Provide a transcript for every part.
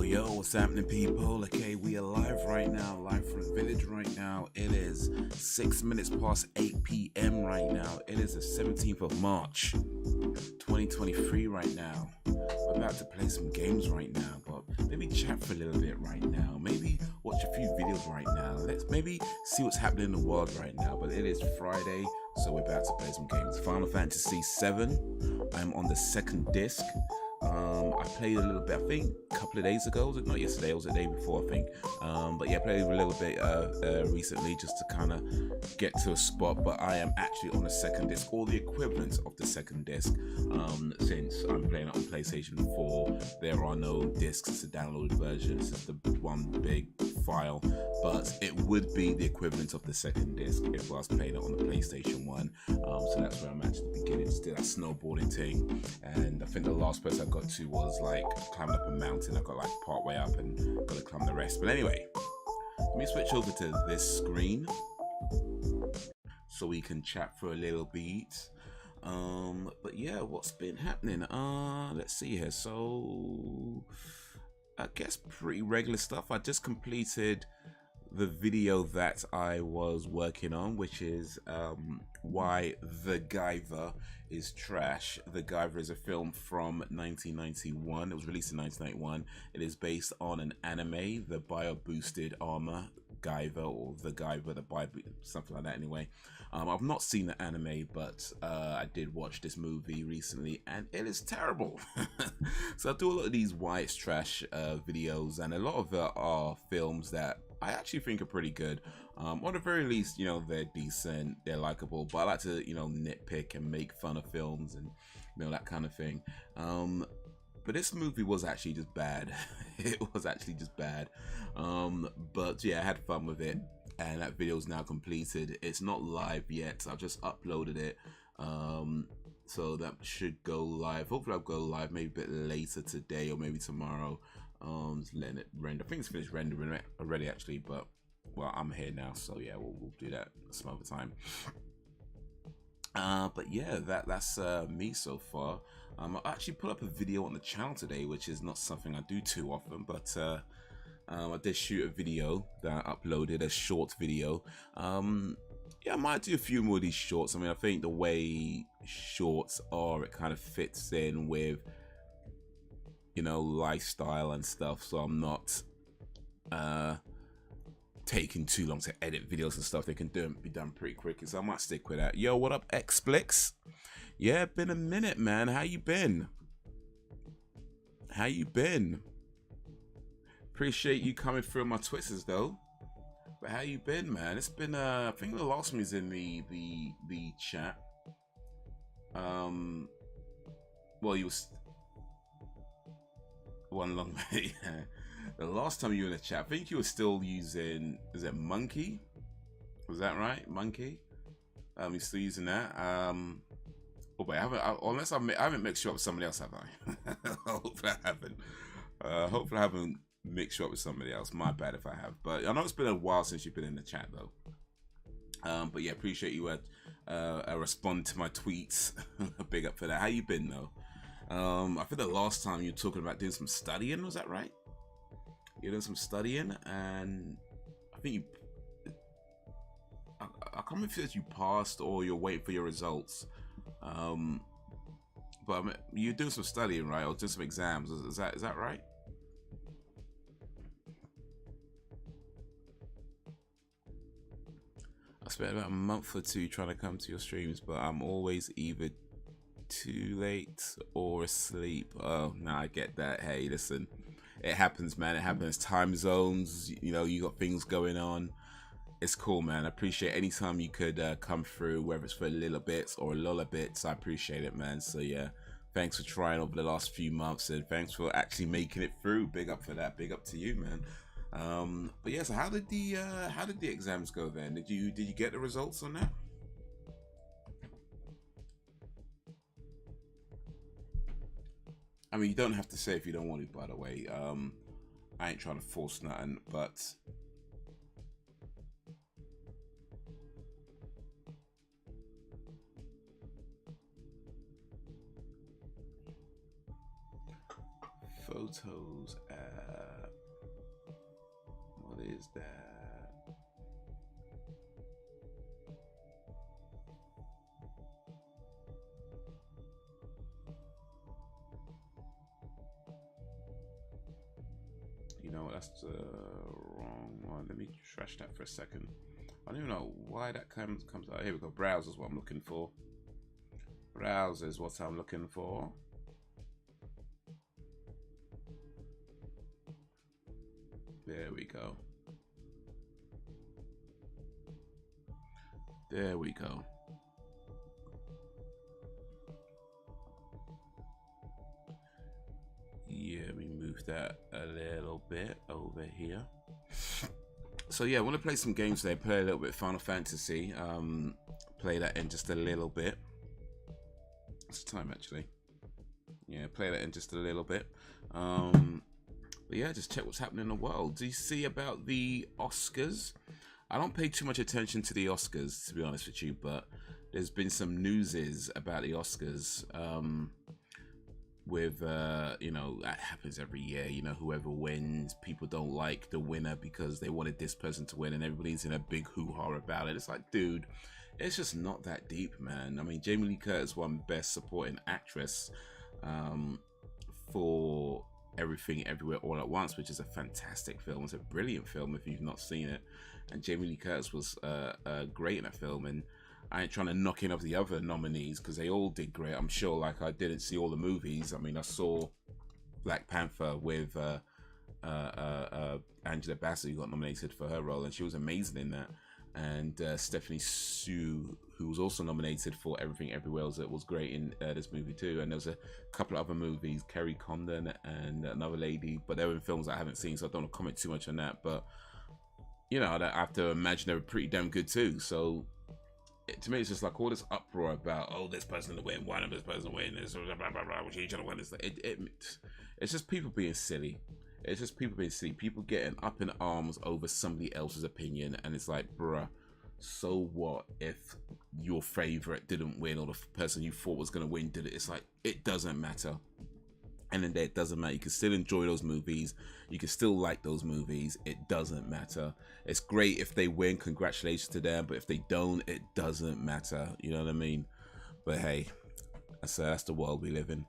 Yo, what's happening, people? Okay, we are live right now, live from the village right now. It is 6 minutes past 8 p.m. right now. It is the 17th of March, 2023 right now. We're about to play some games right now, but maybe chat for a little bit right now. Maybe watch a few videos right now. Let's maybe see what's happening in the world right now. But it is Friday, so we're about to play some games. Final Fantasy VII. I'm on the second disc. I played a little bit, I think a couple of days ago. Was it not yesterday? It was the day before, I think. But yeah, played a little bit recently just to kind of get to a spot. But I am actually on the second disc, or the equivalent of the second disc. Since I'm playing it on PlayStation 4, there are no discs. It's a downloaded version. It's just the one big file. But it would be the equivalent of the second disc if I was playing it on the PlayStation 1. So that's where I'm actually beginning to do that snowboarding thing. And I think the last place I got to was like climbing up a mountain. I got like part way up and got to climb the rest. But anyway, let me switch over to this screen so we can chat for a little bit. But yeah, what's been happening? Let's see here. So I guess pretty regular stuff. I just completed the video that I was working on, which is why The Guyver is trash. The Guyver is a film from 1991. It was released in 1991. It is based on an anime, the bio-boosted armor Guyver, or The Guyver, the bio, something like that anyway. I've not seen the anime, but I did watch this movie recently and it is terrible. So I do a lot of these why it's trash videos, and a lot of it are films that I actually think are pretty good. Or at the very least, you know, they're decent, they're likable, but I like to, you know, nitpick and make fun of films and, you know, that kind of thing. But this movie was actually just bad. It was actually just bad. But yeah, I had fun with it, and that video is now completed. It's not live yet. I've just uploaded it. So that should go live. Hopefully I'll go live maybe a bit later today or maybe tomorrow. Just letting it render. I think it's finished rendering already actually, but well, I'm here now, so yeah, we'll do that some other time. But yeah, that's me so far. I actually put up a video on the channel today, which is not something I do too often, but I did shoot a video that I uploaded, a short video. Yeah, I might do a few more of these shorts. I mean, I think the way shorts are, it kind of fits in with, you know, lifestyle and stuff, so I'm not taking too long to edit videos and stuff. They can be done pretty quickly, so I might stick with that. Yo, what up, XSplits? Yeah, been a minute, man. How you been? How you been? Appreciate you coming through my Twitters though. But how you been, man? It's been I think the last one is in the chat. Well, you was one long way. The last time you were in the chat, I think you were still using, is it Monkey? Was that right? Monkey? You're still using that? Oh wait, unless I haven't mixed you up with somebody else, have I? Hopefully I haven't. Hopefully I haven't mixed you up with somebody else. My bad if I have. But I know it's been a while since you've been in the chat though. But yeah, appreciate you respond to my tweets. Big up for that. How you been though? I think the last time you were talking about doing some studying, was that right? You're doing some studying, and I think I can't remember if you passed or you're waiting for your results. But I mean, you're doing some studying, right? Or just some exams. Is that right? I spent about a month or two trying to come to your streams, but I'm always either too late or asleep. Oh no, I get that. Hey, listen, it happens, man. It happens. Time zones, you know, you got things going on. It's cool, man. I appreciate any time you could come through, whether it's for a little bits or a lot of bits. I appreciate it, man. So yeah, thanks for trying over the last few months, and thanks for actually making it through. Big up for that. Big up to you, man. But yeah, so how did the exams go then? Did you get the results on that? I mean, you don't have to say if you don't want to, by the way. I ain't trying to force nothing, but photos, is that? You know what? That's the wrong one. Let me trash that for a second. I don't even know why that comes out. Here we go. Browser is what I'm looking for. Browser is what I'm looking for. There we go. There we go. Yeah, we move that a little bit over here. So yeah, I want to play some games today. Play a little bit of Final Fantasy. Play that in just a little bit. What's the time actually? Yeah, play that in just a little bit. But yeah, just check what's happening in the world. Do you see about the Oscars? I don't pay too much attention to the Oscars, to be honest with you, but there's been some newses about the Oscars. With you know, that happens every year. You know, whoever wins, people don't like the winner because they wanted this person to win, and everybody's in a big hoo-ha about it. It's like, dude, it's just not that deep, man. I mean, Jamie Lee Curtis won Best Supporting Actress for Everything Everywhere All at Once, which is a fantastic film. It's a brilliant film if you've not seen it, and Jamie Lee Curtis was great in that film. And I ain't trying to knock in of the other nominees because they all did great. I'm sure, like, I didn't see all the movies. I mean, I saw Black Panther with Angela Bassett, who got nominated for her role, and she was amazing in that. And Stephanie Sue, who was also nominated for Everything Everywhere, was great in this movie too. And there was a couple of other movies, Kerry Condon and another lady, but they were in films I haven't seen, so I don't want to comment too much on that. But you know, I have to imagine they were pretty damn good too. So to me, it's just like all this uproar about, oh, this person to win, why not this person to win, this blah blah blah, which each other win. It's just people being silly. It's just people being silly. People getting up in arms over somebody else's opinion, and it's like, bruh, so what if your favorite didn't win or the person you thought was gonna win did it? It's like, it doesn't matter. And then it doesn't matter. You can still enjoy those movies. You can still like those movies. It doesn't matter. It's great if they win. Congratulations to them. But if they don't, it doesn't matter. You know what I mean? But hey, that's the world we live in.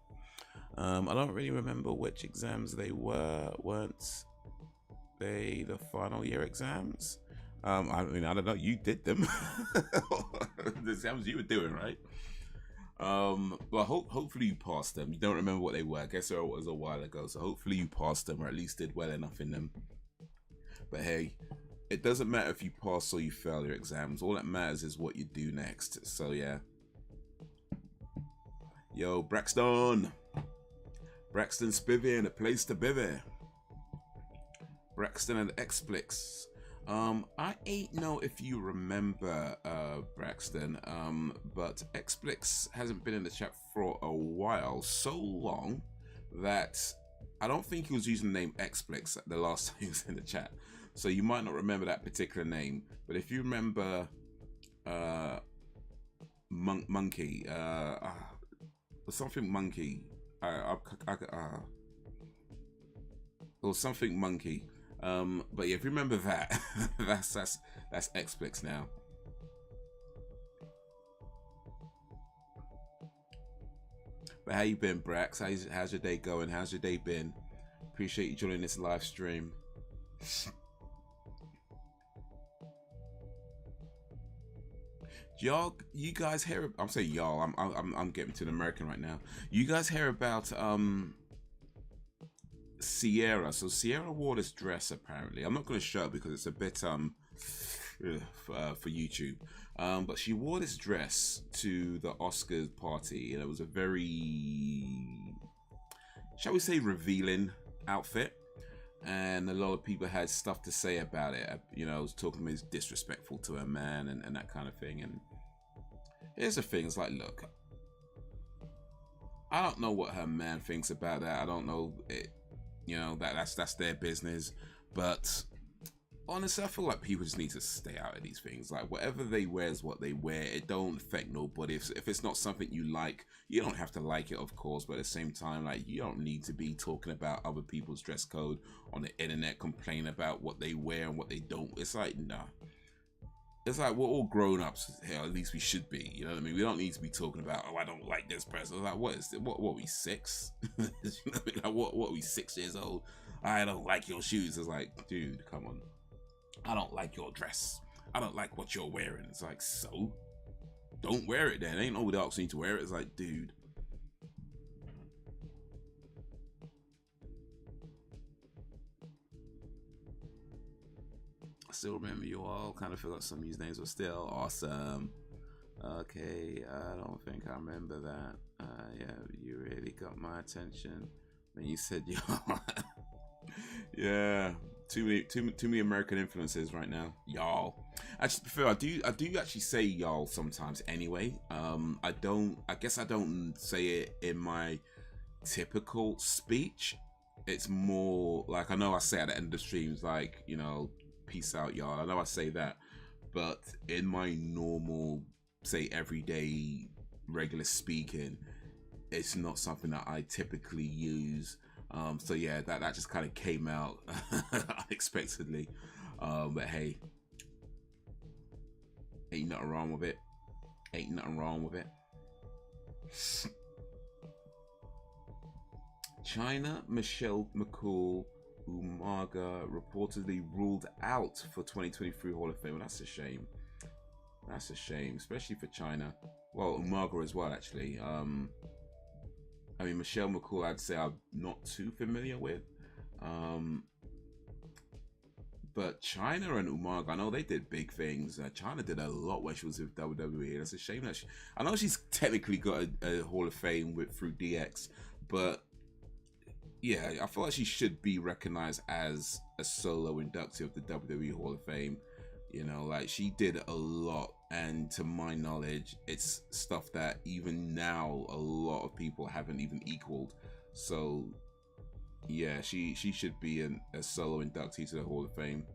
I don't really remember which exams they were. Weren't they the final year exams? I mean, I don't know. You did them. The exams you were doing, right? But hopefully you passed them. You don't remember what they were. I guess it was a while ago, so hopefully you passed them, or at least did well enough in them. But hey, it doesn't matter if you pass or you fail your exams. All that matters is what you do next. So yeah. Yo, Braxton Spivvy and a place to bivvy. Braxton and XSplit. I ain't know if you remember Braxton, but XSplit hasn't been in the chat for a while, so long that I don't think he was using the name XSplit the last time he was in the chat. So you might not remember that particular name, but if you remember Monkey, something Monkey, or something Monkey. But yeah, if you remember that, that's XSplit now. But how you been, Brax? How's your day going? How's your day been? Appreciate you joining this live stream. Y'all, you guys hear? I'm saying y'all. I'm getting to the American right now. You guys hear about Sierra? So Sierra wore this dress apparently. I'm not going to show it because it's a bit for YouTube. But she wore this dress to the Oscars party, and it was a very, shall we say, revealing outfit. And a lot of people had stuff to say about it. You know, I was talking about it's disrespectful to a man and that kind of thing. And here's the thing, it's like, look, I don't know what her man thinks about that. I don't know it, you know, that's their business. But honestly, I feel like people just need to stay out of these things. Like, whatever they wear is what they wear. It don't affect nobody. If it's not something you like, you don't have to like it, of course. But at the same time, like, you don't need to be talking about other people's dress code on the internet, complaining about what they wear and what they don't. It's like, nah. It's like, we're all grown-ups here, at least we should be. You know what I mean? We don't need to be talking about, oh, I don't like this person. Like, what is it? What are we, 6? You know what I mean? Like, what are we, 6 years old? I don't like your shoes. It's like, dude, come on. I don't like your dress. I don't like what you're wearing. It's like, so? Don't wear it then. Ain't nobody else need to wear it. It's like, dude. I still remember you all. Kind of forgot some usernames were still awesome. Okay, I don't think I remember that. Yeah, you really got my attention when you said y'all. Yeah. Too many American influences right now, y'all. Actually, Phil, I do actually say y'all sometimes anyway. I guess I don't say it in my typical speech. It's more like, I know I say at the end of the streams, like, you know, peace out, y'all. I know I say that, but in my normal, say, everyday regular speaking, it's not something that I typically use. So yeah, that just kind of came out unexpectedly. But hey, ain't nothing wrong with it. Ain't nothing wrong with it. China, Michelle McCool Umaga reportedly ruled out for 2023 Hall of Fame. Well, that's a shame. That's a shame, especially for China. Well, Umaga as well, actually. I mean, Michelle McCool, I'd say I'm not too familiar with. But China and Umaga, I know they did big things. China did a lot when she was with WWE. That's a shame that I know she's technically got a Hall of Fame through DX, but yeah, I feel like she should be recognized as a solo inductee of the WWE Hall of Fame. You know, like, she did a lot, and to my knowledge, it's stuff that even now a lot of people haven't even equaled. So yeah, she should be a solo inductee to the Hall of Fame.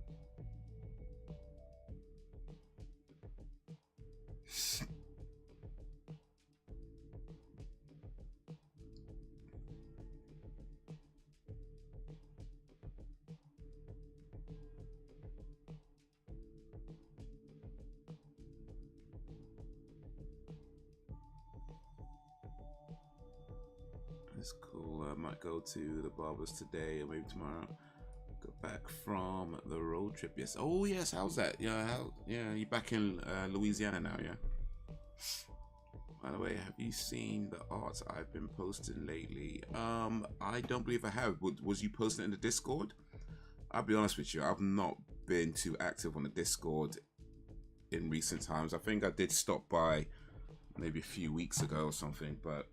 It's cool. I might go to the barbers today or maybe tomorrow. Got back from the road trip. Yes. Oh yes. How's that? Yeah. You're back in Louisiana now. Yeah. By the way, have you seen the art I've been posting lately? I don't believe I have. Was you posting it in the Discord? I'll be honest with you. I've not been too active on the Discord in recent times. I think I did stop by maybe a few weeks ago or something, but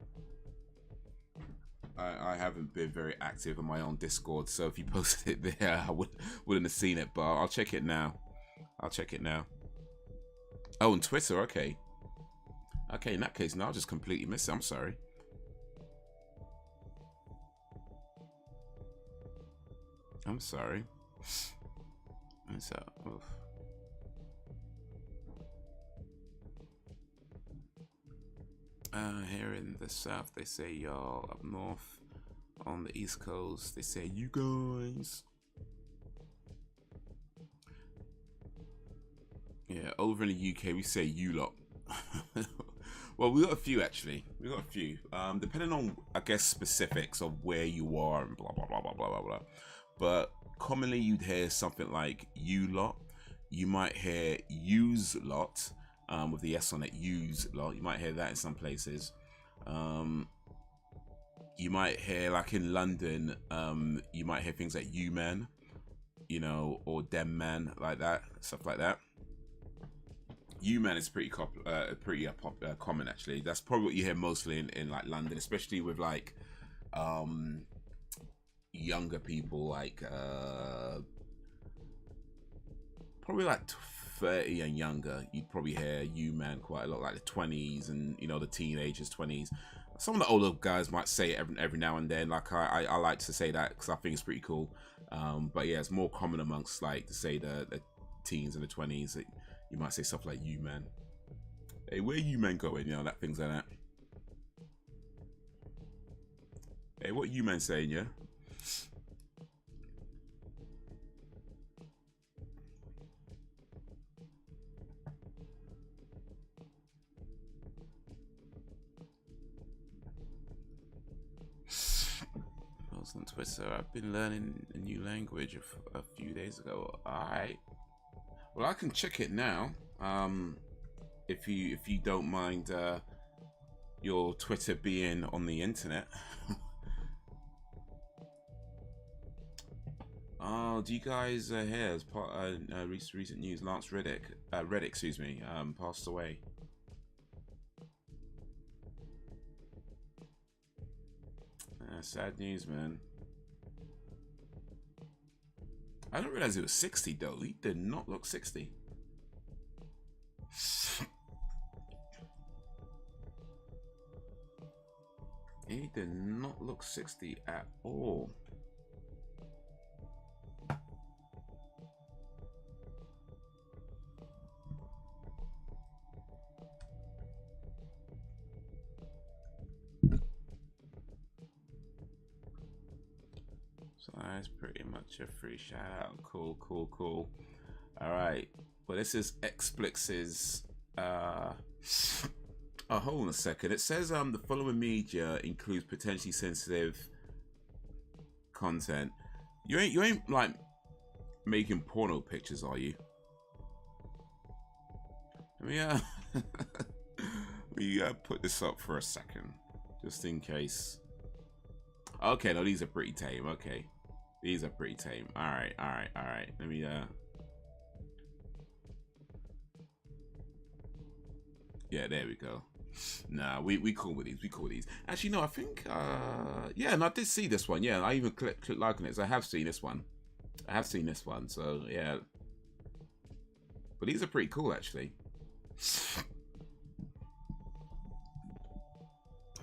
I haven't been very active on my own Discord, so if you posted it there, I wouldn't have seen it, but I'll check it now. I'll check it now. Oh, on Twitter, okay. Okay, in that case, no, I'll just completely miss it. I'm sorry. I'm sorry. What's up? Oof. Here in the south, they say y'all. Up north, on the east coast, they say you guys. Yeah, over in the UK, we say you lot. Well, we got a few actually. We got a few. Depending on, I guess, specifics of where you are and blah blah blah blah blah blah blah. But commonly, you'd hear something like you lot. You might hear use lot. With the S on it, use lot. You might hear that in some places. You might hear, like in London, you might hear things like you man, you know, or dem man, like that, stuff like that. You man is pretty common actually. That's probably what you hear mostly in like London, especially with like younger people, like probably like 30 and younger. You'd probably hear you man quite a lot, like the 20s and, you know, the teenagers, 20s, some of the older guys might say it every now and then. Like I like to say that because I think it's pretty cool. But yeah, it's more common amongst like to say the teens and the 20s. You might say stuff like "you man," "Hey, where you man going?" You know, that things like that. Hey, what you man saying? Yeah. On Twitter, I've been learning a new language a few days ago. Alright, well, I can check it now. If you don't mind your Twitter being on the internet. Oh, do you guys hear as part recent news? Lance Reddick, excuse me, passed away. Sad news, man. I didn't realize he was 60 though. He did not look 60. He did not look 60 at all. So that's pretty much a free shout out. Cool, cool, cool. All right. Well, this is XSplit's. Oh, hold on a second. It says the following media includes potentially sensitive content. You ain't like making porno pictures, are you? Let me put this up for a second, just in case. Okay, no, these are pretty tame. Okay, these are pretty tame. All right. Let me yeah, there we go. Nah, we cool with these. We cool with these. Actually, no, I think yeah, and I did see this one. Yeah, I even clicked like on it. So I have seen this one. So yeah, but these are pretty cool actually.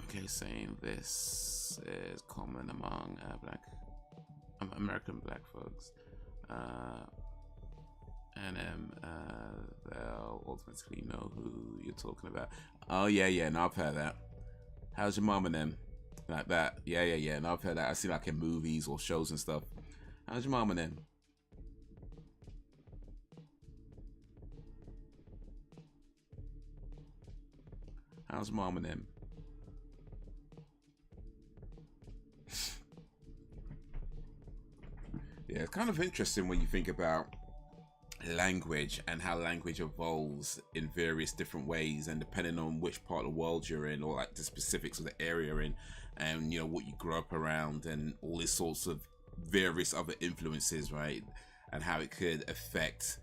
Okay, saying this is common among American black folks. They'll ultimately know who you're talking about. Oh yeah, no, I've heard that. How's your mom and them? Like that. Yeah. No, I've heard that. I see like in movies or shows and stuff. How's your mom and them? How's mom and them? Yeah, it's kind of interesting when you think about language and how language evolves in various different ways, and depending on which part of the world you're in, or like the specifics of the area you're in, and you know what you grew up around, and all these sorts of various other influences, right? And how it could affect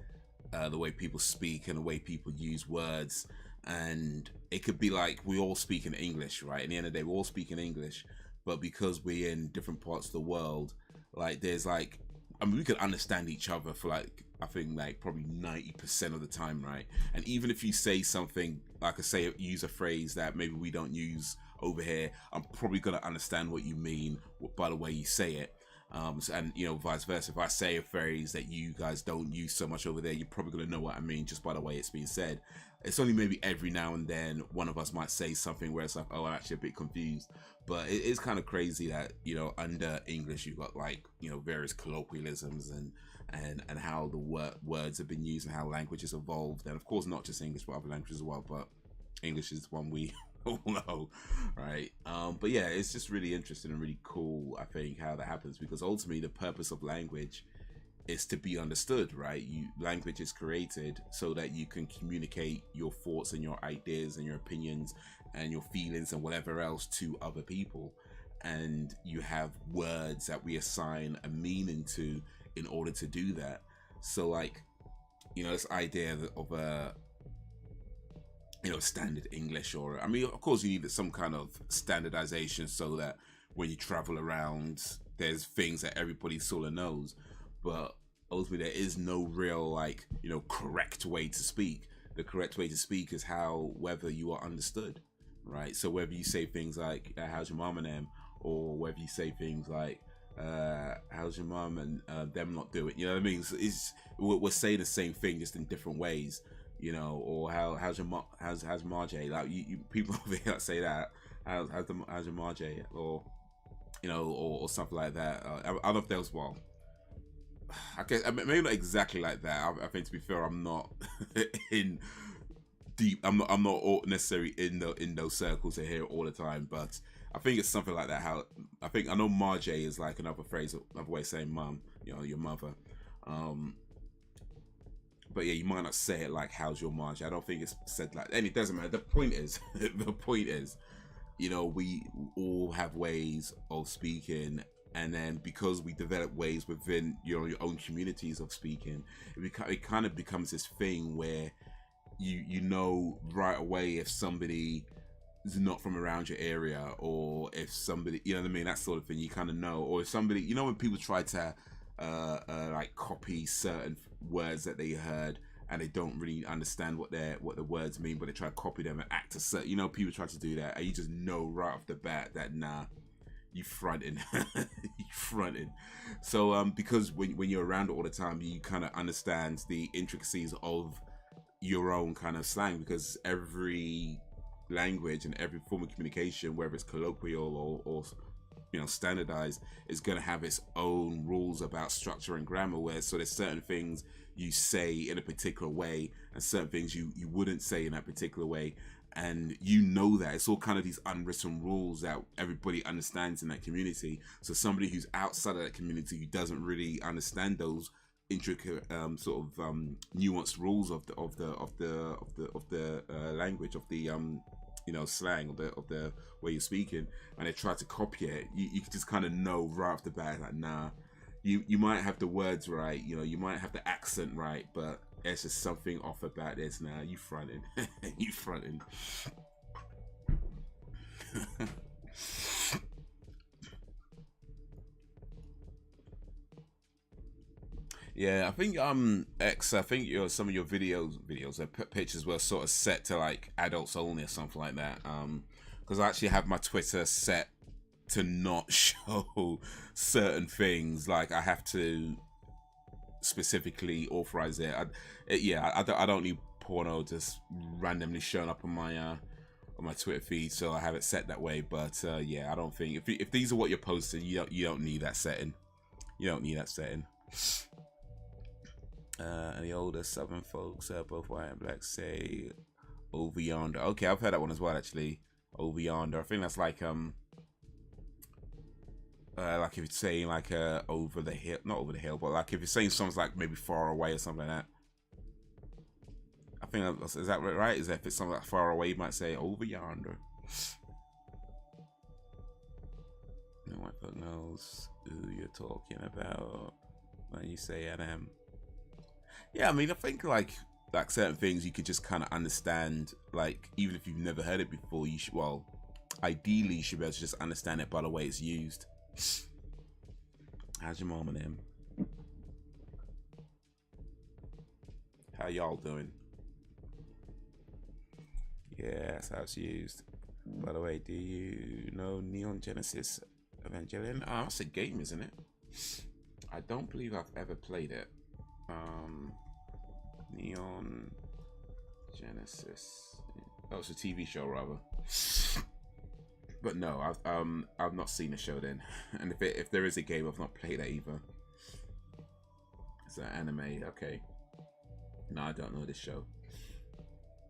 the way people speak and the way people use words. And it could be like we all speak in English, right? At the end of the day, we all speak in English, but because we're in different parts of the world, like there's like, I mean, we could understand each other for like, I think like probably 90% of the time, right? And even if you say something, like I say, use a phrase that maybe we don't use over here, I'm probably gonna understand what you mean by the way you say it. And you know, vice versa. If I say a phrase that you guys don't use so much over there, you're probably gonna know what I mean just by the way it's being said. It's only maybe every now and then one of us might say something where it's like, oh, I'm actually a bit confused. But it is kind of crazy that, you know, under English you've got like, you know, various colloquialisms and how the words have been used and how language has evolved. And of course not just English but other languages as well, but English is the one we all know, right? But yeah, it's just really interesting and really cool, I think, how that happens, because ultimately the purpose of language is to be understood, right? Language is created so that you can communicate your thoughts and your ideas and your opinions and your feelings and whatever else to other people. And you have words that we assign a meaning to in order to do that. So like, you know, this idea of a, you know, standard English, or I mean, of course you need some kind of standardization so that when you travel around, there's things that everybody sort of knows. But ultimately there is no real, like, you know, correct way to speak. The correct way to speak is whether you are understood. right? So whether you say things like how's your mom and them, or whether you say things like how's your mom and them not do it, you know what I mean? We're saying the same thing just in different ways, you know. Or how's your how's Marjay, like you people that say that, how's your Marjay, or you know, or something like that. I don't know if there was, well, I guess maybe not exactly like that. I think, to be fair, I'm not in deep. I'm not necessarily in those circles to hear it all the time. But I think it's something like that. How I know Marjay is like another phrase, another way of saying mum. You know, your mother. But yeah, you might not say it like how's your Marjay. I don't think it's said like. And it doesn't matter. The point is, you know, we all have ways of speaking. And then because we develop ways within your own communities of speaking, it kind of becomes this thing where you know right away if somebody is not from around your area, or if somebody, you know what I mean, that sort of thing. You kind of know. Or if somebody, you know, when people try to like copy certain words that they heard and they don't really understand what the words mean, but they try to copy them and act a certain, you know, people try to do that, and you just know right off the bat that nah, you fronting. You fronting. So because when you're around it all the time, you kind of understand the intricacies of your own kind of slang, because every language and every form of communication, whether it's colloquial or you know, standardized, is going to have its own rules about structure and grammar, where so there's certain things you say in a particular way and certain things you wouldn't say in that particular way. And you know that it's all kind of these unwritten rules that everybody understands in that community. So somebody who's outside of that community, who doesn't really understand those intricate sort of nuanced rules of the language, of the you know, slang, of the way you're speaking, and they try to copy it, you can just kind of know right off the bat, like, nah, you might have the words right, you know, you might have the accent right, but there's just something off about this. Now you fronting. You fronting. Yeah, I think X, I think some of your videos pictures were sort of set to like adults only or something like that. Because I actually have my Twitter set to not show certain things. Like I have to specifically authorize it. I don't need porno just randomly showing up on my Twitter feed, so I have it set that way. But yeah, I don't think if these are what you're posting, you don't need that setting. You don't need that setting. And the older Southern folks, both white and black, say over yonder. Okay, I've heard that one as well, actually. Over yonder. I think that's like if you're saying like over the hill, not over the hill, but like if you're saying something like maybe far away or something like that. I think is that right? Is that if it's something like far away, you might say over yonder. No white folk knows who you're talking about when you say NM. Yeah, I mean, I think like certain things you could just kind of understand, like even if you've never heard it before, you should, well, ideally you should be able to just understand it by the way it's used. How's your mom and him? How y'all doing? Yeah, that's how it's used. By the way, do you know Neon Genesis Evangelion? Oh, that's a game, isn't it? I don't believe I've ever played it. Neon Genesis. Oh, it's a TV show rather. But no, I've not seen the show then. And if there is a game, I've not played it either. It's an anime. Okay. No, I don't know this show.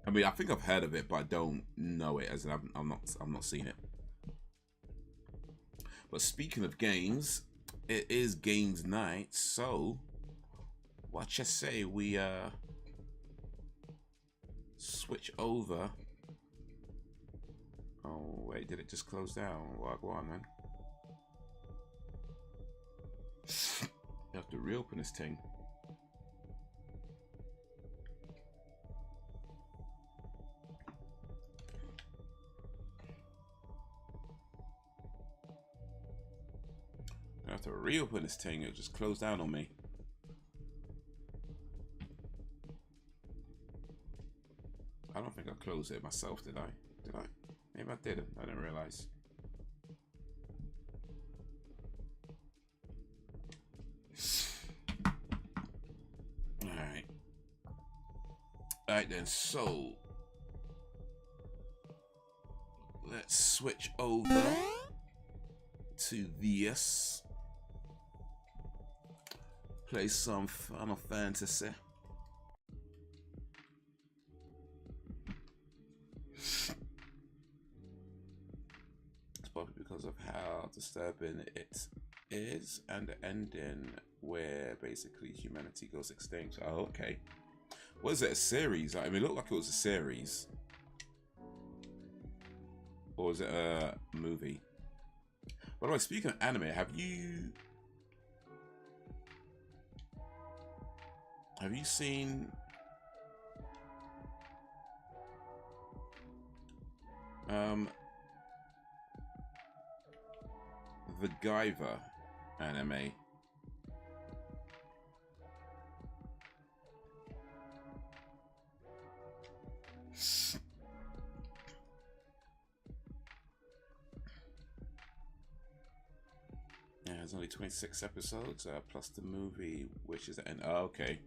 I mean, I think I've heard of it, but I don't know it, as in I'm not seen it. But speaking of games, it is games night, so what you say we switch over? Oh wait, did it just close down? Well, go on, man. You have to reopen this thing. I have to reopen this thing. It just closed down on me. I don't think I closed it myself, did I? Did I? Maybe I did. I didn't realize. Alright. Alright then, so let's switch over to this. Play some Final Fantasy. It's probably because of how disturbing it is, and the ending where basically humanity goes extinct. Oh, okay. Was it a series? I mean, it looked like it was a series. Or was it a movie? By the way, speaking of anime, have you seen the Guyver anime? Yeah, there's only 26 episodes, plus the movie, which is the end. Oh, okay.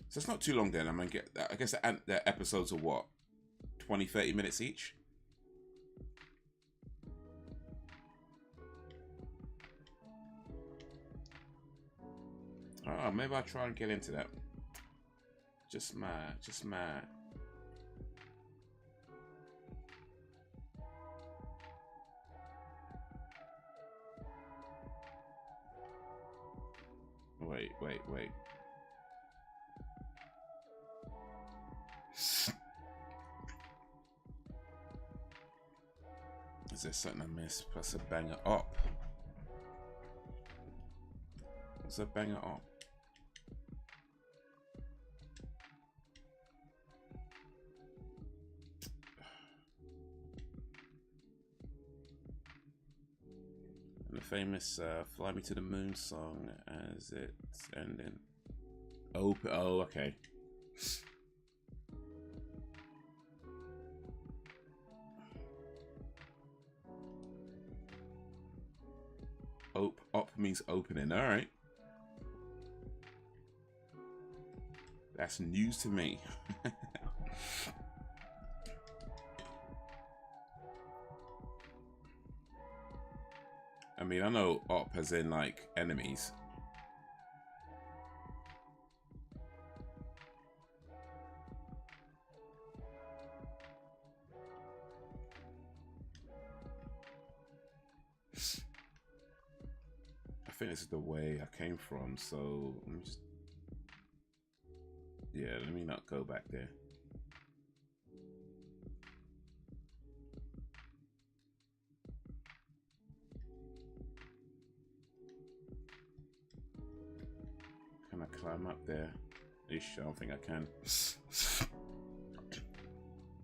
So it's not too long then. I guess the episodes are what? 20, 30 minutes each? Oh, maybe I'll try and get into that. Just mad. Wait. Is there something I missed? Plus a banger up. What's a banger up? And the famous Fly Me to the Moon song as it's ending. Oh, okay. Op means opening. All right. That's news to me. I mean, I know op as in like enemies. I think this is the way I came from, so let me just... Yeah, let me not go back there. Can I climb up there? Ish, I don't think I can.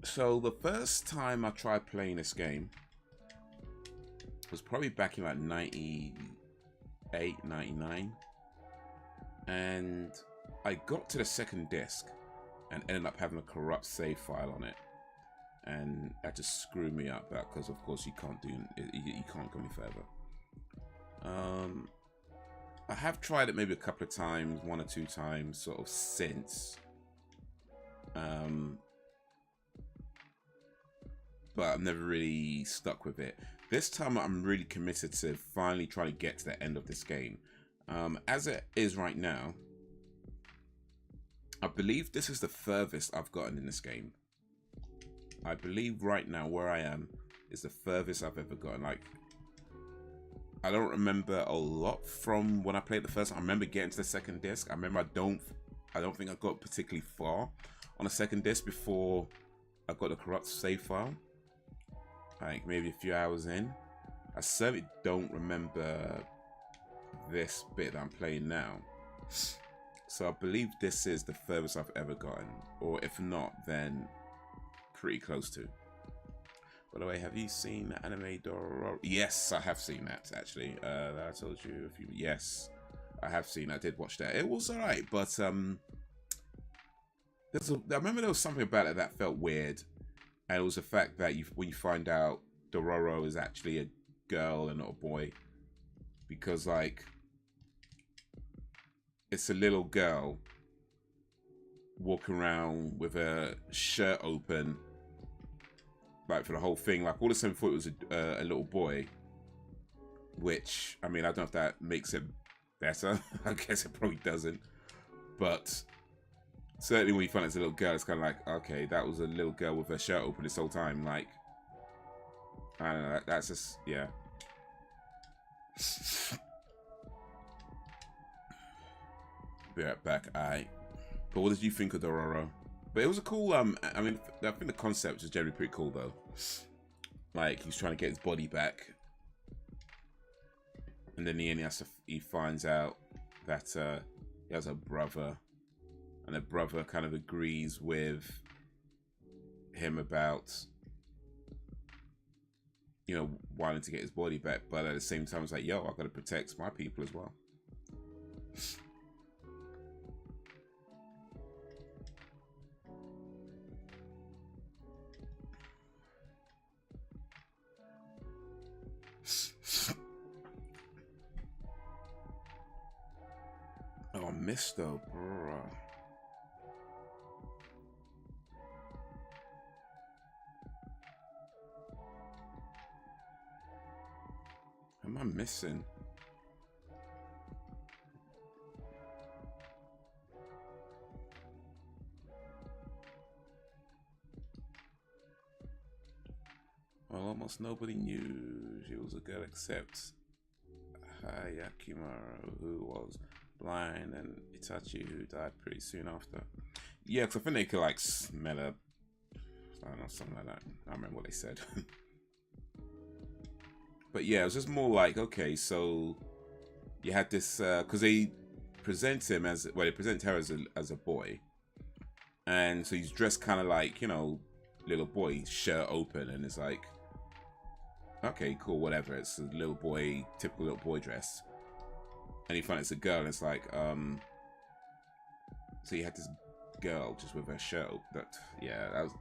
So the first time I tried playing this game was probably back in like 98, 99. And I got to the second disc and ended up having a corrupt save file on it, and that just screwed me up because of course you can't go any further. I have tried it maybe a couple of times, 1 or 2 times sort of since, but I've never really stuck with it. This time I'm really committed to finally trying to get to the end of this game. As it is right now, I believe this is the furthest I've gotten in this game. I believe right now where I am is the furthest I've ever gotten. Like, I don't remember a lot from when I played the first time. I remember getting to the second disc. I remember I don't think I got particularly far on the second disc before I got the corrupt save file. Like maybe a few hours in. I certainly don't remember this bit that I'm playing now. So I believe this is the furthest I've ever gotten, or if not, then pretty close to. By the way, have you seen the anime Dororo? Yes, I have seen that actually. That I told you a few. Yes, I have seen. I did watch that. It was alright, but I remember there was something about it that felt weird. And it was the fact that when you find out Dororo is actually a girl and not a boy, because like it's a little girl walking around with her shirt open, like for the whole thing. Like all of a sudden, thought it was a little boy. Which, I mean, I don't know if that makes it better. I guess it probably doesn't. But certainly when you find it's a little girl, it's kind of like, okay, that was a little girl with her shirt open this whole time. Like, I don't know. That's just, yeah. Be right back. But what did you think of Dororo? But it was a cool, I mean, I think the concept was generally pretty cool, though. Like, he's trying to get his body back. And then in the end, he finds out that he has a brother, and the brother kind of agrees with him about, you know, wanting to get his body back, but at the same time, it's like, yo, I've got to protect my people as well. Oh, Mr. Bruh. Am I missing? Well, almost nobody knew she was a girl except Hayakimaru, who was blind, and Itachi, who died pretty soon after. Yeah, because I think they could like smell a, I don't know, something like that. I don't remember what they said. But yeah, it was just more like, okay, so you had this, because they present him as, well, they present her as a boy, and so he's dressed kind of like, you know, little boy, shirt open, and it's like, okay, cool, whatever. It's a little boy, typical little boy dress. And you find it's a girl, and it's like, so you had this girl just with her shirt open. That, yeah, that was.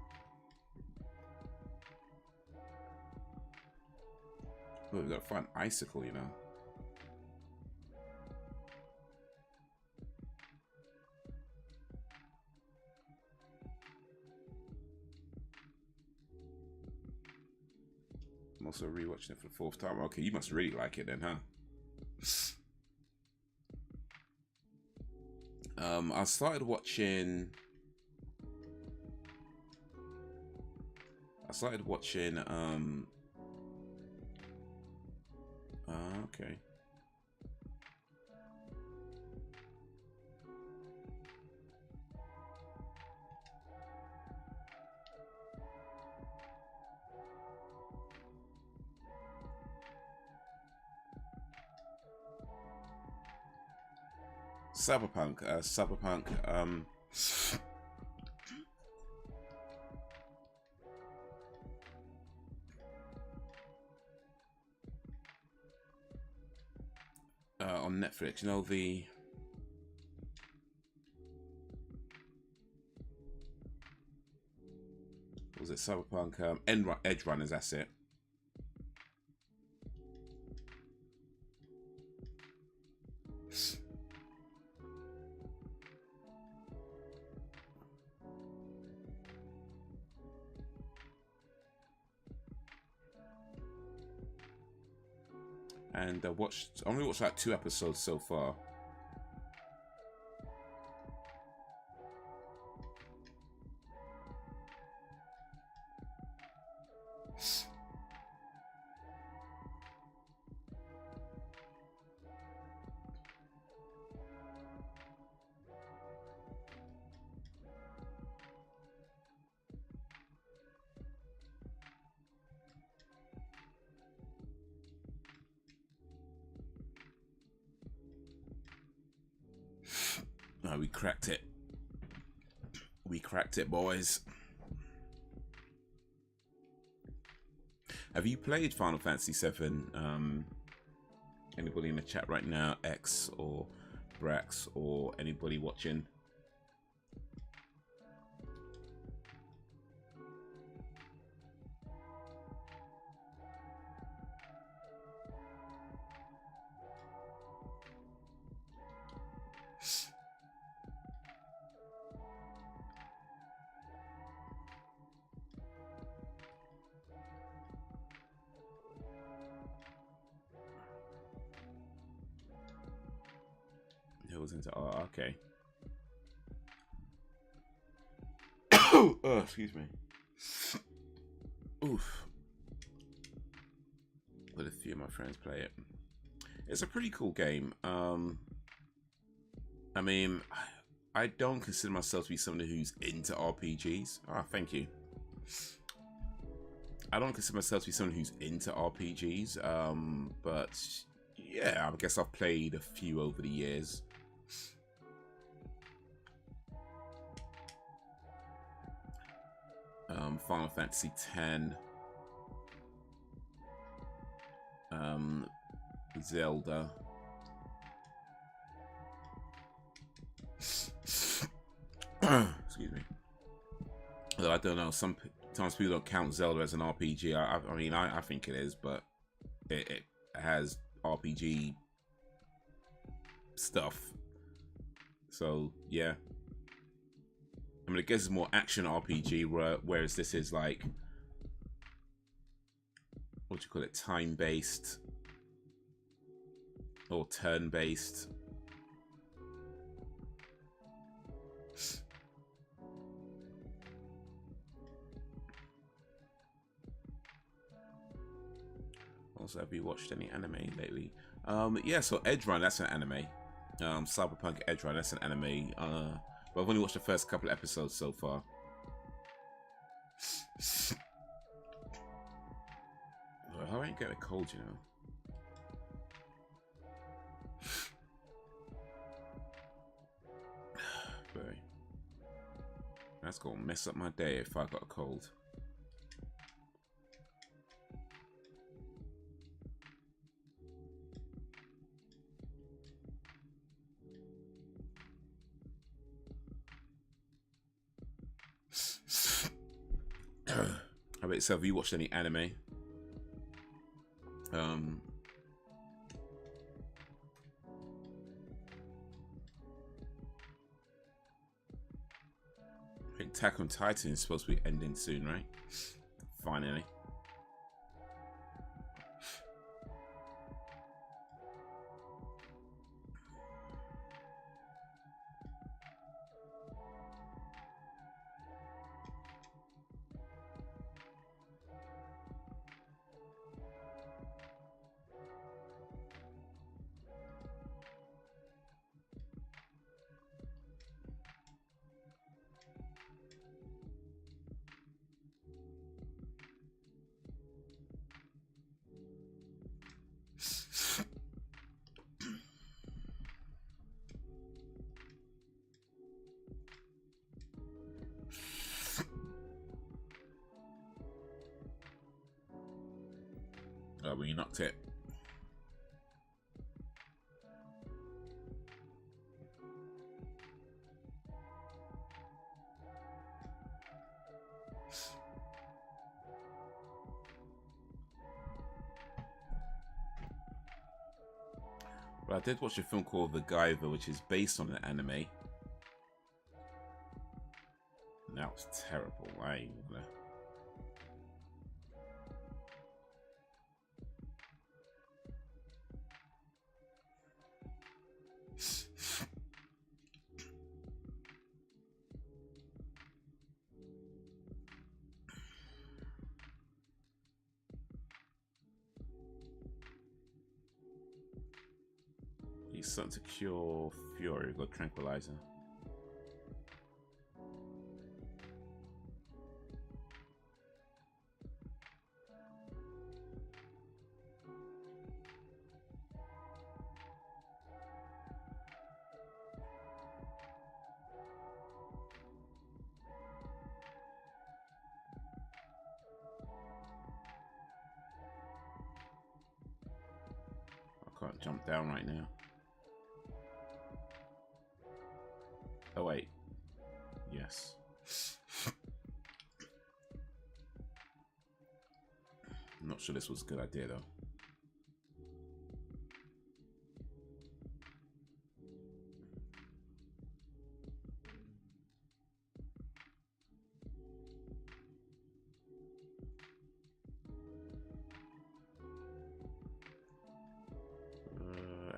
Oh, we got to find icicle, you know. I'm also rewatching it for the 4th time. Okay, you must really like it then, huh? I started watching. Okay. Cyberpunk. On Netflix, you know, the what was it, Cyberpunk Edge Runners, that's it. And I only watched like 2 episodes so far. No, we cracked it. We cracked it, boys. Have you played Final Fantasy VII? Anybody in the chat right now? X or Brax or anybody watching? dabbles into art. Okay. Oh, excuse me. Oof. Let a few of my friends play it. It's a pretty cool game. I mean, I don't consider myself to be somebody who's into RPGs. Ah, thank you. I don't consider myself to be someone who's into RPGs, but yeah, I guess I've played a few over the years. Final Fantasy X, Zelda. Excuse me. Although I don't know, sometimes people don't count Zelda as an RPG. I mean, I think it is, but it has RPG stuff. So yeah. I mean, I guess it's more action RPG, whereas this is like, what do you call it, time-based or turn-based. Also, have you watched any anime lately? Yeah, so Edge Run, that's an anime. Cyberpunk Edge Run, that's an anime. But I've only watched the first couple of episodes so far. How ain't get a cold, you know? Very. That's gonna mess up my day if I got a cold. How about yourself? Have you watched any anime? I think Attack on Titan is supposed to be ending soon, right? Finally. When you knocked it. Well, I did watch a film called The Guyver, which is based on an anime. And that was terrible. I ain't gonna... He's something to cure fury. Got tranquilizer. I can't jump down right now. Oh wait, yes. I'm not sure this was a good idea though.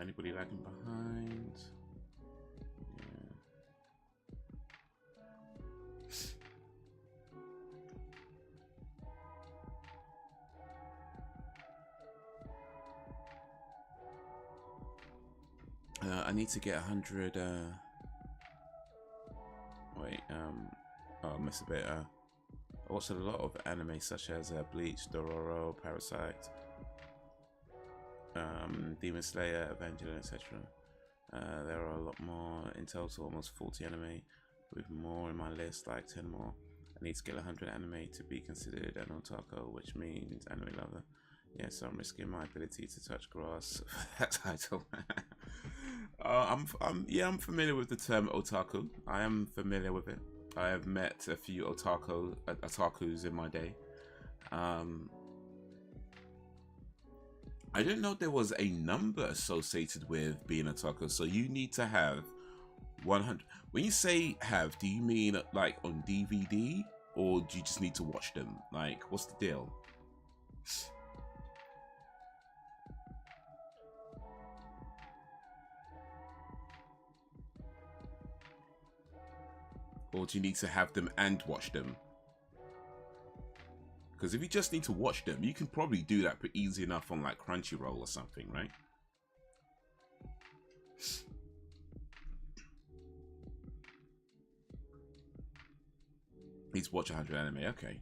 Anybody lagging behind? need to get 100. Wait. Oh, I missed a bit. I watched a lot of anime such as Bleach, Dororo, Parasite, Demon Slayer, Evangelion, etc. There are a lot more in total, almost 40 anime, with more in my list, like 10 more. I need to get 100 anime to be considered an otaku, which means anime lover. Yes, so I'm risking my ability to touch grass for that title. I'm familiar with the term otaku. I am familiar with it. I have met a few otakus in my day. I didn't know there was a number associated with being a otaku. So you need to have 100. When you say have, do you mean like on DVD, or do you just need to watch them? Like, what's the deal? Or do you need to have them and watch them? Because if you just need to watch them, you can probably do that pretty easy enough on like Crunchyroll or something, right? Need to watch 100 anime, okay.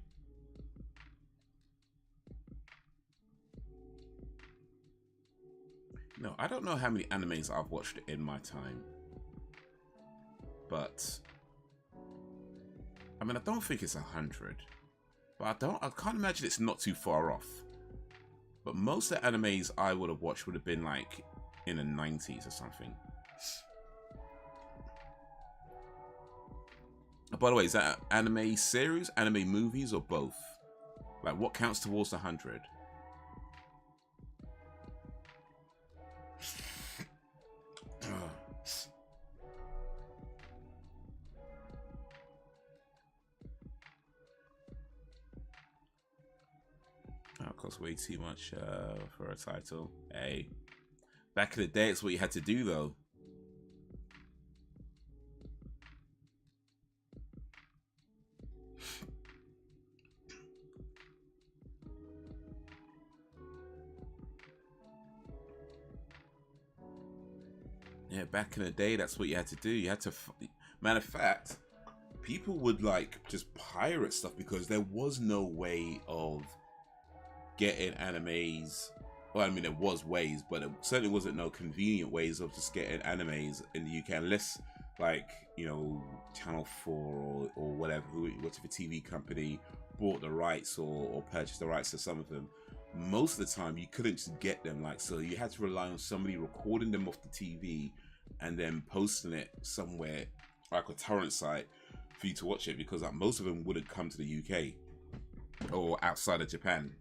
No, I don't know how many animes I've watched in my time. But I mean, I don't think it's 100. But I can't imagine it's not too far off. But most of the animes I would have watched would have been like in the 90s or something. By the way, is that anime series, anime movies, or both? Like, what counts towards 100? That costs way too much for a title. Hey, back in the day, it's what you had to do, though. Yeah, back in the day, that's what you had to do. You had to, matter of fact, people would like just pirate stuff because there was no way of getting animes. Well, I mean, there was ways, but it certainly wasn't no convenient ways of just getting animes in the UK, unless, like, you know, Channel 4 or whatever, whatever TV company bought the rights or purchased the rights to some of them. Most of the time, you couldn't just get them, like, so you had to rely on somebody recording them off the TV and then posting it somewhere, like a torrent site, for you to watch it, because like, most of them wouldn't come to the UK or outside of Japan.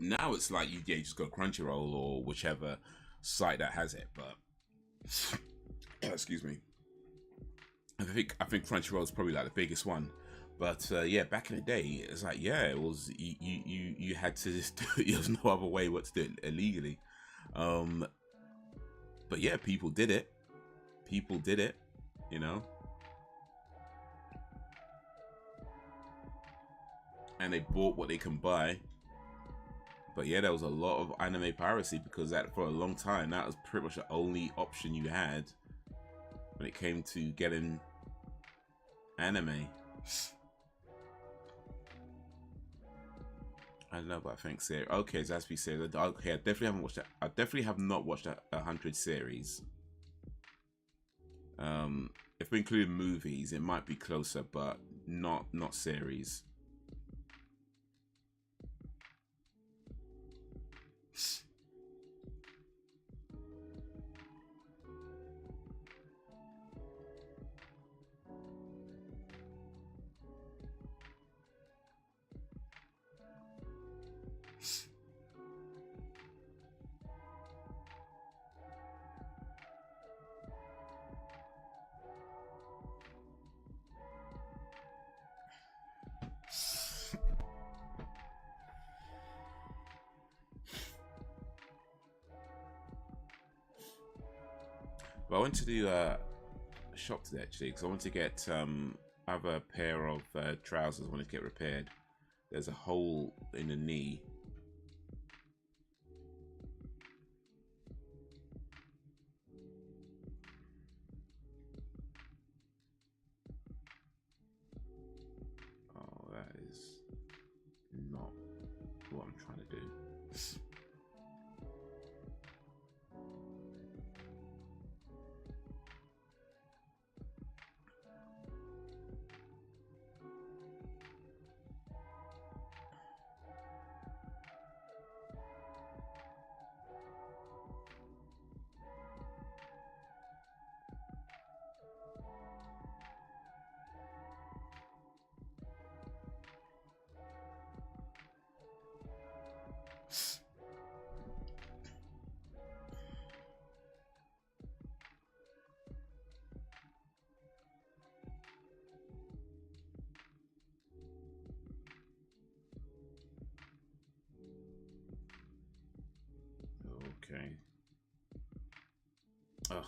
Now it's like you just go Crunchyroll or whichever site that has it. But excuse me, I think Crunchyroll is probably like the biggest one. But yeah, back in the day, it's like, yeah, it was you had to just do it. There was no other way what to do it illegally. But yeah, people did it. People did it, you know. And they bought what they can buy. But yeah, there was a lot of anime piracy because that for a long time, that was pretty much the only option you had when it came to getting anime. I don't know, but I think series. Okay, it has to be series. Okay, I definitely haven't watched that. I definitely have not watched 100 series. If we include movies, it might be closer, but not series. But I went to do a shop today actually because I want to get I have a pair of trousers I want to get repaired. There's a hole in the knee. Okay. Ugh.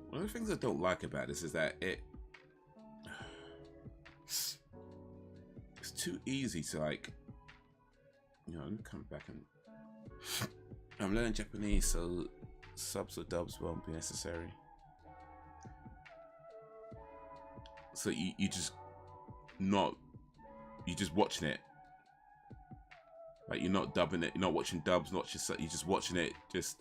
One of the things I don't like about this is that it's too easy to, like, you know, let me come back and I'm learning Japanese, so subs or dubs won't be necessary. So you just watching it. Like, you're not dubbing it, you're not watching dubs, you're just watching it, just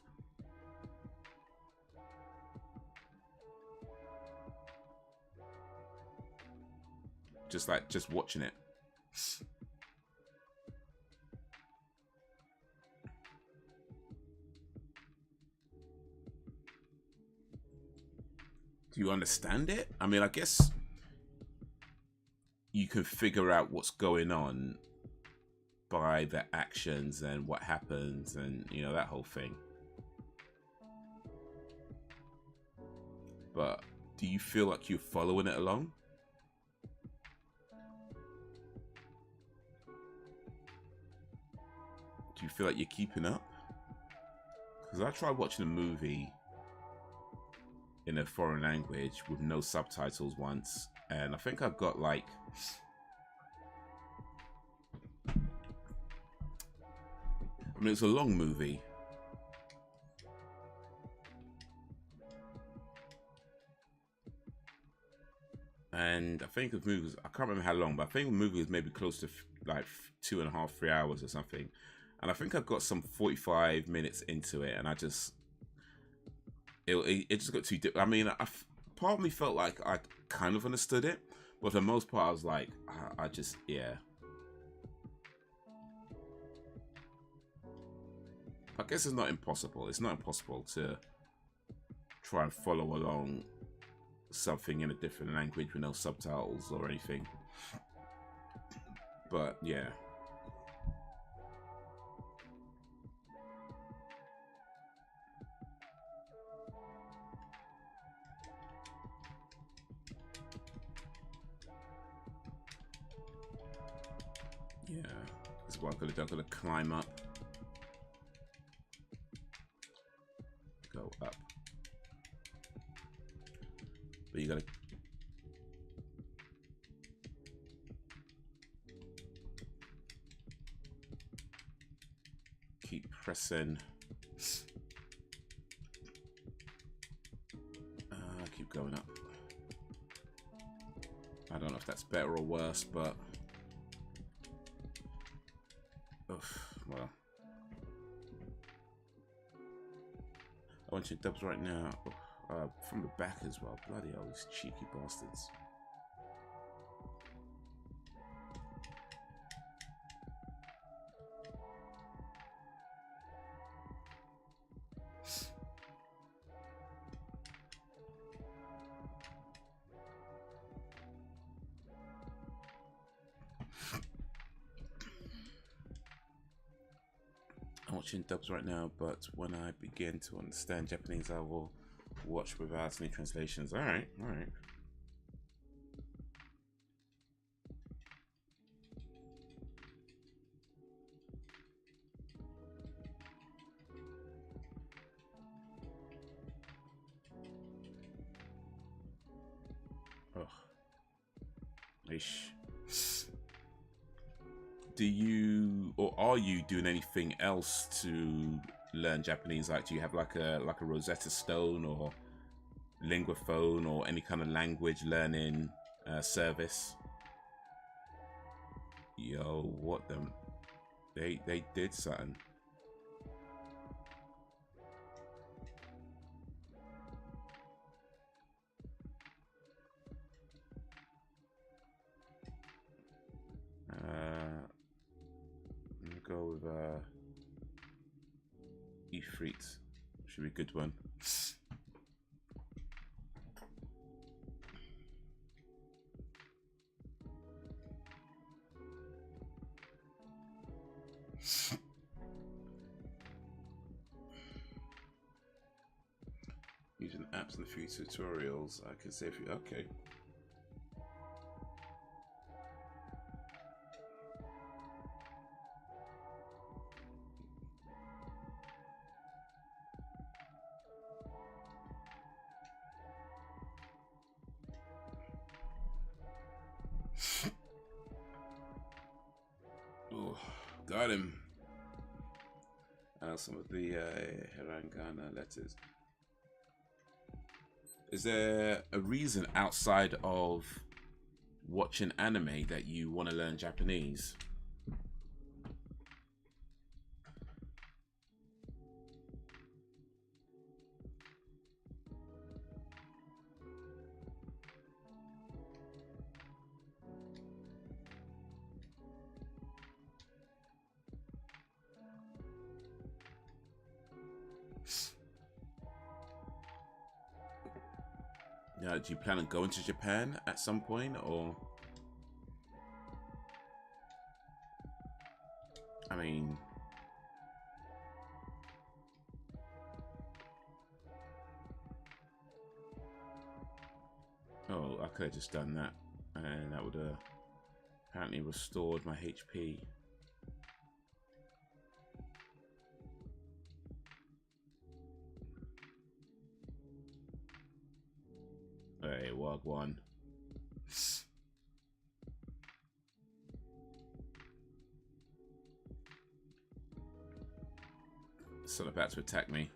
watching it. Do you understand it? I mean, I guess you can figure out what's going on by the actions and what happens and, you know, that whole thing. But do you feel like you're following it along? Do you feel like you're keeping up? Because I tried watching a movie in a foreign language with no subtitles once, and I think I've got like I mean, it's a long movie. And I think the movie was, I can't remember how long, but I think the movie was maybe close to like 2.5, 3 hours or something. And I think I got some 45 minutes into it, and I just, it just got too deep. I mean, part of me felt like I kind of understood it, but for the most part, I was like, I just, yeah. I guess it's not impossible. It's not impossible to try and follow along something in a different language with no subtitles or anything. But yeah. Yeah, that's what I'm gonna climb up. Go up. But you gotta keep pressing. Keep going up. I don't know if that's better or worse, but well, I want you dubs right now. From the back as well. Bloody hell, these cheeky bastards. I'm watching dubs right now, but when I begin to understand Japanese, I will watch without any translations. Alright, alright. Ugh. Ish. Do you, or are you doing anything else to learn Japanese? Like, do you have like a Rosetta Stone or Lingua Phone or any kind of language learning service? Yo, what them? They did something. I'm gonna go with Efreet. Should be a good one. Using apps and a few tutorials, I can say if you okay. Got him. Some of the hiragana letters. Is there a reason outside of watching anime that you want to learn Japanese? Do you plan on going to Japan at some point, or? I mean, oh, I could have just done that, and that would have apparently restored my HP. Hey, Wagwan. Sort of about to attack me.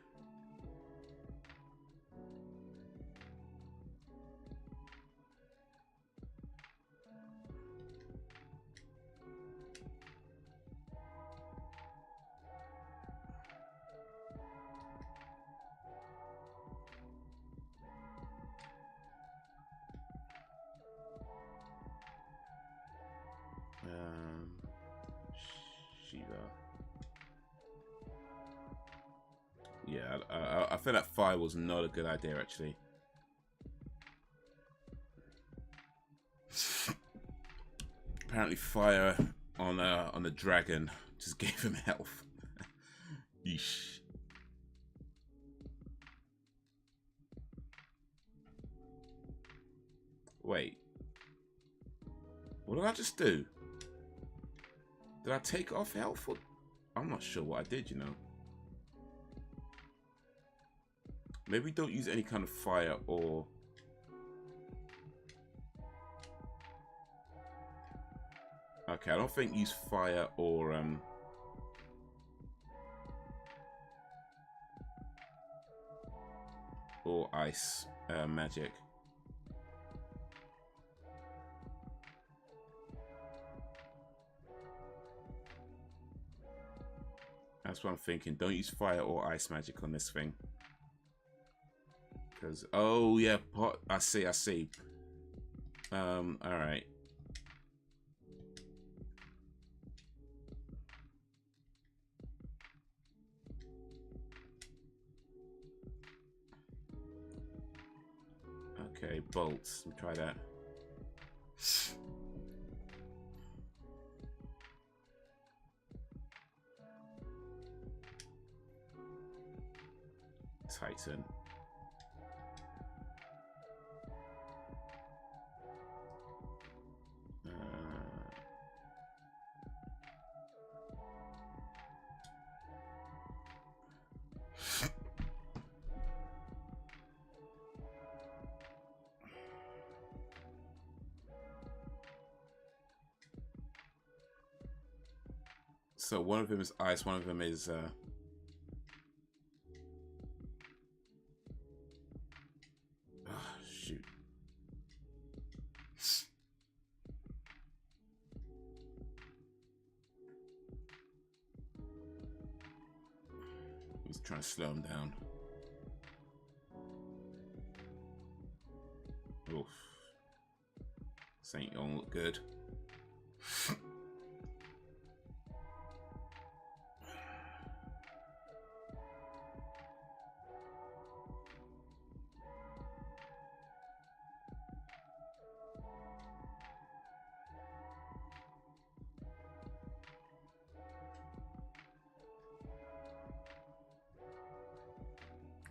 Yeah, I feel that fire was not a good idea, actually. Apparently, fire on the dragon just gave him health. Yeesh. Wait, what did I just do? Did I take off health? Or... I'm not sure what I did, you know. Maybe don't use any kind of fire or... Okay, I don't think use fire or ice magic. That's what I'm thinking. Don't use fire or ice magic on this thing. Because, oh yeah, I see. Alright. Okay, bolts. Let me try that. Titan. So one of them is ice, one of them is shoot. He's trying to slow him down. Oof. This ain't gonna look good.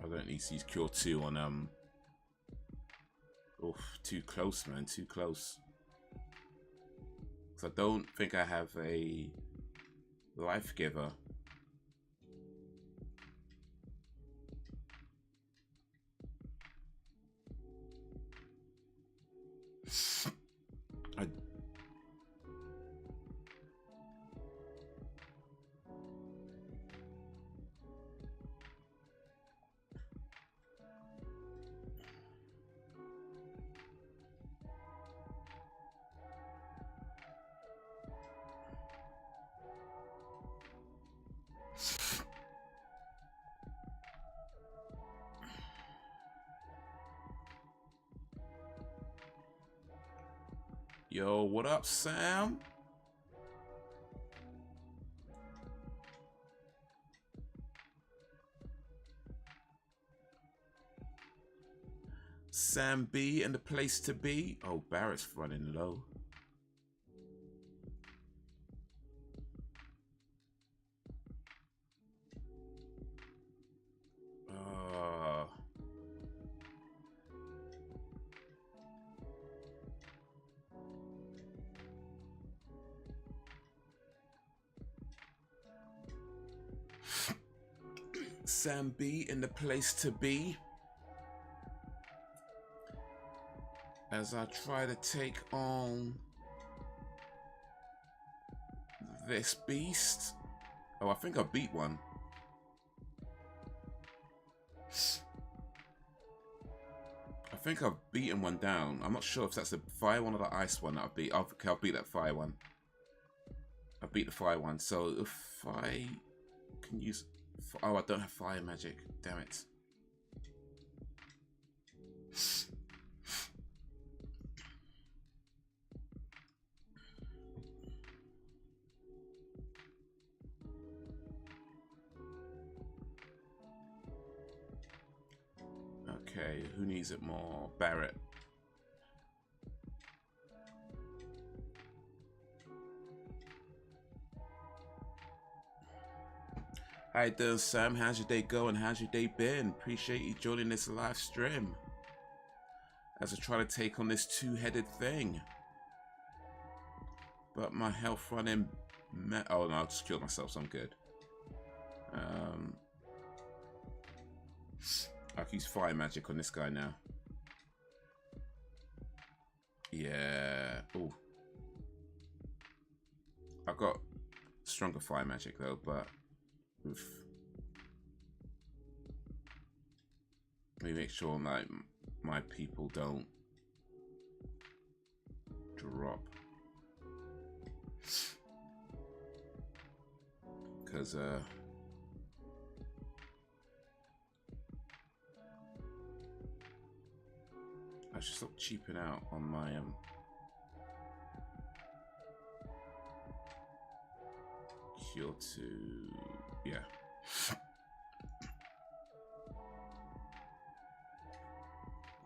I don't need to use Cure 2 on oof, too close, man, too close. Because I don't think I have a life giver. Yo, what up, Sam? Sam B and the place to be. Oh, Barrett's running low. Sam B in the place to be. As I try to take on this beast. Oh, I think I beat one. I think I've beaten one down. I'm not sure if that's the fire one or the ice one that I beat. Okay, I'll beat that fire one. I beat the fire one. So if I can use... Oh, I don't have fire magic. Damn it. Okay, who needs it more? Barrett. How you doing, Sam? How's your day going? How's your day been? Appreciate you joining this live stream as I try to take on this two-headed thing. But my health running... Oh, no, I just killed myself, so I'm good. I can use fire magic on this guy now. Yeah. Oh. I've got stronger fire magic, though, but... Oof. Let me make sure my people don't drop, because I should stop cheaping out on my cure to... Yeah.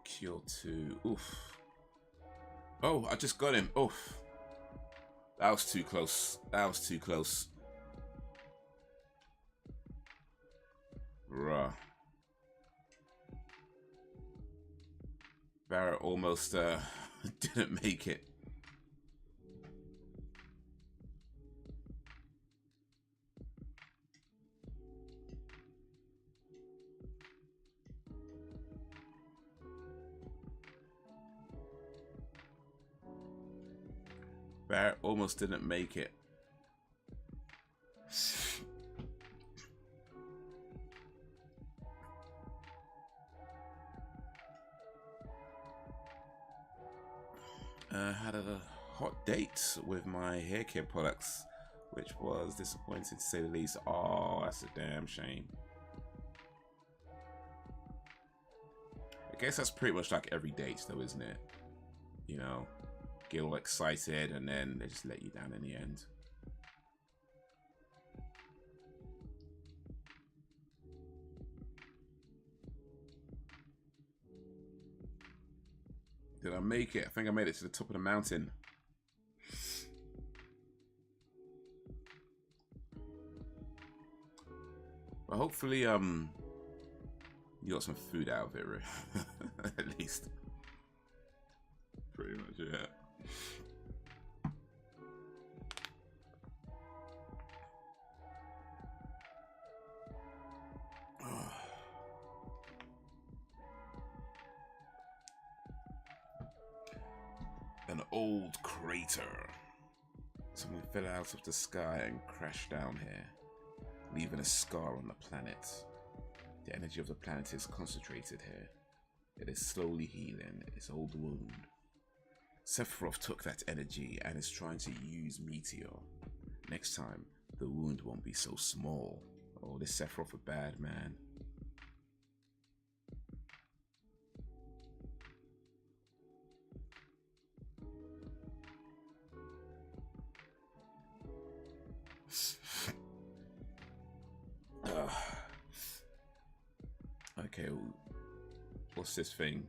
Cure to... Oof. Oh, I just got him. Oof. That was too close. That was too close. Bruh. Barrett almost didn't make it. Barrett almost didn't make it. Had a hot date with my hair care products, which was disappointing to say the least. Oh, that's a damn shame. I guess that's pretty much like every date though, isn't it? You know, get all excited and then they just let you down in the end. Did I make it? I think I made it to the top of the mountain. But hopefully, you got some food out of it, right? At least. Pretty much, yeah. An old crater. Something fell out of the sky and crashed down here, leaving a scar on the planet. The energy of the planet is concentrated here. It is slowly healing its old wound. Sephiroth took that energy and is trying to use Meteor. Next time, the wound won't be so small. Oh, this Sephiroth a bad man. Okay, what's this thing?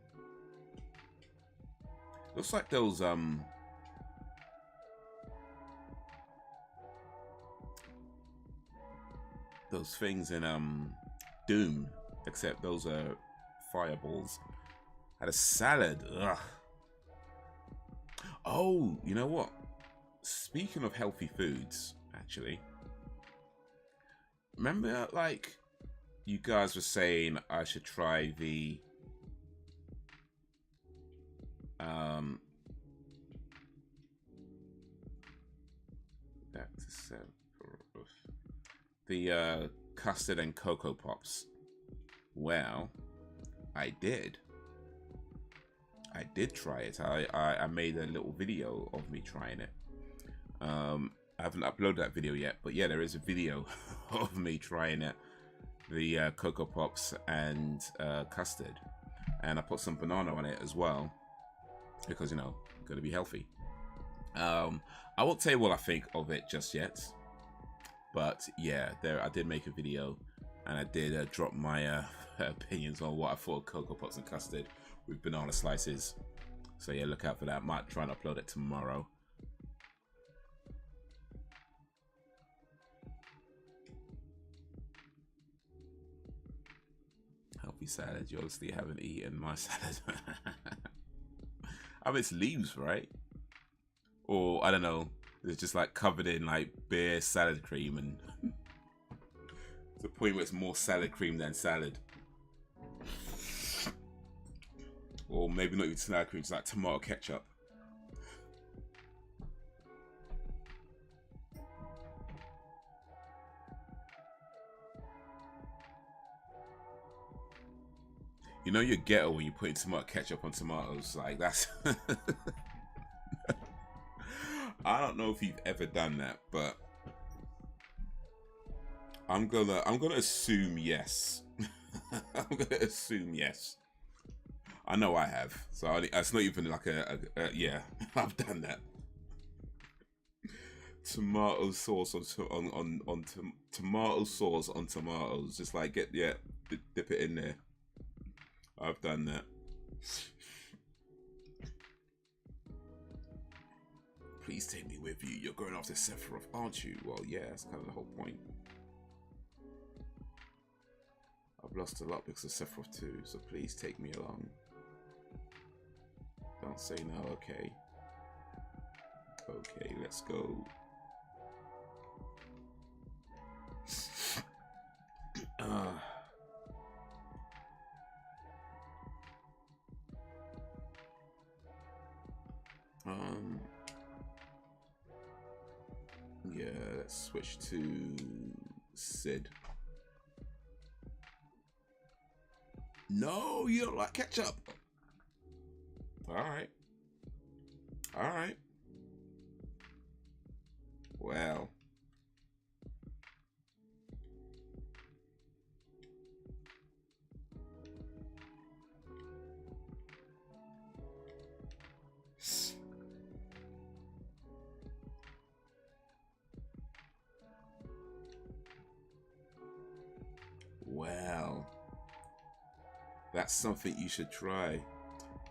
Looks like those things in Doom, except those are fireballs. Had a salad. Ugh. Oh, you know what? Speaking of healthy foods, actually, remember, like, you guys were saying I should try the back to seven, the custard and cocoa pops. Well, I did try it. I made a little video of me trying it. I haven't uploaded that video yet, but yeah, there is a video of me trying it. The cocoa pops and custard, and I put some banana on it as well because, you know, gotta be healthy. I won't tell you what I think of it just yet, but yeah, I did make a video and I did drop my opinions on what I thought of cocoa pops and custard with banana slices. So yeah, look out for that. Might try and upload it tomorrow. Healthy salad. You obviously haven't eaten my salad. I mean, it's leaves, right? Or I don't know. It's just like covered in like bare salad cream, and to the point where it's more salad cream than salad. Or maybe not even salad cream, it's like tomato ketchup. You know you're ghetto when you put tomato ketchup on tomatoes. Like, that's I don't know if you've ever done that, but I'm gonna assume yes. I'm gonna assume yes. I know I have. So it's not even like yeah, I've done that. Tomato sauce on tomato sauce on tomatoes. Just like dip it in there. I've done that. Please take me with you. You're going after Sephiroth, aren't you? Well, yeah, that's kind of the whole point. I've lost a lot because of Sephiroth too, so please take me along. Don't say no, okay. Okay, let's go. Yeah, let's switch to Sid. No, you don't like ketchup. Alright. Alright. Well. Well. That's something you should try.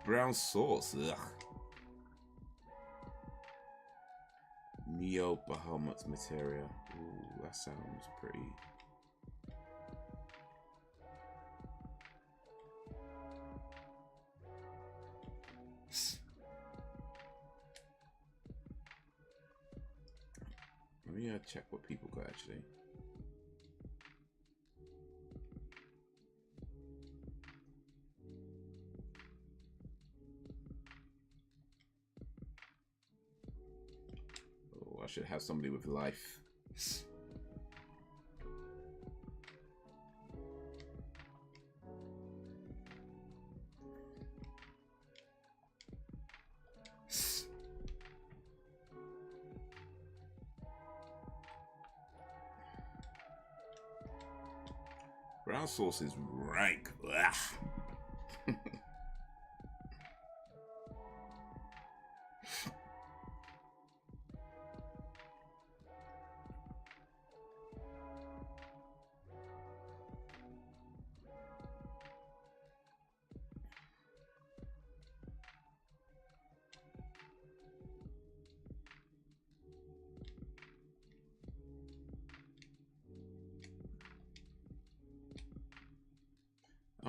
Brown sauce. Ugh. Neo Bahamut materia. Ooh, that sounds pretty. Let me check what people got actually. I should have somebody with life. Brown sauce is rank.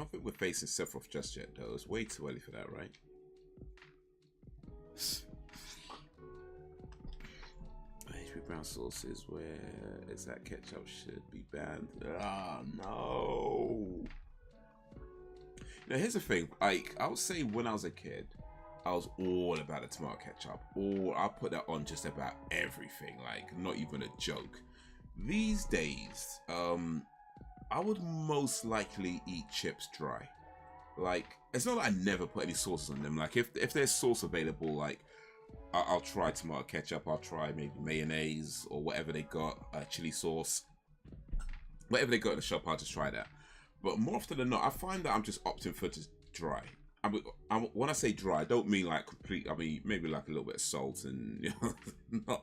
don't think we're facing Sephiroth just yet, though. It's way too early for that, right? HP brown sauces, where is that ketchup should be banned? Ah, no. Now, here's the thing. Like, I would say when I was a kid, I was all about the tomato ketchup. I put that on just about everything. Like, not even a joke. These days, I would most likely eat chips dry. Like, it's not that I never put any sauces on them. Like, if there's sauce available, like, I'll try tomato ketchup. I'll try maybe mayonnaise or whatever they got, chili sauce. Whatever they got in the shop, I'll just try that. But more often than not, I find that I'm just opting for just dry. When I say dry, I don't mean like complete. I mean maybe like a little bit of salt and, you know,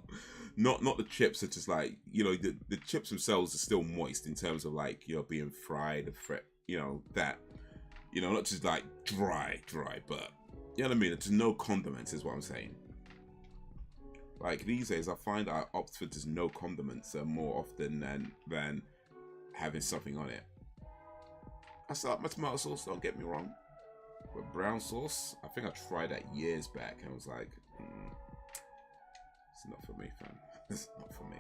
not the chips are just like, you know, the chips themselves are still moist in terms of like, you know, being fried, you know, that, you know, not just like dry, but you know what I mean. There's no condiments is what I'm saying. Like these days, I find I opt for just no condiments more often than having something on it. I still like my tomato sauce, don't get me wrong. But brown sauce, I think I tried that years back and I was like, it's not for me, fam. It's not for me.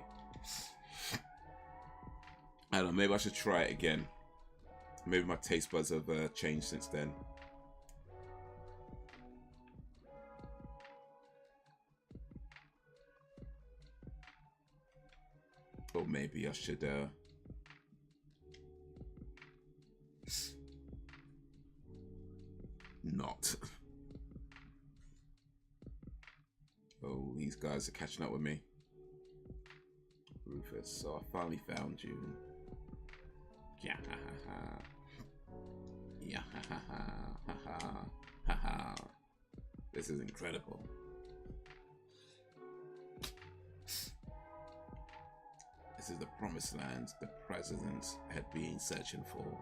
I don't know, maybe I should try it again. Maybe my taste buds have changed since then. Or maybe I should not. Oh, these guys are catching up with me. Rufus, so I finally found you. Yeah, ha ha ha. Yeah, ha ha ha ha ha ha. This is incredible. This is the promised land the president had been searching for.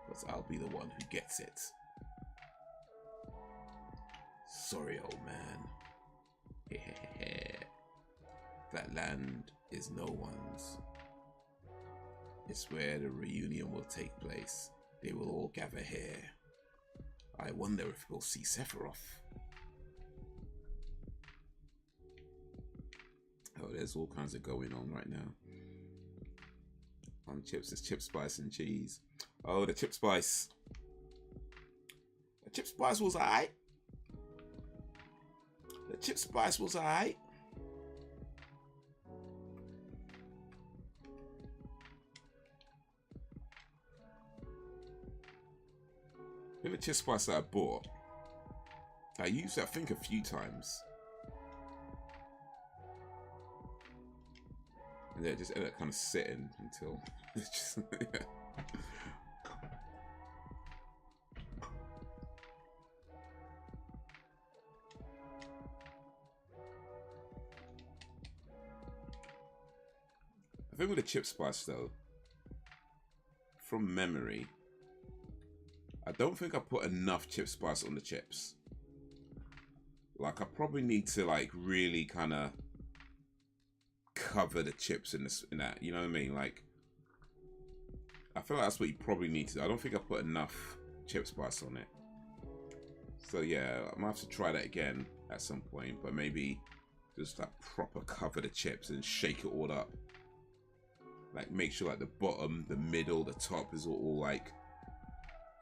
But I'll be the one who gets it. Sorry, old man. That land is no one's. It's where the reunion will take place. They will all gather here. I wonder if we'll see Sephiroth. Oh, there's all kinds of going on right now. On chips, it's chip spice and cheese. Oh, the chip spice. The chip spice was alright. The chip spice was alright. The chip spice that I bought, I used it, I think, a few times. And then it just ended up kind of sitting until it's just, yeah. I think with the chip spice though, from memory, I don't think I put enough chip spice on the chips. Like I probably need to like really kind of cover the chips in this, in that, you know what I mean? Like I feel like that's what you probably need to do. I don't think I put enough chip spice on it. So yeah, I might have to try that again at some point, but maybe just like proper cover the chips and shake it all up. Like make sure like the bottom, the middle, the top is all like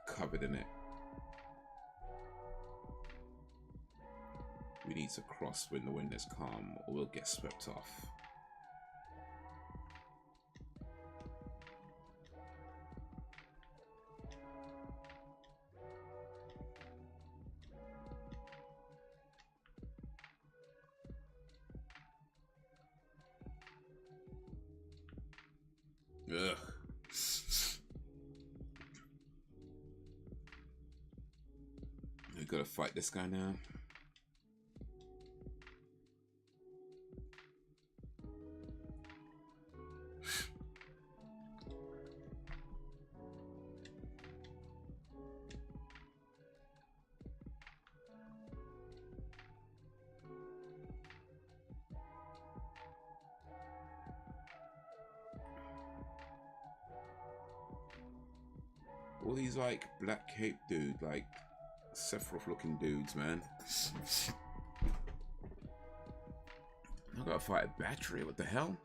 covered in it. We need to cross when the wind is calm or we'll get swept off. Ugh. We gotta fight this guy now. All these like black cape dude, like Sephiroth looking dudes, man. I gotta fight a battery, what the hell?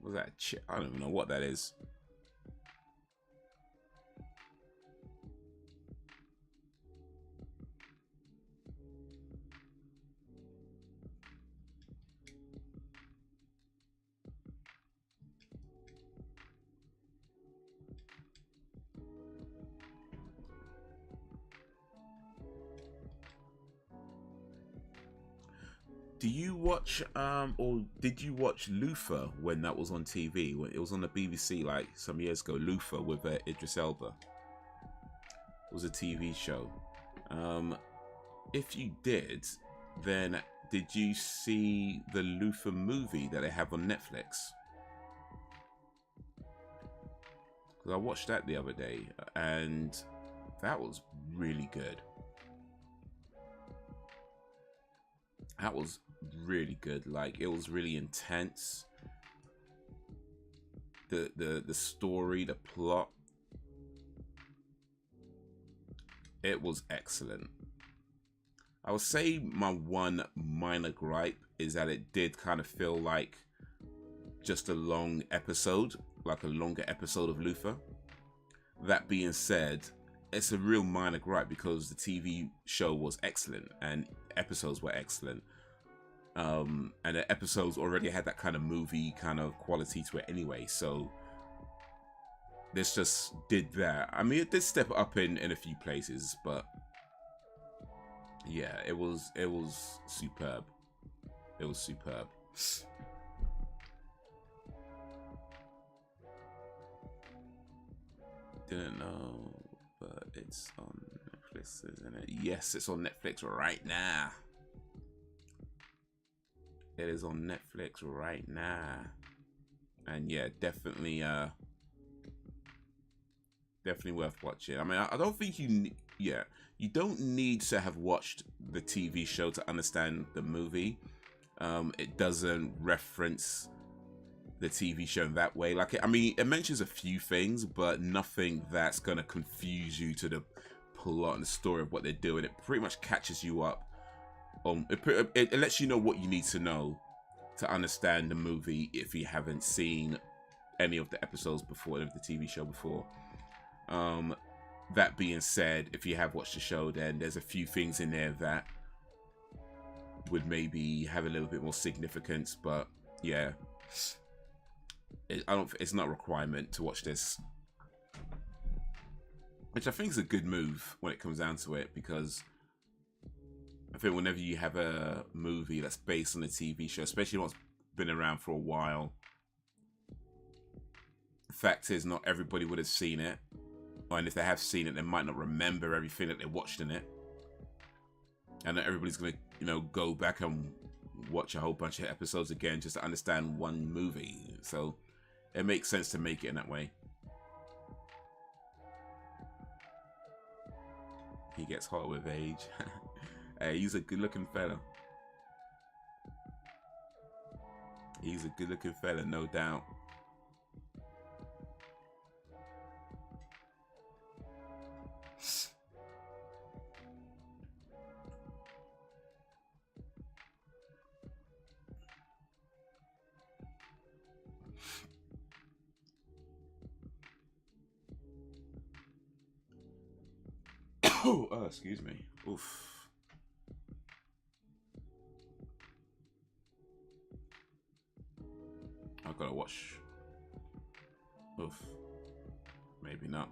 Was that a chip? I don't even know what that is. Do you watch or did you watch Luther when that was on TV? When it was on the BBC like some years ago, Luther with Idris Elba. It was a TV show. If you did, then did you see the Luther movie that they have on Netflix? Because I watched that the other day and that was really good. That was really good. Like, it was really intense. The story, the plot, it was excellent. I would say my one minor gripe is that it did kind of feel like just a long episode, like a longer episode of Luther. That being said, it's a real minor gripe because the TV show was excellent and episodes were excellent. And the episodes already had that kind of movie kind of quality to it anyway, so this just did that. I mean, it did step up in a few places, but yeah, it was superb. It was superb. Didn't know, but it's on Netflix, isn't it? Yes, it's on Netflix right now. It is on Netflix right now. And yeah, definitely worth watching. I mean, I don't think you don't need to have watched the TV show to understand the movie. It doesn't reference the TV show in that way. Like, I mean, it mentions a few things, but nothing that's gonna confuse you to the plot and the story of what they're doing. It pretty much catches you up. It lets you know what you need to know to understand the movie if you haven't seen any of the episodes before, of the TV show before. That being said, if you have watched the show, then there's a few things in there that would maybe have a little bit more significance, but yeah, it's not a requirement to watch this, which I think is a good move when it comes down to it, because I think whenever you have a movie that's based on a TV show, especially one that's been around for a while, the fact is not everybody would have seen it, and if they have seen it, they might not remember everything that they watched in it, and not everybody's gonna, you know, go back and watch a whole bunch of episodes again just to understand one movie. So it makes sense to make it in that way. He gets hot with age. Hey, he's a good-looking fella. He's a good-looking fella, no doubt. Oh, excuse me. Oof. I've got to watch. Oof. Maybe not.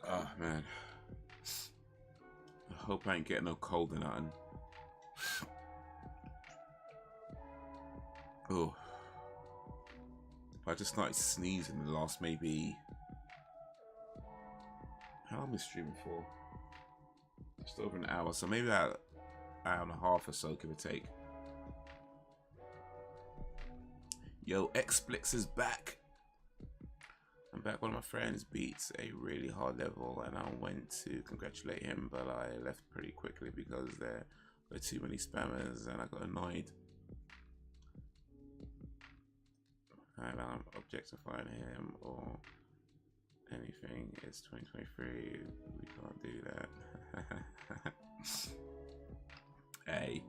Oh, man. I hope I ain't getting no cold or nothing. Oh. I just started sneezing in the last maybe... How long am I streaming for? Just over an hour, so maybe about an hour and a half or so, give or take. Yo, XSplit is back. I'm back. One of my friends beats a really hard level, and I went to congratulate him, but I left pretty quickly because there were too many spammers, and I got annoyed. I'm objectifying him or anything. It's 2023. We can't do that. Hey,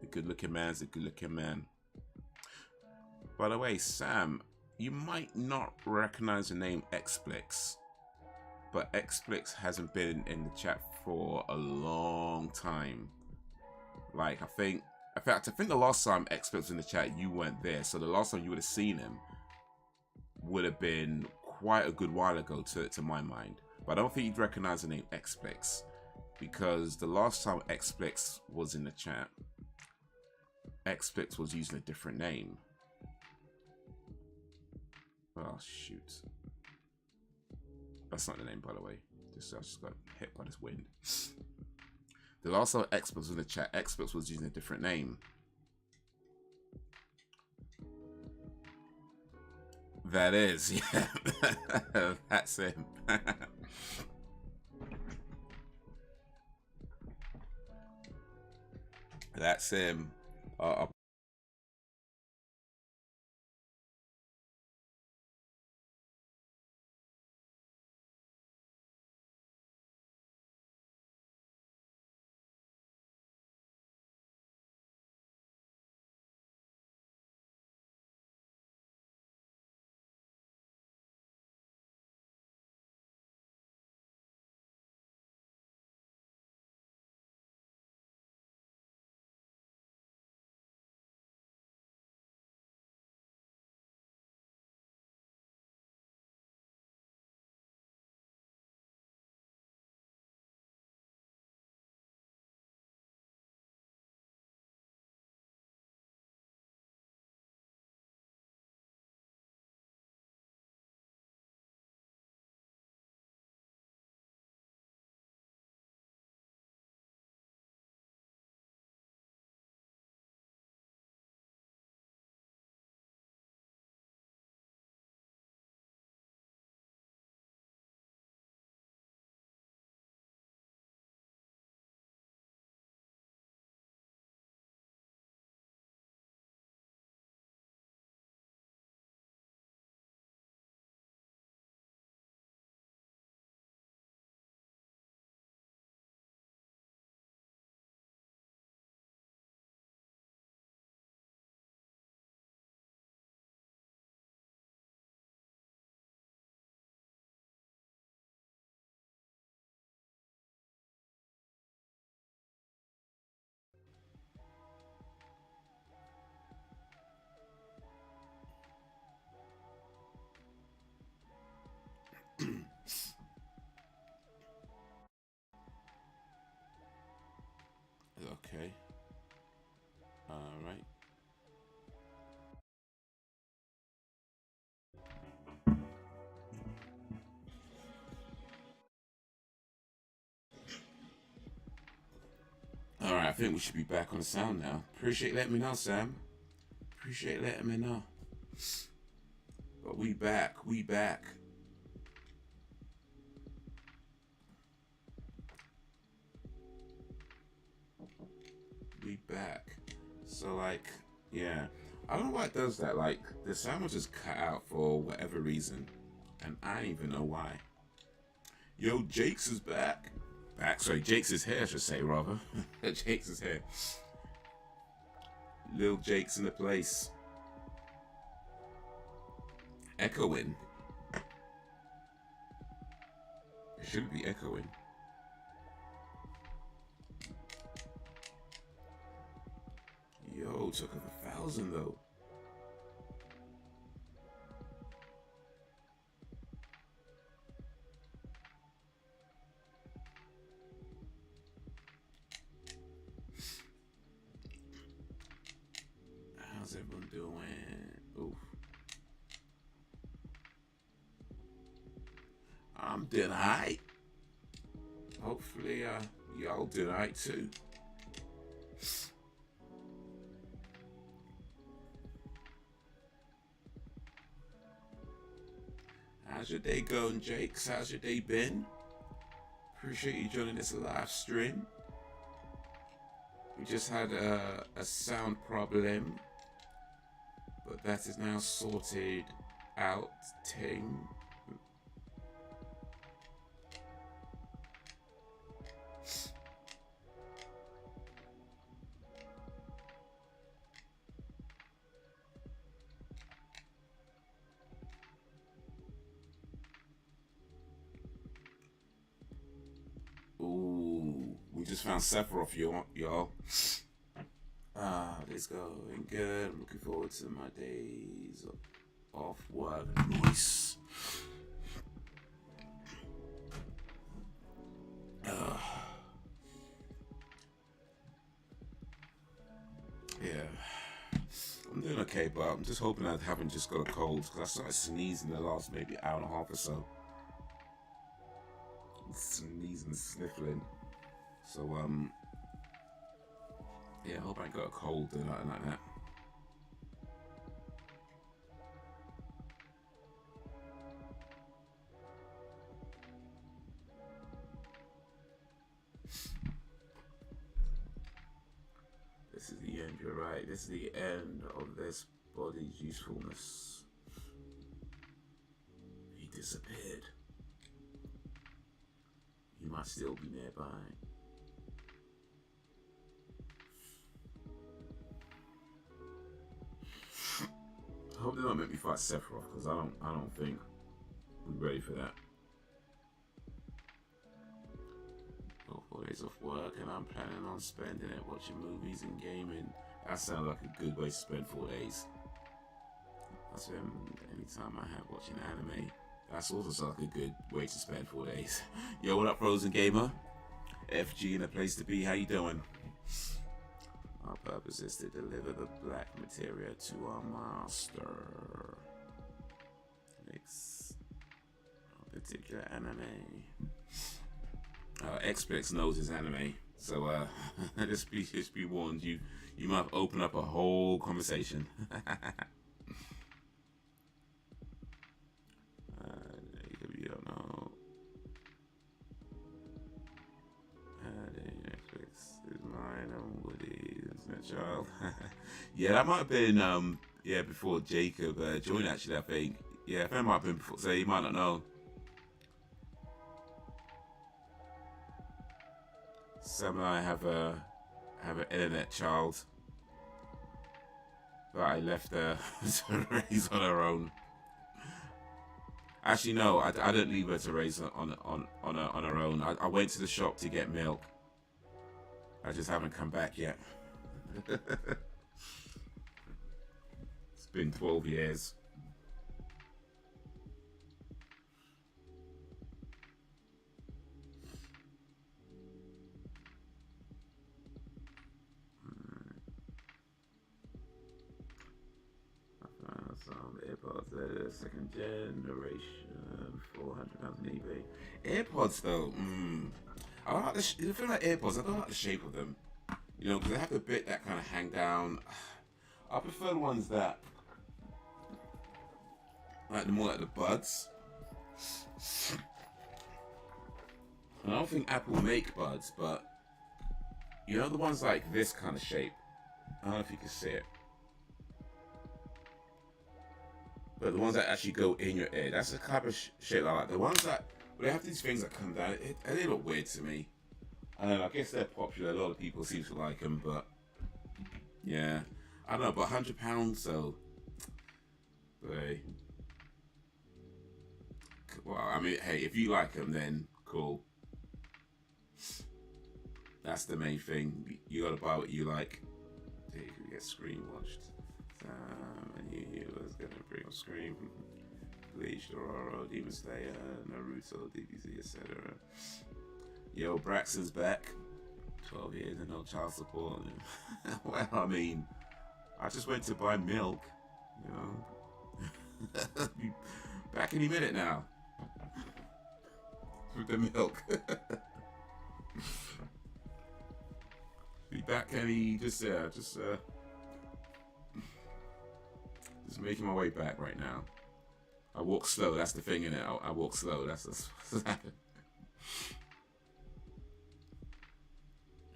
the good-looking man's a good-looking man. By the way, Sam, you might not recognize the name XSplit, but XSplit hasn't been in the chat for a long time. Like, in fact, I think the last time XSplit was in the chat, you weren't there. So the last time you would have seen him would have been quite a good while ago to my mind. But I don't think you'd recognize the name XSplit, because the last time XSplit was in the chat, XSplit was using a different name. Oh, shoot. That's not the name, by the way. I just got hit by this wind. The last time XSplit was in the chat, XSplit was using a different name. That is, yeah. That's him. That's him. Okay. All right. All right, I think we should be back on the sound now. Appreciate letting me know, Sam. Appreciate letting me know. But we back. We back. We back. So, like, yeah. I don't know why it does that. Like, the sound was just cut out for whatever reason. And I don't even know why. Yo, Jakes is back. Sorry, Jakes is here, I should say, rather. Jakes is here. Lil Jake's in the place. Echoing. It should be echoing. Yo, took up 1,000 though. How's everyone doing? Oof. I'm doing alright. Hopefully, y'all doing alright too. How's your day going, Jakes? How's your day been? Appreciate you joining this live stream. We just had a sound problem. But that is now sorted out. Ting. Ooh, we just found Sephiroth, y'all. It's going good. I'm looking forward to my days off work. Nice. Yeah. I'm doing okay, but I'm just hoping I haven't just got a cold, because I started sneezing the last maybe hour and a half or so. Sneezing, sniffling. So, yeah, I hope I ain't got a cold or nothing like that. This is the end, you're right. This is the end of this body's usefulness. He disappeared. He might still be nearby. I hope they don't make me fight Sephiroth, because I don't think we're ready for that. 4 days off work, and I'm planning on spending it watching movies and gaming. That sounds like a good way to spend 4 days. I spend any time I have watching anime. That's also sounds like a good way to spend 4 days. Yo, what up, Frozen Gamer? FG in a place to be. How you doing? Our purpose is to deliver the black materia to our master. Makes a particular anime. XSplit knows his anime, so just be warned. You might open up a whole conversation. You don't know. Netflix is mine and Woody's child. Yeah, that might have been yeah, before Jacob joined. Actually, I think. Yeah, that might have been before. So you might not know. Sam and I have an internet child that I left her to raise on her own. Actually, no, I didn't leave her to raise on her own. I went to the shop to get milk. I just haven't come back yet. It's been 12 years. Some AirPods, they're second generation, £400 on eBay. AirPods though, I don't like the feel like AirPods. I don't like the shape of them, you know, because they have the bit that kind of hang down. I prefer the ones that, like the more like the buds. I don't think Apple make buds, but you know the ones like this kind of shape. I don't know if you can see it. But the ones that actually go in your ear, that's the type of shape I like. The ones that, they have these things that come down, they look weird to me. I guess they're popular. A lot of people seem to like them, but yeah, I don't know. But £100, so, but hey. Well, I mean, hey, if you like them, then cool. That's the main thing. You gotta buy what you like. You can get screen watched. And he was gonna bring on Scream, Bleach, Dororo, Demon Slayer, Naruto, DBZ, etc. Yo, Braxton's back. 12 years and no child support. Well, I mean, I just went to buy milk, you know. Back any minute now. With the milk. Be back any, just making my way back right now. I walk slow, that's the thing, innit? I walk slow, that's what's happening.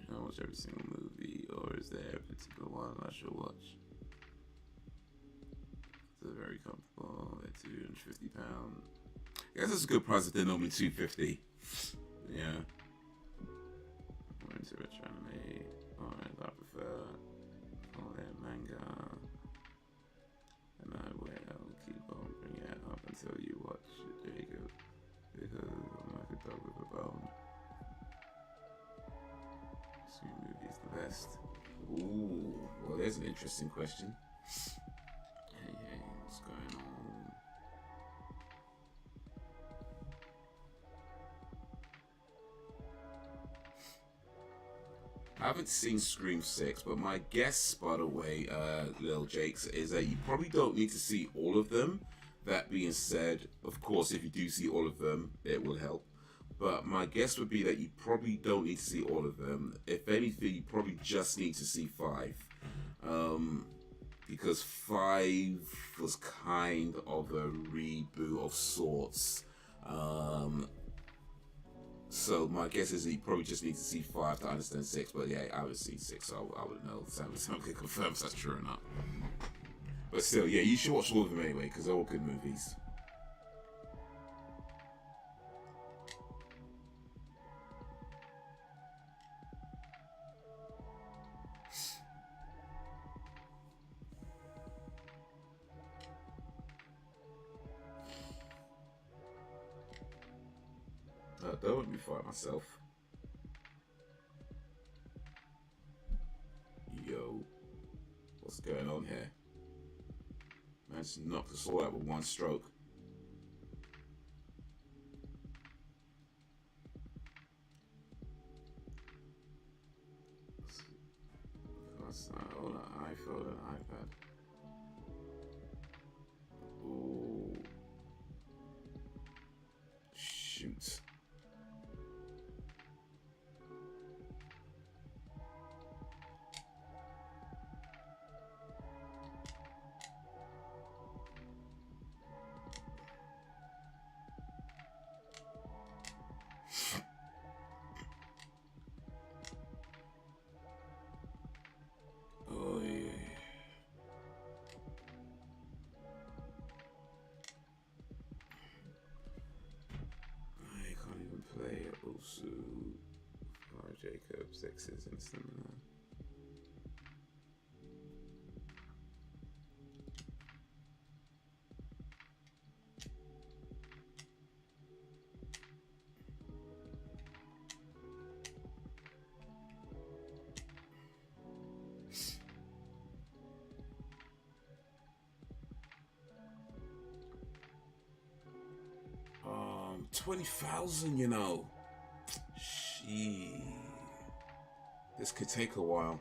I watch every single movie, or is there a particular one I should watch? They're very comfortable. They're £250. I guess it's a good price if they're normally $250. Yeah. We're into retro anime. Alright, I prefer all their manga. And I will keep on bringing it up until you watch it, Jacob. Because I'm like a dog with a bone. Screen movie's the best. Ooh, well, there's an interesting question. Hey, what's going on? I haven't seen Scream 6, but my guess, by the way, Lil Jakes, is that you probably don't need to see all of them. That being said, of course, if you do see all of them, it will help. But my guess would be that you probably don't need to see all of them. If anything, you probably just need to see 5. Because 5 was kind of a reboot of sorts. So my guess is that you probably just need to see 5 to understand 6. But yeah, I haven't seen 6, so I wouldn't know. Sam can confirm if that's true or not. But still, yeah, you should watch all of them anyway, because they're all good movies. Don't let me fight myself. Yo, what's going on here? Man, just knocked us all out with one stroke. That's on an iPhone and iPad. Oh, shoot. Oh yeah. I can't even play Osu. Or Jacob, X's and stamina. $20,000, you know. Shit. This could take a while.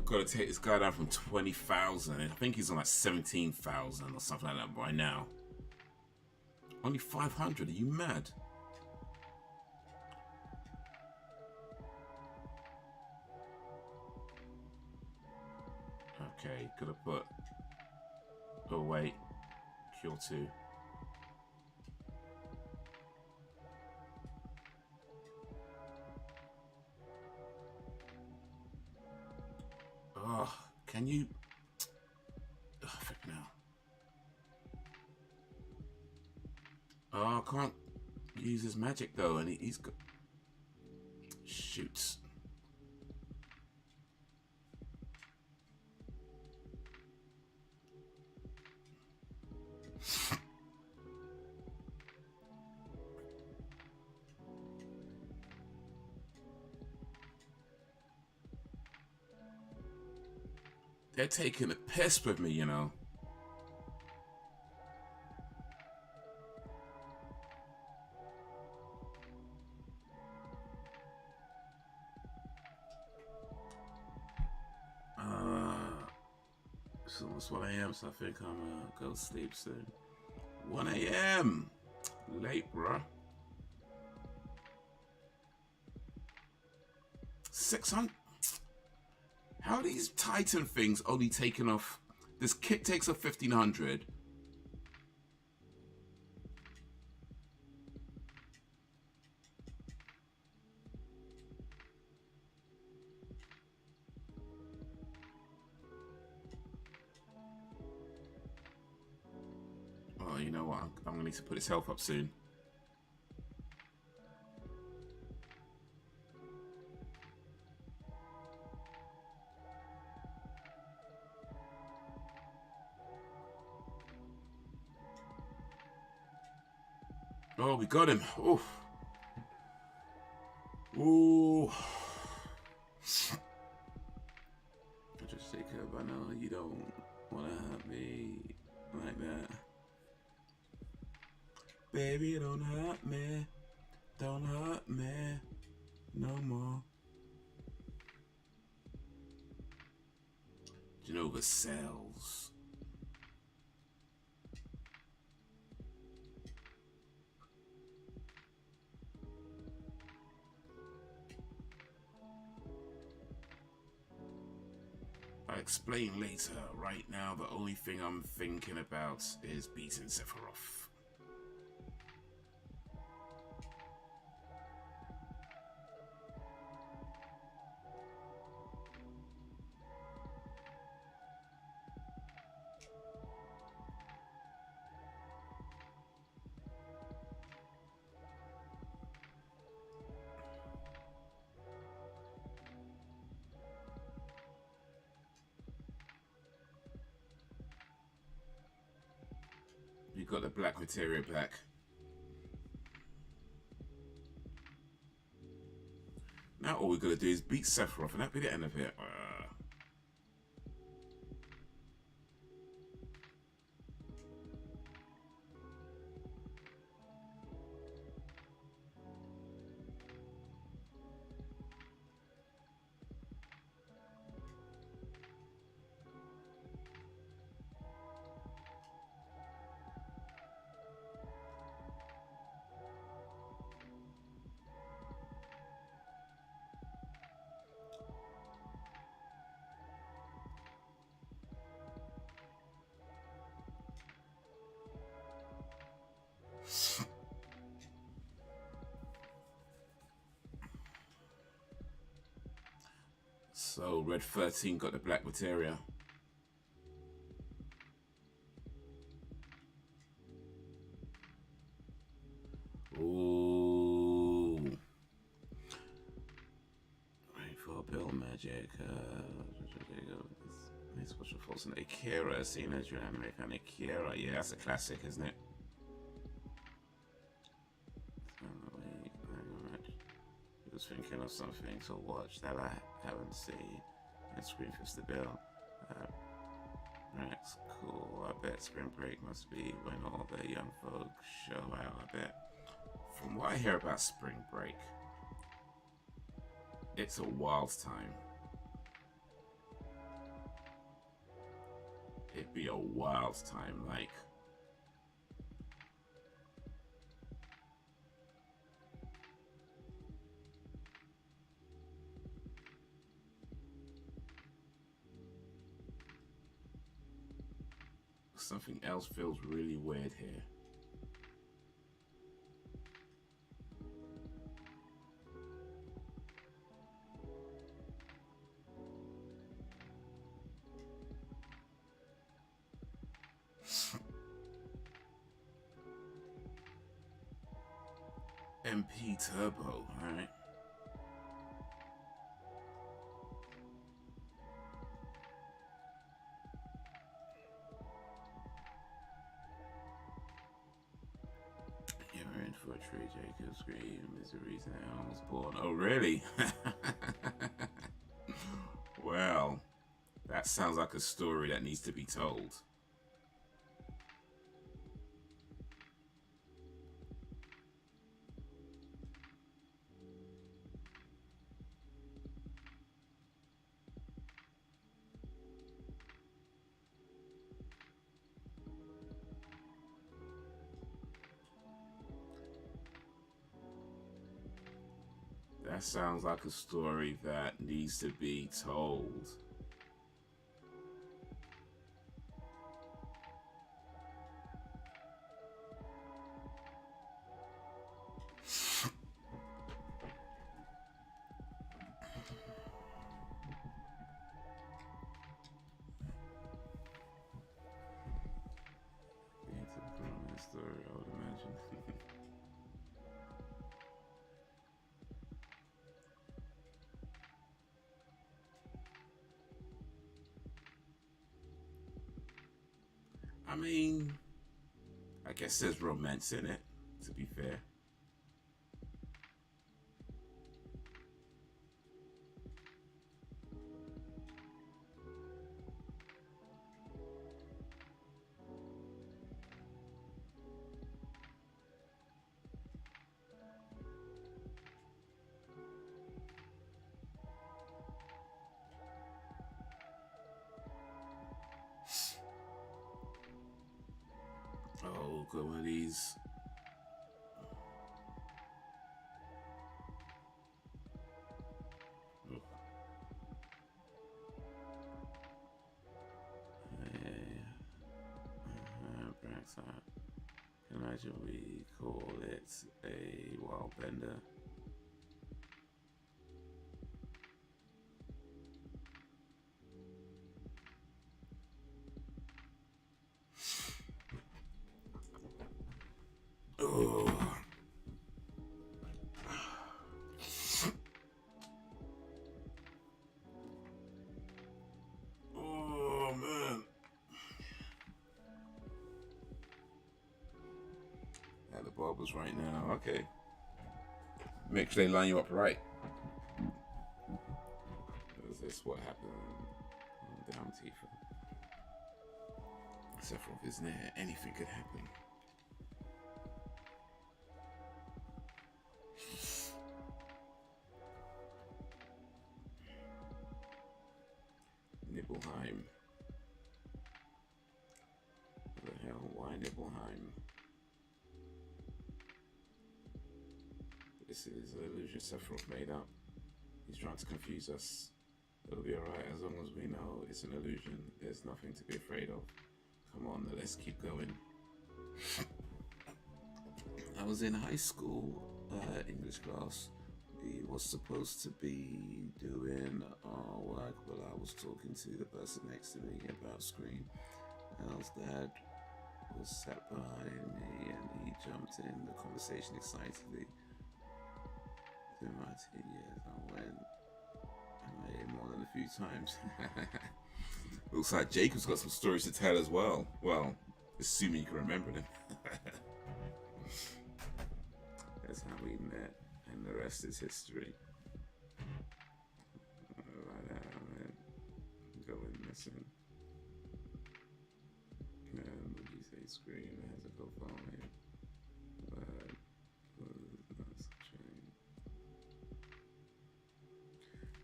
Got to take this guy down from 20,000. I think he's on like 17,000 or something like that by now. Only 500. Are you mad? Okay, gotta put. Oh wait, Cure 2. Oh, can you? Oh, frick now. Oh, I can't use his magic though, and he's got. Shoots. They're taking a piss with me, you know. It's almost 1 a.m., so I think I'm gonna go to sleep soon. 1 a.m. Late, bruh. 600. How are these Titan things only taking off? This kit takes off 1,500. Oh, you know what? I'm gonna need to put his health up soon. Oh, we got him. Oof. Ooh. I just take care, but I know you don't want to hurt me like that. Baby, don't hurt me. Don't hurt me no more. Genova sells. I'll explain later. Right now, the only thing I'm thinking about is beating Sephiroth. You got the black materia back. Now all we're gonna do is beat Sephiroth, and that'll be the end of it. So Red 13 got the black materia. Ooh. Right for Bill Magic. Special Force and Akira. Seen as your anime fan Akira. Yeah, that's a classic, isn't it? I was thinking of something to watch that I haven't seen. And Screen Fist the Bill. That's cool. I bet spring break must be when all the young folks show out. I bet. From what I hear about spring break, it's a wild time. It'd be a wild time, like. Something else feels really weird here. MP Turbo, alright. You're in for a treat, Jacob. Scream is the reason I was born. Oh, really? Well, that sounds like a story that needs to be told. That sounds like a story that needs to be told. Story, I would imagine. I mean, I guess there's romance in it, to be fair. Oh, got one of these. Oh. Hey. Backside. Imagine we call it a wild bender. Oh. Oh man. At the barbers right now. Okay. Make sure they line you up right. Is this what happened? Down Tifa. Sephiroth isn't there. Anything could happen. Nibelheim. What the hell? Why Nibelheim? This is an illusion Sephiroth made up. He's trying to confuse us. It'll be alright as long as we know it's an illusion. There's nothing to be afraid of. Come on, let's keep going. I was in high school, English class. We was supposed to be doing our work, but I was talking to the person next to me about Scream. Elle's dad was sat behind me and he jumped in the conversation excitedly. In my teen years, I went more than a few times. Looks like Jacob's got some stories to tell as well. Well, assuming you can remember them. That's how we met, and the rest is history. Going missing. And would you say Scream has a co-phone? But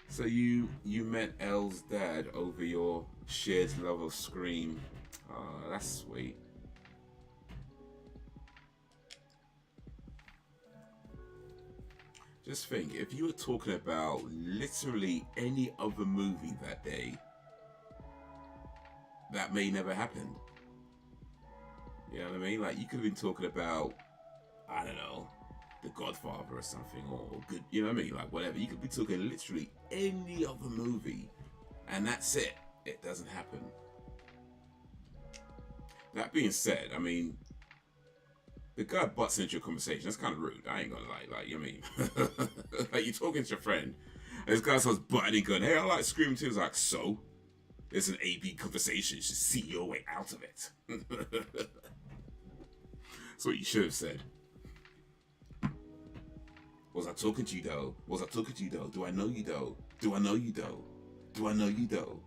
so you met Elle's dad over your shared love of Scream. That's sweet. Just think, if you were talking about literally any other movie that day, that may never happen. You know what I mean? Like, you could have been talking about, I don't know, The Godfather or something, or good, you know what I mean? Like, whatever. You could be talking literally any other movie, and that's it. It doesn't happen. That being said, I mean, the guy butts into your conversation. That's kind of rude. I ain't gonna lie. Like, you know what I mean? Like, you're talking to your friend, and this guy starts butting and going, hey, I like Scream too. It's like, so? It's an A-B conversation. You should see your way out of it. That's what you should have said. Was I talking to you though? Was I talking to you though? Do I know you though? Do I know you though? Do I know you though?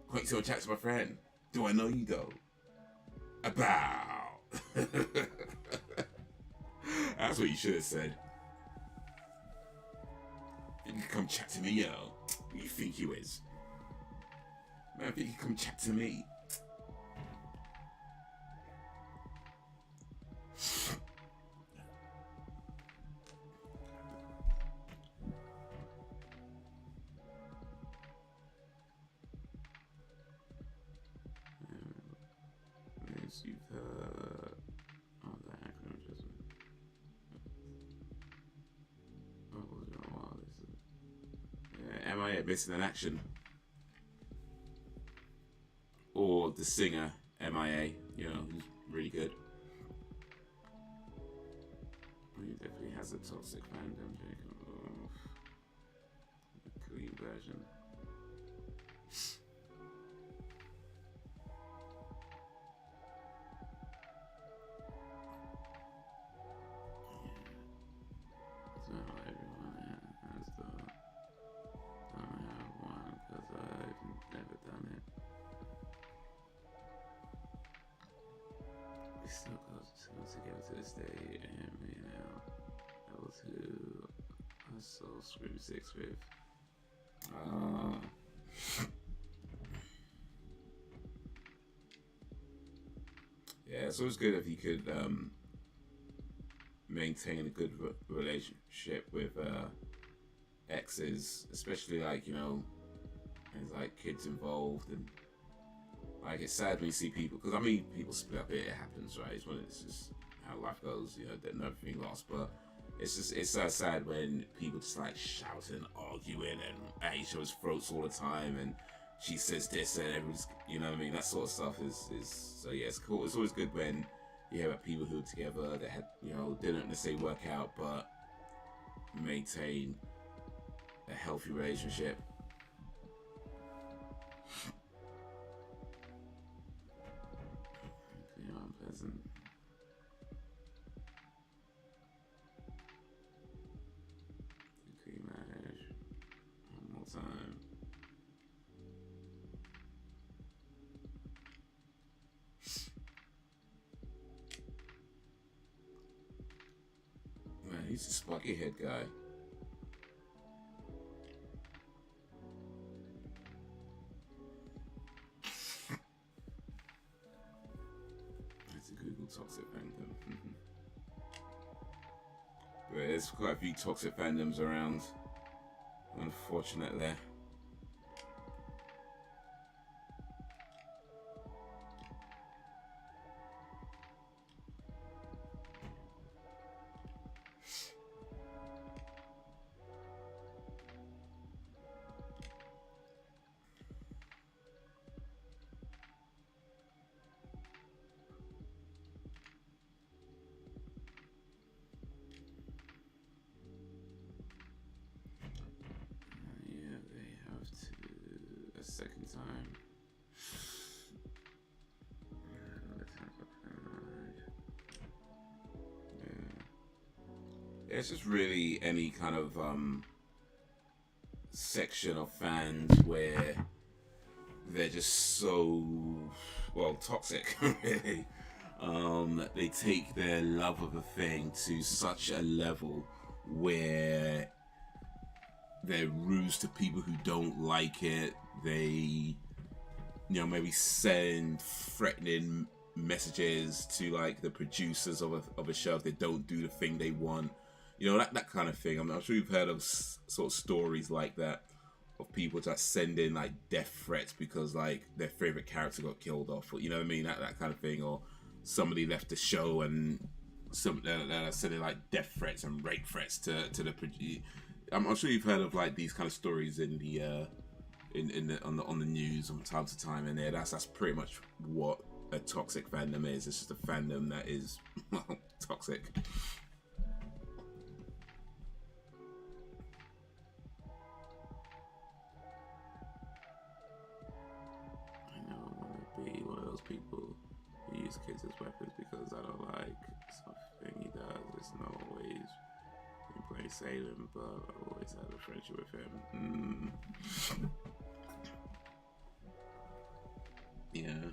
Quick, so I chat to my friend. Do I know you though? About. That's what you should have said. You can come chat to me, yo. Who you think you is? Man, if you can come chat to me. yeah, missing in action. Or the singer, MIA, you know, who's really good. He definitely has a toxic fandom, Jacob. Oh, the clean version. So everyone has the don't have one because I've never done it. We still go together to this day, and you know, those who are so Scream 6 with. Yeah, it's always good if you could maintain a good relationship with exes, especially like, you know, there's like kids involved, and like it's sad when you see people, because I mean people split up, it happens, right? It's just how life goes, you know, that nothing lost, but it's so sad when people just like shouting, arguing, and at each other's throats all the time, and she says this and everyone's, you know what I mean, that sort of stuff is so yeah, it's cool. It's always good when you have people who are together that had, you know, didn't necessarily work out but maintain a healthy relationship. You know, unpleasant. One more time. Man, he's a spunky head guy. That's a Google toxic fandom. There's quite a few toxic fandoms around, unfortunately. Second time. Yeah. It's just really any kind of section of fans where they're just so, well, toxic, really. They take their love of a thing to such a level where they're rude to people who don't like it. They, you know, maybe send threatening messages to like the producers of a show if they don't do the thing they want. You know, that kind of thing. I'm sure you've heard of sort of stories like that of people just sending like death threats because like their favorite character got killed off, or you know what I mean, that kind of thing, or somebody left the show and some sending like death threats and rape threats to the producer. I'm sure you've heard of like these kind of stories in the on the news from time to time, and that's pretty much what a toxic fandom is. It's just a fandom that is toxic. I know I want to be one of those people who use kids as weapons because I don't like something he does. It's not always plain sailing, but I always had a friendship with him. Yeah.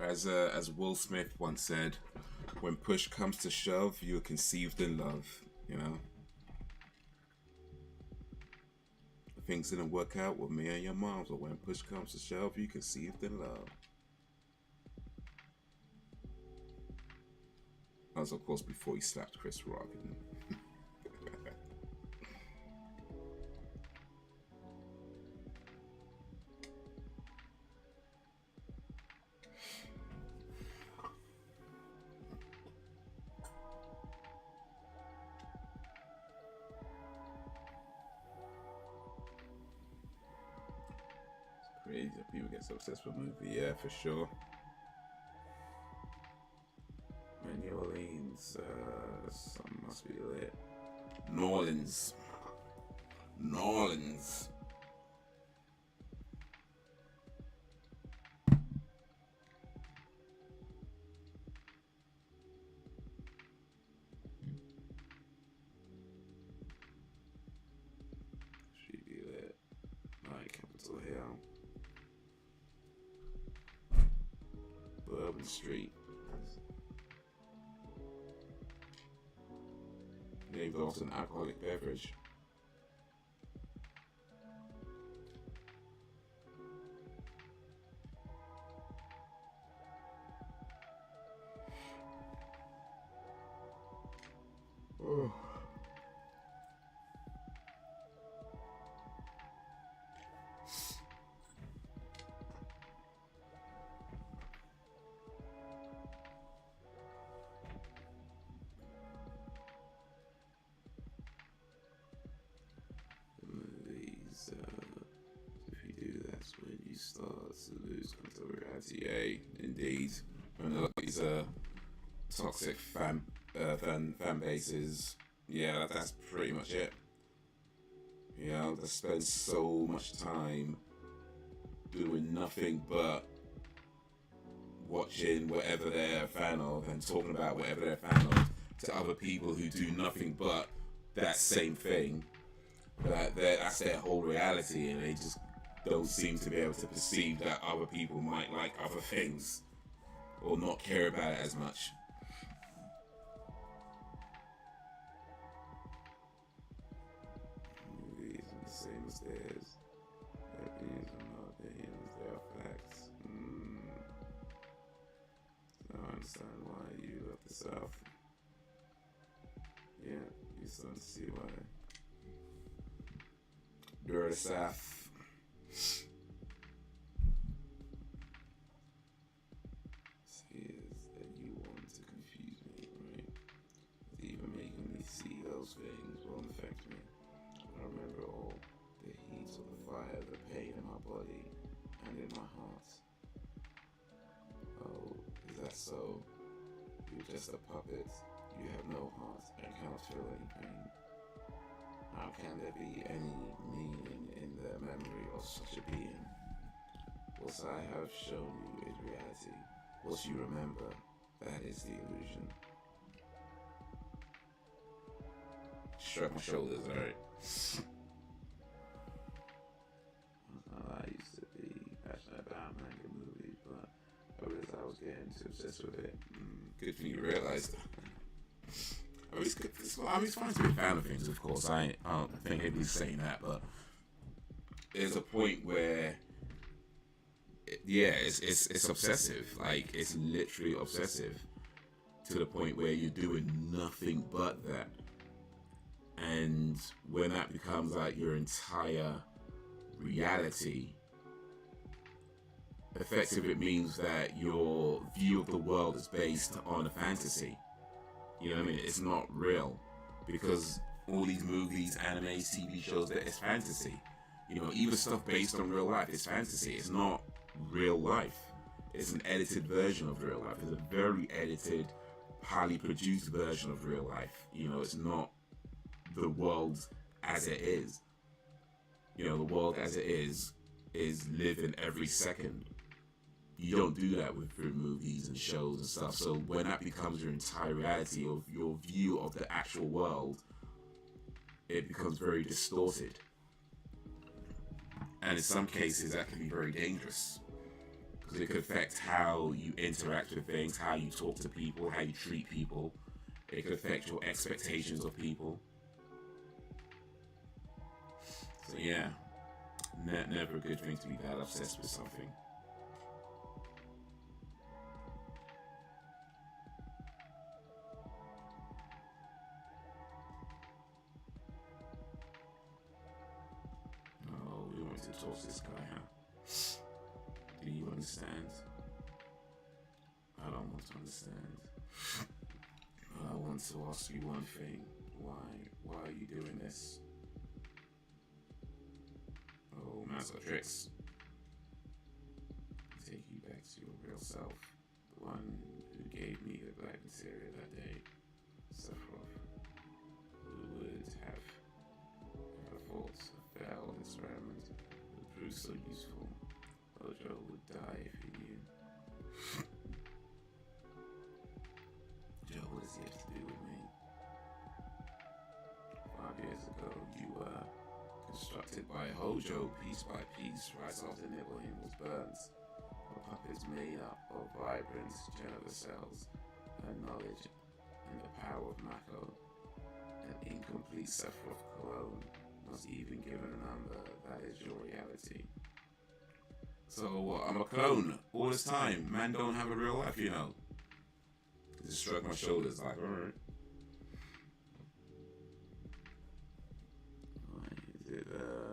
As Will Smith once said, when push comes to shove, you are conceived in love, you know? Things didn't work out with me and your mom, but when push comes to shove, you conceived in love. That was, of course, before he slapped Chris Rock. crazy. People get so obsessed with movie, yeah, for sure. New Orleans, some must be lit. New Orleans. New Orleans. Should be lit. Like Capitol Hill. Bourbon Street. Named after an alcoholic beverage. Oh. If you do, that's when you start to lose control of reality. Yeah, indeed. When a lot of these toxic fan bases, yeah, that's pretty much it. You know, they spend so much time doing nothing but watching whatever they're a fan of and talking about whatever they're a fan of to other people who do nothing but that same thing. That's their whole reality, and they just don't seem to be able to perceive that other people might like other things or not care about it as much. Movies are the same as theirs. Their opinions are not opinions, they are facts. So I understand why you love the South. Yeah, you're starting to see why. You're the South. Is that you want to confuse me, right? Even making me see those things won't affect me. I remember all the heat of the fire, the pain in my body and in my heart. Oh, is that so? You're just a puppet. You have no heart and cannot feel any pain. How can there be any meaning in the memory of such a being? What I have shown you is reality. What you remember, that is the illusion. Shrug my shoulders, alright. I used to be passionate about manga movies, but I realized I was getting too obsessed with it. Good thing you realized. It's fine to be a fan of things, of course. I don't think anybody's saying that, but there's a point where, it's obsessive. Like, it's literally obsessive to the point where you're doing nothing but that. And when that becomes like your entire reality, effectively it means that your view of the world is based on a fantasy. You know what I mean? It's not real, because all these movies, animes, TV shows, that it's fantasy. You know, even stuff based on real life, it's fantasy. It's not real life. It's an edited version of real life. It's a very edited, highly produced version of real life. You know, it's not the world as it is. You know, the world as it is living every second. You don't do that through movies and shows and stuff. So when that becomes your entire reality of your view of the actual world, it becomes very distorted. And in some cases, that can be very dangerous, because it could affect how you interact with things, how you talk to people, how you treat people. It could affect your expectations of people. So yeah, never a good thing to be that obsessed with something. To talk to this guy, huh? Do you understand? I don't want to understand. I want to ask you one thing. Why are you doing this? Oh, man's got tricks. yourself, the one who gave me the black material that day, Sephiroth, who would have ever thought a failed experiment would prove so useful. Ojo would die if he knew. Joe, what does he have to do with me? 5 years ago, you were constructed by Hojo piece by piece, right after Nibelheim was burnt. A puppet made up of vibrant Genova cells, her knowledge and the power of Mako. An incomplete Sephiroth clone, not even given a number, that is your reality. So what, I'm a clone all this time, man don't have a real life, you know. Just shrug my shoulders like, alright. Is it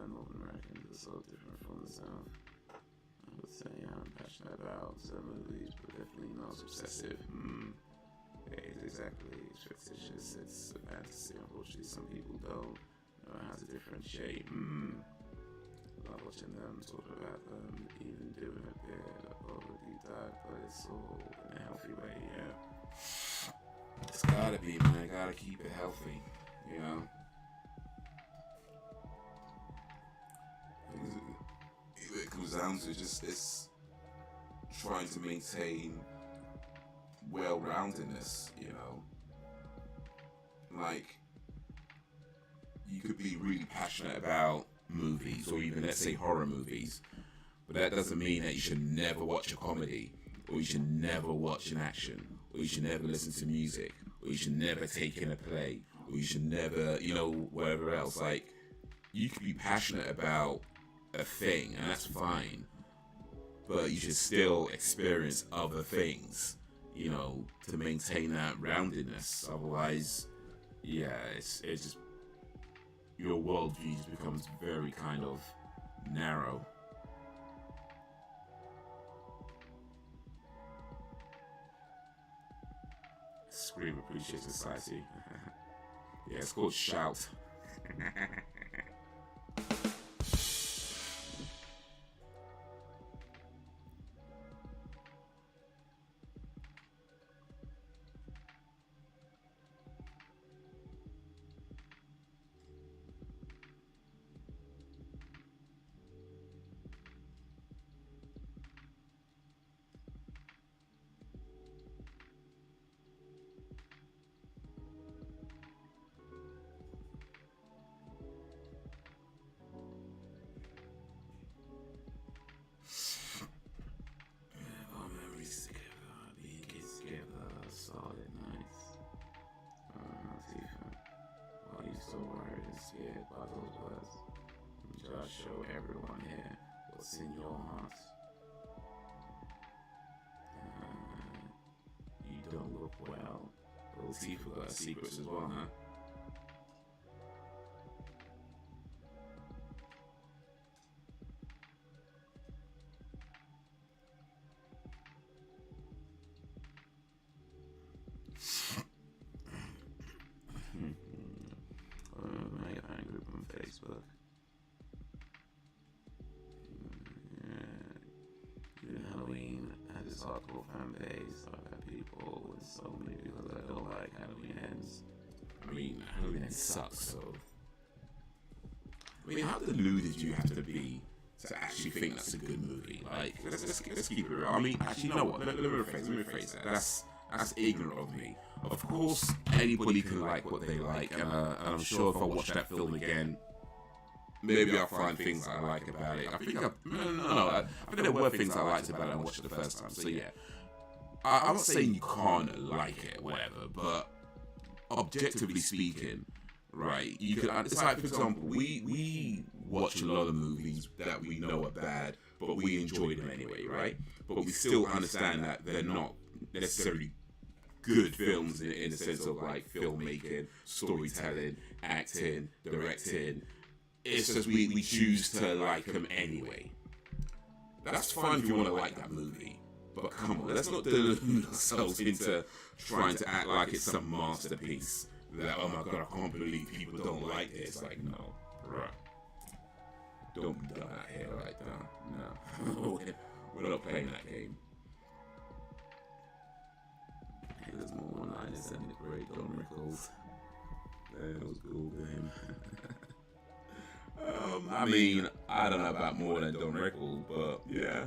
North Americans are so different from the South? I would say I'm passionate about some movies, but definitely not obsessive. It's exactly, it's fictitious, it's a fantasy. Unfortunately, some people don't know how to differentiate. Love watching them, talking about them, even doing a bit of a deep dive, but it's all in a healthy way, yeah. It's gotta be, man. Gotta keep it healthy, you know. It comes down to just it's trying to maintain well-roundedness, you know. Like, you could be really passionate about movies, or even, let's say, horror movies, but that doesn't mean that you should never watch a comedy, or you should never watch an action, or you should never listen to music, or you should never take in a play, or you should never, you know, whatever else. Like, you could be passionate about a thing, and that's fine, but you should still experience other things, you know, to maintain that roundedness. Otherwise, yeah, it's just, your worldview just becomes very kind of narrow. Scream Appreciation Society. Yeah, it's called Shout. By those words, just show everyone here what's in your heart. You don't look well. Little Tifa got secrets as well, huh? Facebook. Halloween had this hardcore fan base. I've had people with so many because I don't like Halloween ends. I mean, Halloween ends sucks, so. I mean, how deluded do you have to be to actually think that's a good movie? Like, let's keep it real. I mean, actually, you know what? Let me rephrase that. That's ignorant of me. Of course, anybody can like what they like, and I'm sure if I watch that film again, maybe I'll find things I like about it. I think I think there were things I liked about it and watched it the first time. So yeah, I'm not saying you can't like it, whatever, but objectively speaking, right? You can. It's like, for example, we watch a lot of movies that we know are bad, but we enjoy them anyway, right? But we still understand that they're not necessarily good films in the sense of like filmmaking, storytelling, acting, directing. It's just we choose to like them anyway. That's fine if you want to like that movie, but come on, let's not delude ourselves into trying to act like it's some masterpiece. That, oh my god, I can't believe people don't like this. Like, no, bruh. Don't be done out here like that. No. We're not playing that game. Finest and the great Don Rickles. That was cool, man. I mean, I don't know about more than Don Rickles, but yeah,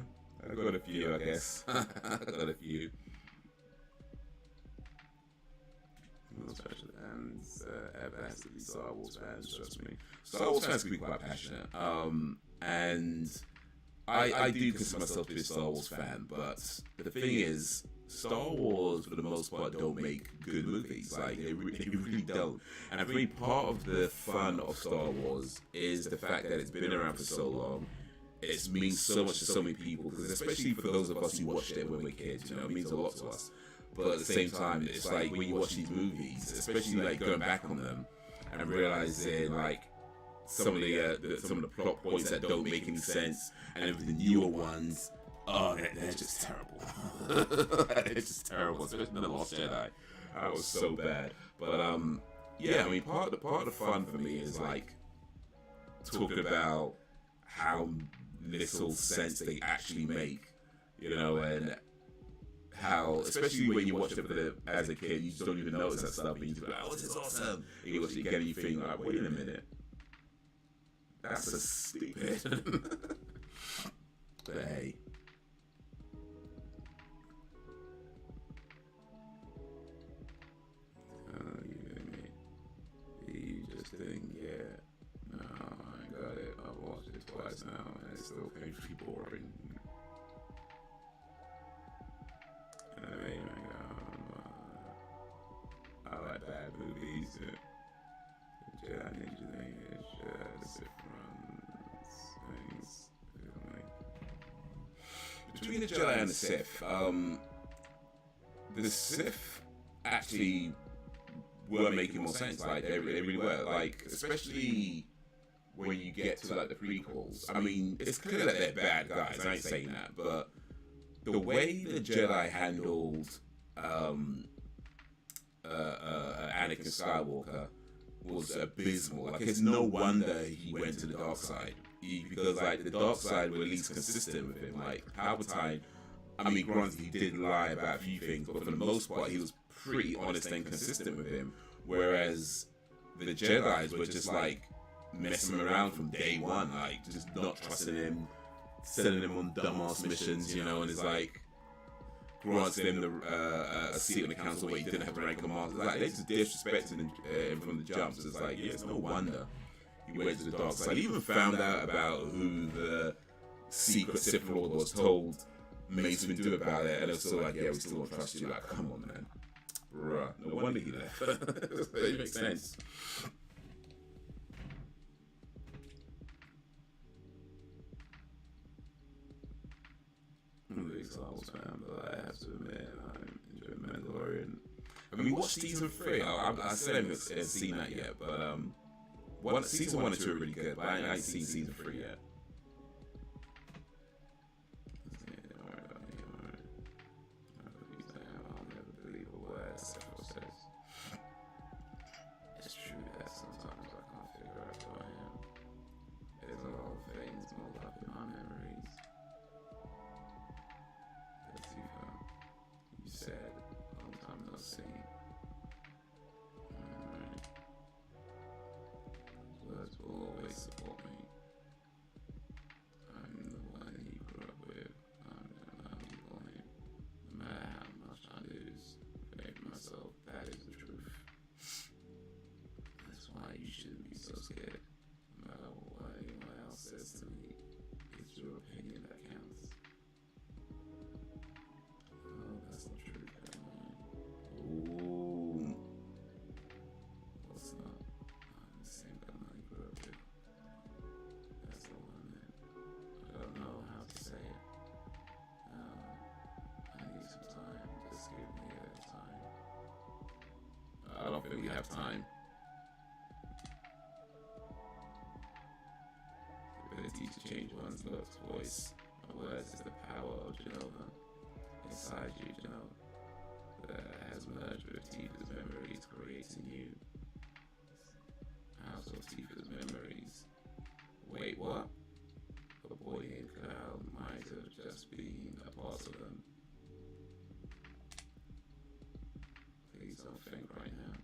I got a few, I guess. I got a few. And ever has to be Star Wars fans, trust me. Star Wars fans can be quite passionate. And I do consider myself to be a Star Wars fan, but the thing is, Star Wars, for the most part, don't make good movies. Like, they really don't. And for me, part of the fun of Star Wars is the fact that it's been around for so long. It means so much to so many people, because especially for those of us who watched it when we were kids, you know, it means a lot to us. But at the same time, it's like when you watch these movies, especially like going back on them and realizing like some of the plot points that don't make any sense, and the newer ones, oh, they're just terrible. They're just terrible, especially The Lost Jedi. That was so bad. But yeah, I mean, part of the fun for me is like talking about how little sense they actually make, you know, and how, especially when you watch it as a kid, you just don't even notice that stuff, and you just be like, oh, this is awesome. And you watch it again and you think, like, wait a minute, that's so stupid. But hey. You just think, yeah, no, I ain't got it. I've watched it twice now, and it's still painfully boring. I mean, I like bad movies. Jedi Ninja thing is just different things. Between the Jedi and the Sith actually were making more sense. Like they really were. Like, especially when you get to like the prequels. I mean, it's clear that they're bad guys. I ain't saying that, but the way the Jedi handled Anakin Skywalker was abysmal. Like, it's no wonder he went to the dark side, because like the dark side were at least consistent with him. Like Palpatine, I mean, granted he did lie about a few things, but for the most part he was pretty honest and consistent with him. Whereas the Jedi's were just like messing around from day one, like just not trusting him, sending him on dumbass missions, you know, and it's like grants him a seat on the council where he didn't have a rank of master. Like, they just disrespected him from the jumps. It's like, yeah, it's no wonder he went to the dark side. He even found out about who the secret Sith Lord was, told Mace Windu about it, and it was still like, yeah, we still don't trust you. Like, come on, man. Bruh, no wonder he left. It makes sense. I'm a big Star Wars fan, but I have to admit, I'm enjoying Mandalorian. I mean, watch season 3. I still haven't seen that yet, but season 1 and 2 are really good, but I ain't seen season 3 yet. I'll never believe a word Sephiroth says. It's true that sometimes I can't figure out who I am. There's a lot of things mulled up in my memories. Latifa, you said, long time no see. Words will always support me. I'm the one you grew up with. I'm the one you blame. No matter how much I lose, forgive myself, that is the truth. That's why you shouldn't be so scared. No matter what anyone else says to me, it's your opinion that counts. Oh, that's the truth, man. Ooh. What's not? I'm the same guy you grew up with. That's the one, man. I don't know how to say it. I need some time. Just give me a little time. I don't think we have time. The ability to change one's look, voice, and words is the power of Genova. Inside you, Genova, that has merged with Tifa's memories, creating you. Out of Tifa's memories. Wait, what? A boy in cloud might have just been a part of them. Please don't think right now.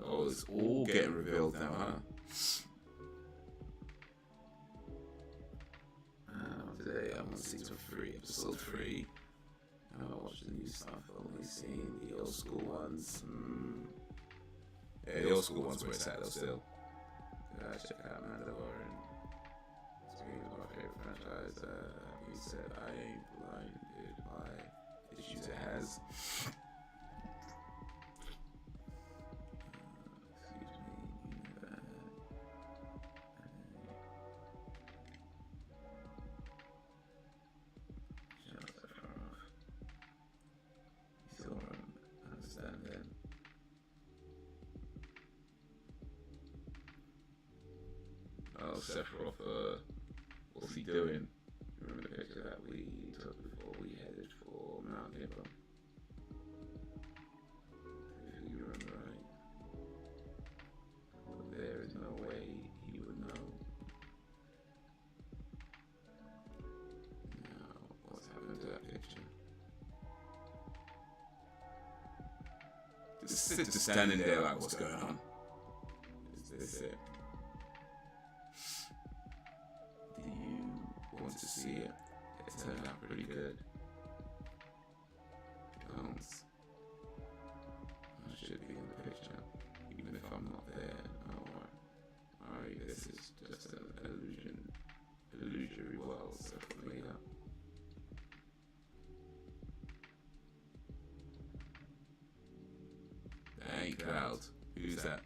Oh, it's all getting revealed now, huh? Today I'm on season 3, episode 3. I haven't watched the new stuff, only seen the old school ones. Yeah, the old school ones were sad though still. Gotta check out Mandalorian. Speaking of my favorite franchise, he said I ain't blinded by issues it has. Sephiroth, what's he doing? Remember the picture that we took before we headed for Mount Hippo? If you remember right. But there is no way he would know. Now, what's happened to that picture? Just standing there like, what's going on? Is this it? To see it, it turned out pretty good. I should be in the picture, even if I'm not there. Alright, this is just an illusory world Sephiroth made up. Dang, Cloud, who's that?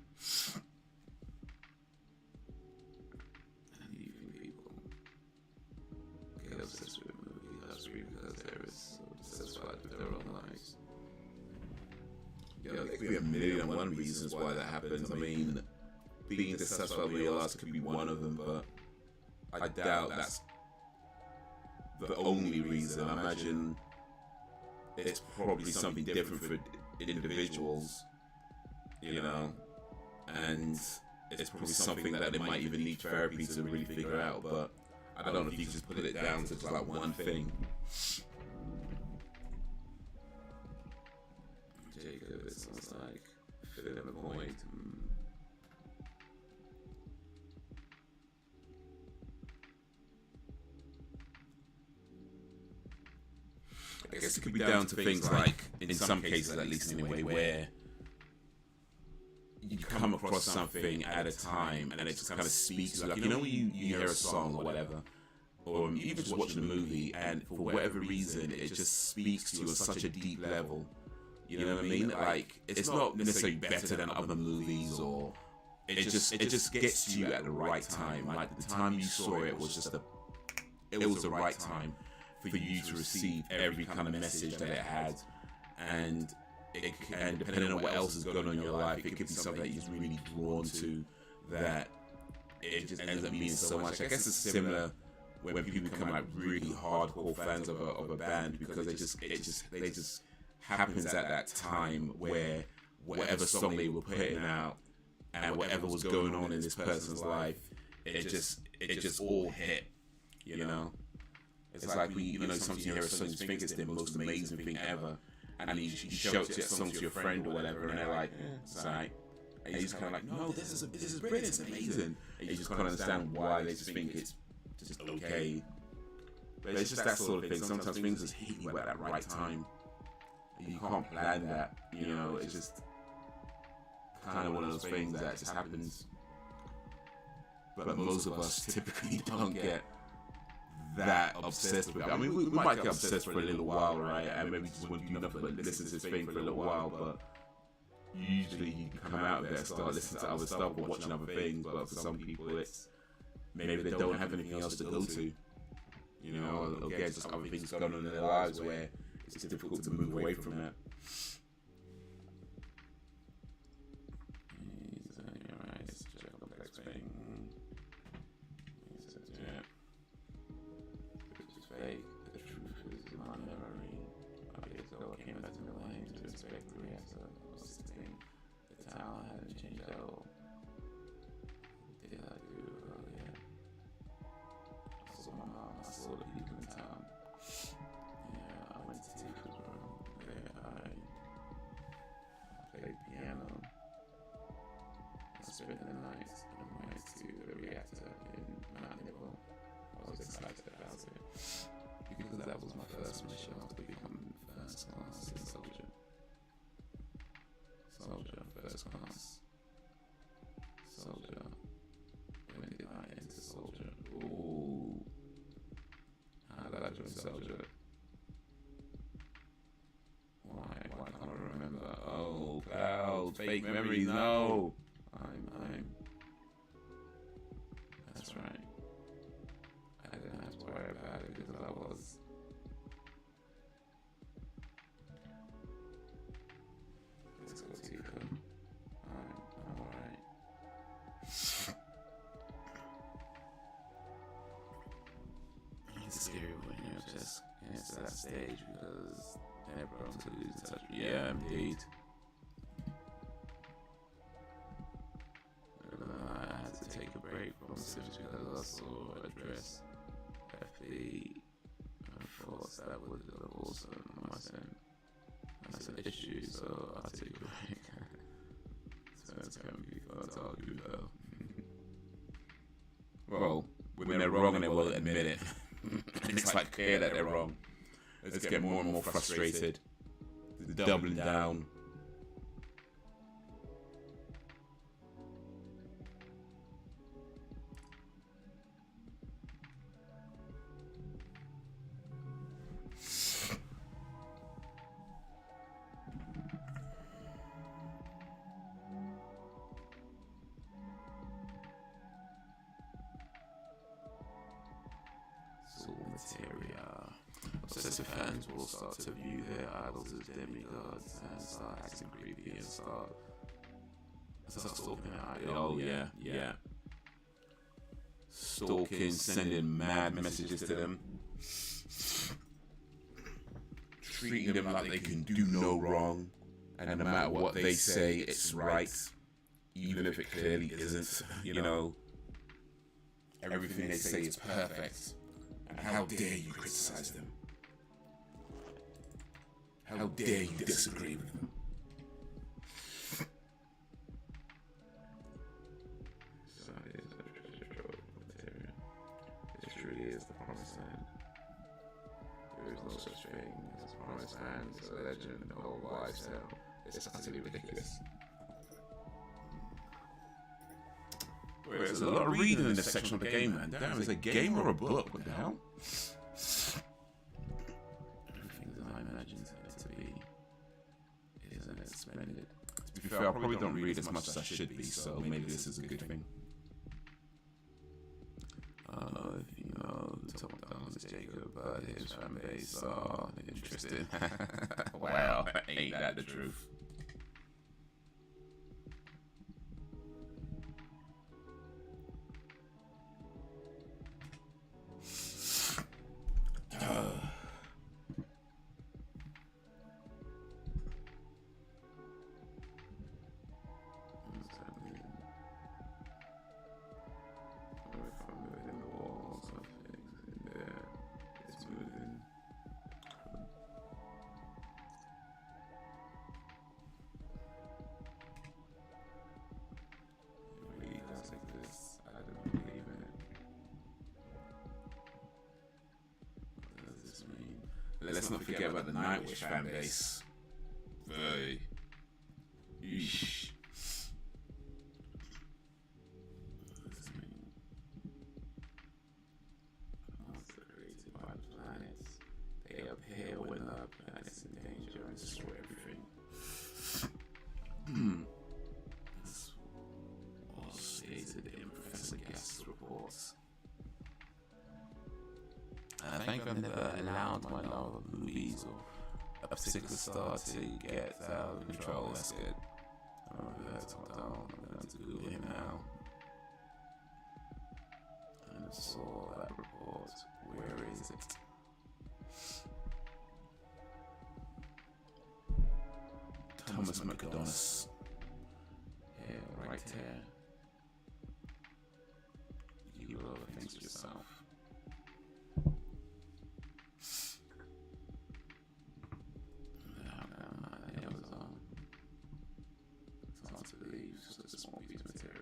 Obsessed with movie industry because they're so dissatisfied with their own lives. Yeah, there could be a million and one reasons why that happens. I mean, being dissatisfied with your lives could be one of them, but I doubt that's the only reason. I imagine it's probably something different for individuals, you know, and it's probably something that they might even need therapy to really figure out, but I don't know if you can just put it down to just like one thing. Jacob, it sounds like filling a void. I guess it could be down to things like, in some cases at least anyway, where you come across something at a time and it just kind of speaks to you. Like, you know when you hear a song or whatever, or even just watching a movie, and for whatever reason it just speaks to you on such a deep level. You know what I mean? Like, it's not necessarily better than other movies, or it just gets to you at the right time. Like, the time you saw it was just it was the right time for you to receive every kind of message that it had, and depending on what else is going on in your life, it could be something that you're really drawn to, that it just ends up meaning so much. I guess it's similar when people become like really hardcore fans of a band, because they just happens at that time where whatever song they were putting out and whatever was going on in this person's life, it just all hit, you know. It's like sometimes you hear a song, you think it's the most amazing thing ever, and you show that song to your friend or whatever, and they're like, it's alright. And you just kind of like, no, this is brilliant, it's amazing. And you just can't understand why they just think it's just okay. But it's just that sort of thing. Sometimes things just hit you at that right time. And you can't plan that, you know. It's just kind of one of those things that just happens. But most of us typically don't get that obsessed with it. I mean, we might get obsessed for a little while, right? And maybe just want to do nothing but listen to this thing for a little while, but usually you come out there and start listening to other stuff or watching other things. But for some people, it's maybe they don't have anything else to go to, you know, or again, just other things going on in their lives where it's difficult to move away from that. You're right, it's such a complex thing. Yeah. It's just fake. The truth is my memory. 5 years ago, I came back to Milan to inspect the reactor. I was 16. The town hadn't changed at all. What did I do earlier? I saw my mom. I saw the people in town. Yeah, I went to Tifu's room. There I I spent the night on the way to the reactor in Mount Nibble. I was excited about it because that was my first mission after becoming first class in soldier. First class. Soldier. When did I enter soldier? Ooh. How did I join soldier? Why can't I remember? Oh, cloud, fake memories, no! That's right. I didn't have to worry about it because I was. Let's go to you. I'm alright. It's scary when you're just into that stage because they're prone to lose touch. Yeah, indeed. I had to take a break from Sims because I saw address FB and thoughts that would have also that's an issue, so I took a break. So it's gonna be fun to argue though. Well, when they're wrong and they won't admit it, it's like clear that they're wrong. Let's get more and more frustrated. Doubling down. Materia. Obsessive fans will start to view their idols as demigods and start acting creepy and start stalking their idol. Oh yeah. Stalking, sending mad messages to them, treating them like they can do no wrong, and no matter what they say, it's right, even if it clearly isn't. You know, everything they say is perfect. And how dare you criticize them? How dare you disagree with them? So it is a treasure trove of Materia. This truly is the promised land. There is no such thing as a promised land. It's a legend, an old wives' tale. It's utterly ridiculous. Wait, there's a lot of reading in this section of the game, man. Damn, is it a game or a book? What the hell? Everything that I imagined it to be isn't it splendid? To be fair, I probably don't read as much as I should be, so maybe this is a good thing. If you know the top down is Jacob, but his fan base are interested. Wow, ain't that the truth? Let's not forget about the Nightwish fan base. Very. Yeesh. Monster created by the planets. They appear when the planet's in danger and destroy everything. This was stated in Professor Guest's reports. I think I've never allowed my love of movies or a particular star to get out of control. That's good. I'm over there top down. I'm going to Google him now. And I saw that report. Where is it? Thomas McDonough. Yeah, right there. You will overthink yourself. It's hard to believe, such a small piece of material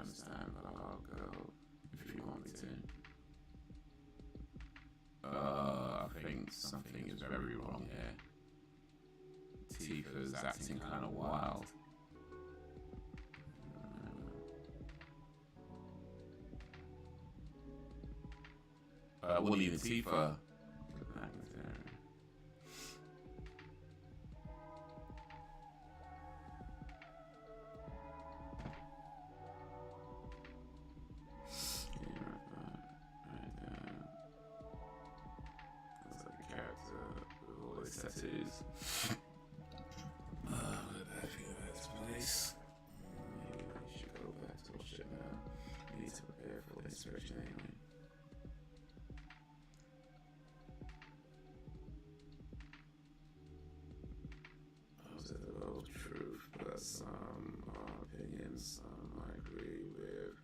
understand, but I'll go if you want me to. I think something is very wrong here. Tifa's acting kind of wild. Willie and Tifa. Tattoos. Place. Maybe we should go back to watch it now. We need to prepare for the inspection anyway. Those are the old truth, but some are opinions, some I agree with,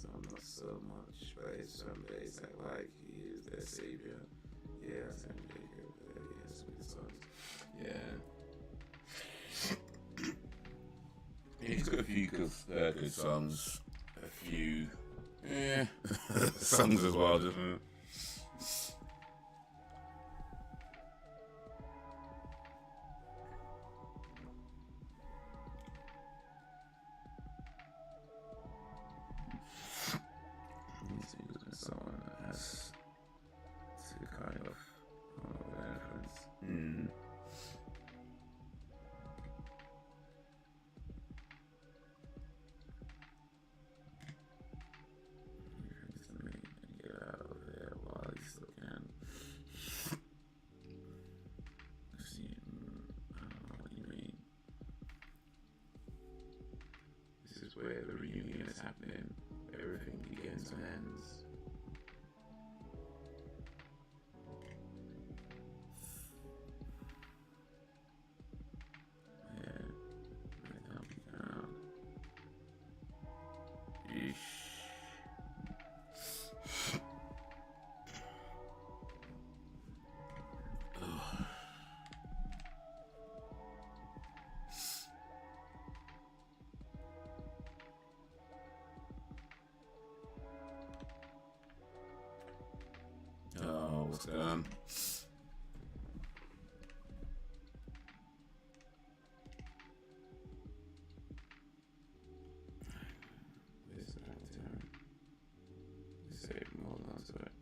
some not so much. But some days act like he is their savior. Yes, and yeah. He's got a few good songs, a few songs as well, doesn't it? Someone that has to kind of influence. Where the reunion is happening, everything begins and ends. Yeah, that'll be down. Yeesh. What's going on? Where's the back turn? Save more on to it.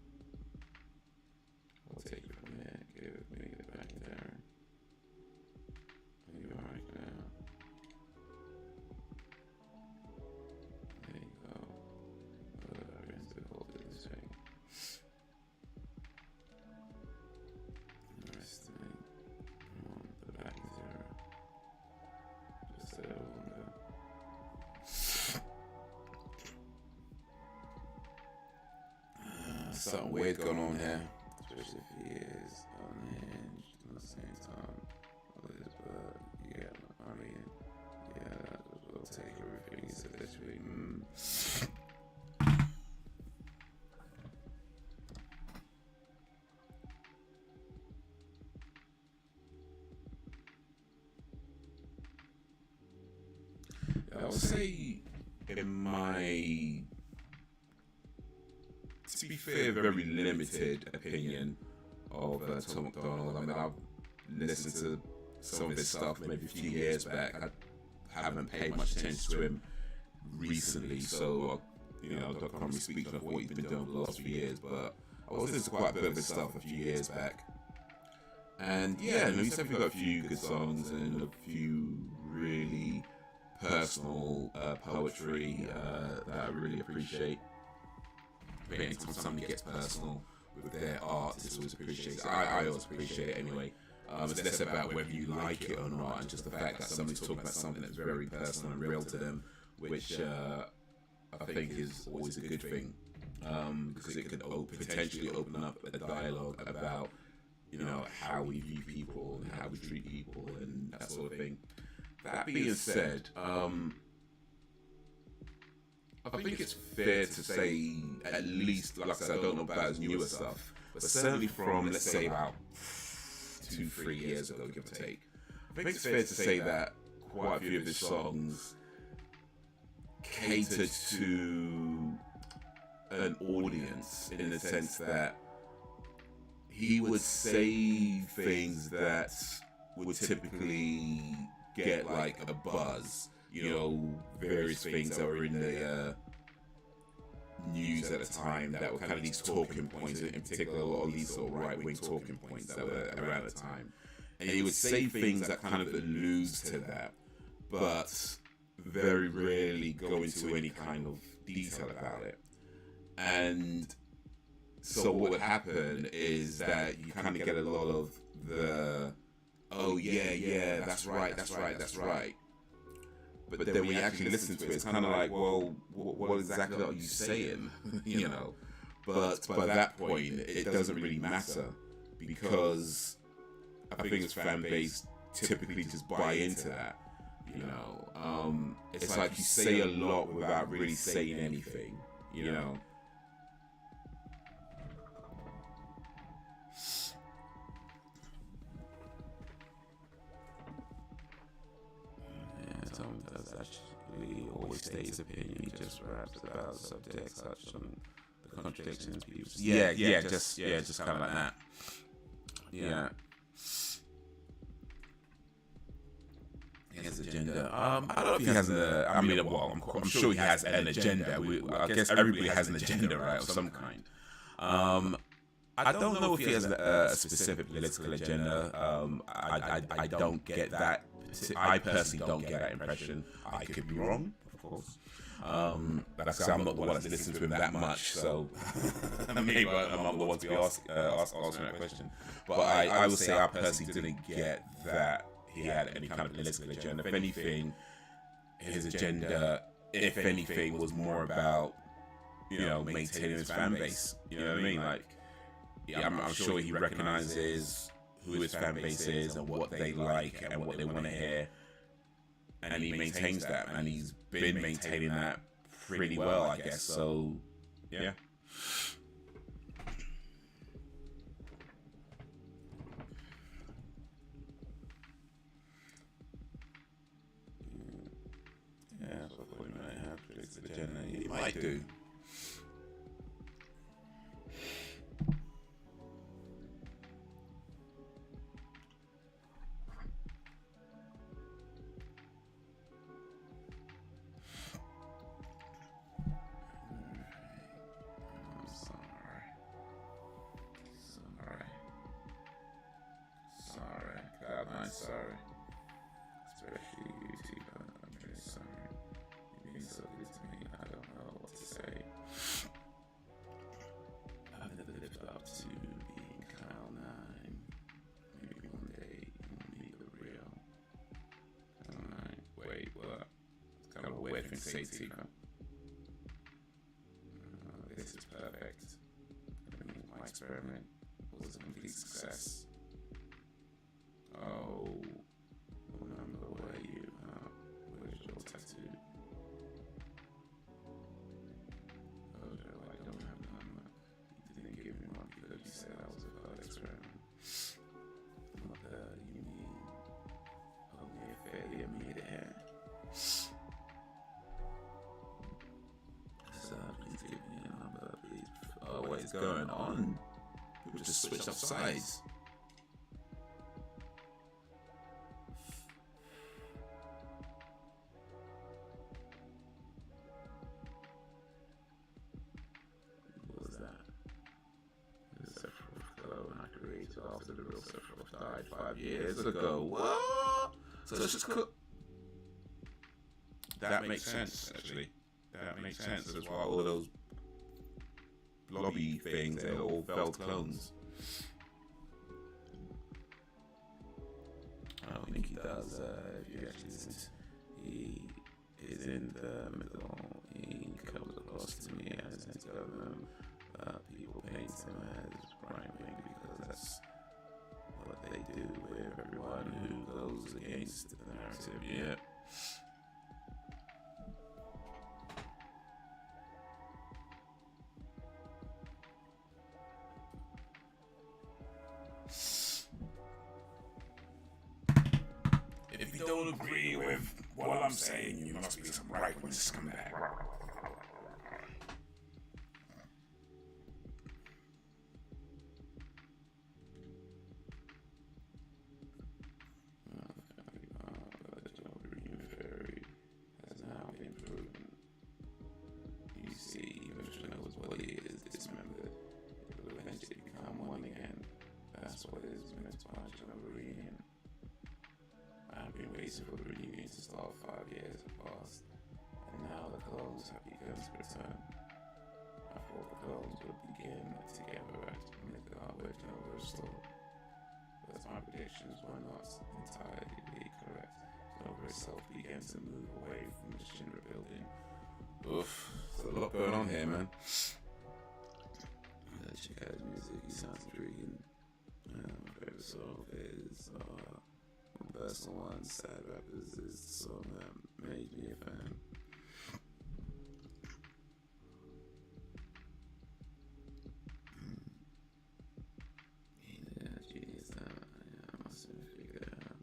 I'll take you from there. Give me the back turn. Are you alright now? There you go. Rinse the whole thing this thing. Something weird going on here, especially if he is unhinged at the same time. But yeah, I mean, yeah, we'll take everything he said this week. I would say, in my, to be fair, very limited opinion of Tom McDonald. I mean, I've listened to some of his stuff maybe a few years back. I haven't paid much attention to him recently, so you know, I can't really speak of what he's been doing for the last few years. But I was listening to quite a bit of his stuff a few years back, and yeah, no, he's definitely got a few good songs and a few really personal poetry that I really appreciate. Anytime somebody gets personal with their art, it's always appreciated. I always appreciate it anyway. It's less about whether you like it or not, and just the fact that somebody's talking about something that's very personal and real to them, which I think is always a good thing, because it could potentially open up a dialogue about, you know, how we view people and how we treat people and that sort of thing. That being said, I think it's fair to say, at least, like I said, I don't know about his newer stuff, but certainly from, let's say, about 2-3 years ago, give or take, I think it's fair to say that quite a few of his songs cater to an audience in the sense that he would say things that would typically get like a buzz, you know, various things that were in the news at the time that were kind of these talking points, in particular a lot of these sort of right-wing talking points that were around the time. And he would say things that kind of alludes to that, but very rarely go into any kind of detail about it. And so what would happen is that you kind of get a lot of the, oh yeah, that's right. But then when you actually listen to it, it's kind of like, well, what exactly are you saying? You know? But by that point, it doesn't really matter, because I think his fan base typically just buy into that. You know, it's like you say a lot without really saying anything. You know. Yeah, Tom does actually always state his opinion. He just raps about subjects such on the contradictions people. Just kind of like that. Yeah. He has an agenda. I don't know if he has I'm sure he has an agenda. I guess everybody has an agenda, right, of some kind. I don't know if he has a specific political agenda. I don't get that. I personally don't get that impression. I could be wrong, of course. But I say I'm not the one that's listened to him that much, so maybe I'm not the one to be answering that question. But I will say I personally didn't get that he had any kind of political agenda. If anything, his agenda, if anything, was more about, you know, maintaining his fan base. You know what I mean? Like, yeah, I'm sure he recognizes who his fan base is and what they like and what they want to hear, and he maintains that, and he's been maintaining that pretty well, I guess. So, yeah. Yeah, so I thought he might have predicted the agenda. He might do. Sorry. Especially you, Tifa. I'm really sorry. You've been so good to me. I don't know what to say. I've never lived up to being Cloud9. Maybe one day you'll meet the real Cloud9. Wait, what? It's kind of a weird thing to say, Tifa. This is perfect. I mean, my experiment was a complete success. Oh, remember where you, where's your tattoo? Oh, no, I don't have a number. You didn't give me one because you said I was a failed experiment. What you mean? Only a failure made it hair. So, please give me a number, please. Oh, what is going on? People just switch up sides. After the real Sephiroth died 5 years ago. What? So it's just that makes sense, actually. That makes sense as well. All those lobby things, they're all failed clones. I don't think he does. If you actually listen, he is in the middle. He comes across to me as anti-government. People paint him as right-wing because that's what they do with everyone who goes against the narrative. Yeah. If you don't agree with What I'm saying, you must be some right when this come back. Has now been proven. You see, eventually knows what it is dismembered. It will eventually become one again. That's what it is meant to punch on a reunion. I've been waiting for the reunion to start. 5 years have passed, and now the clones have begun to return. I thought the clones would begin together at Midgar Webcam were restored, but my predictions were not entirely correct. Nova itself began to move away from the Shinra building. Oof, there's a lot going on here, man. Check out his music, he sounds intriguing. My favorite song is my personal one, Sad Rappers, is the song that made me a fan. Yeah, genius that. Yeah, I must have figured it out.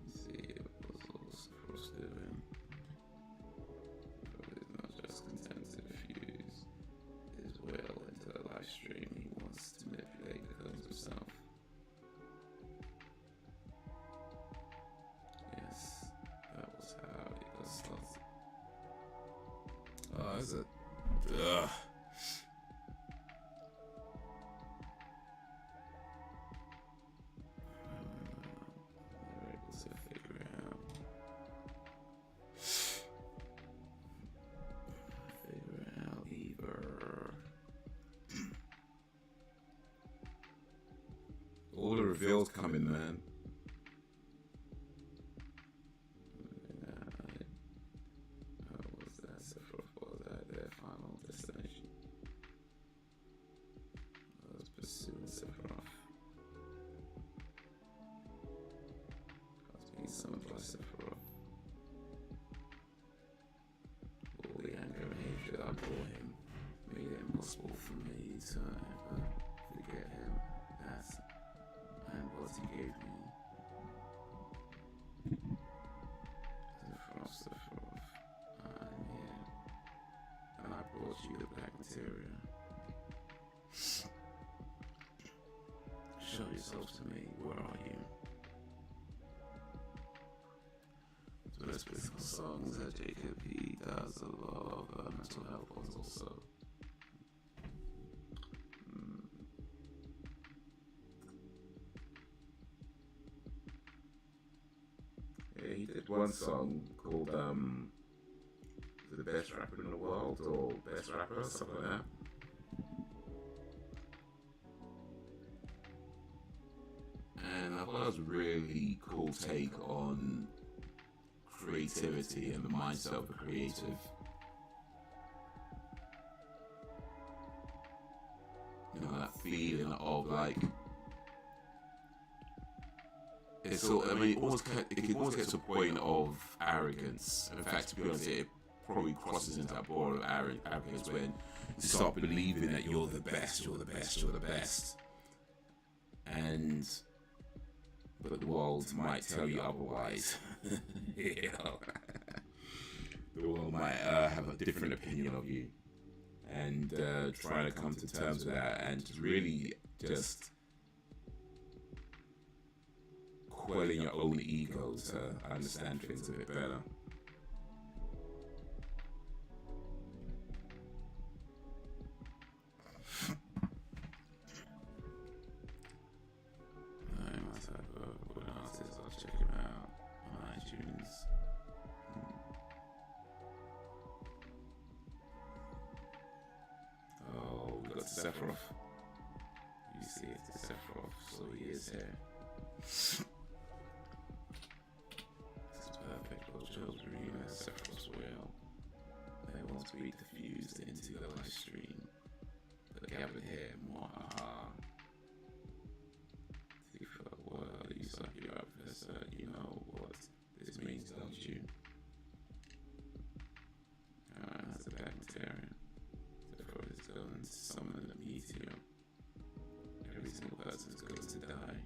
You see, it was also doing. But he's not just content to diffuse his will into the live stream. He wants to manipulate the codes himself. Yes, that was how it got started. Oh, is it? Ugh. Never able to figure it out. Figure it out either. All the reveals coming, man. How was that? Sephiroth, was that their final destination? I was pursuing Sephiroth. I was being summoned by Sephiroth. All the anger and hatred I bore him made it impossible for me to ever forget him. That's and what he gave me. Sephiroth, I'm here, and I brought you the black materia. Show yourself to me. Where are you? So let's play some songs that Jacob. He does a lot of mental health ones also. Yeah, he did one song called The Best Rapper in the World, or Best Rapper, something like that. And I thought that was a really cool take on creativity and the mindset of the creative. You know, that feeling of like, it's so, I mean, it can almost get to a point of arrogance. And in fact, to be honest, it probably crosses into that border of arrogance when you start believing that you're the best, you're the best, you're the best. But the world might tell you otherwise. You know? The world might have a different opinion of you. And trying to come to terms with that and really just quelling your own ego to understand things a bit better. I must have a good artist. I'll check him out on iTunes. Oh, we got Sephiroth. You see it's Sephiroth, so he is here. Perfect, those jokes were even as Sephiroth's will. They want to be diffused into the live stream. But gathered here, more aha. Well, you suck you up, Professor. You know what this means, don't you? As a bacterian, Sephiroth is going to summon a meteor. Every single person is going to die.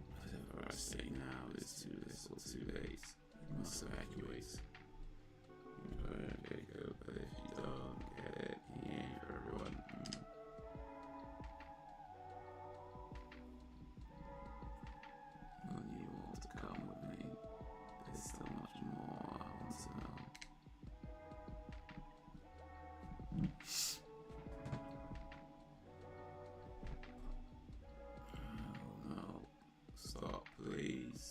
Whatever I say now this or too late. You must evacuate. There you go, but if you don't get it, yeah, everyone. Well, you want to come with me. There's so much more I want to know. Oh no. Stop, please.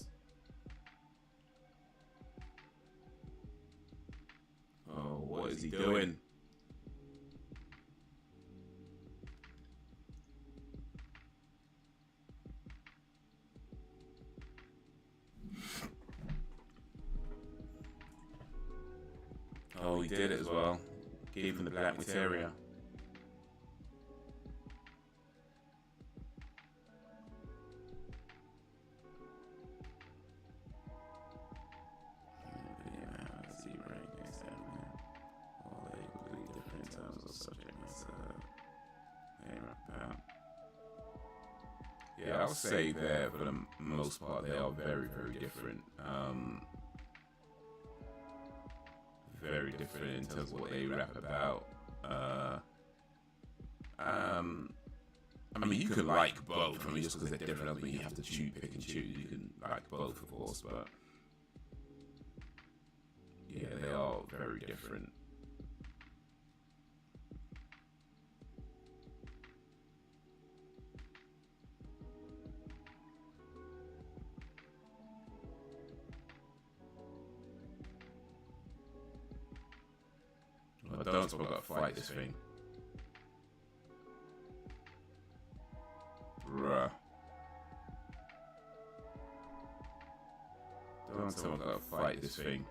Oh, what is he doing? Oh, he did it as well. Gave him the black materia. Yeah, I'll say that for the most part they are very, very different. Very different in terms of what they rap about. I mean, you can like both. I mean, just because they're different doesn't mean you have to pick and choose. You can like both, of course, but yeah, they are very different. I don't suppose I've got to fight this thing. Bruh. Don't tell me I've got to fight this thing.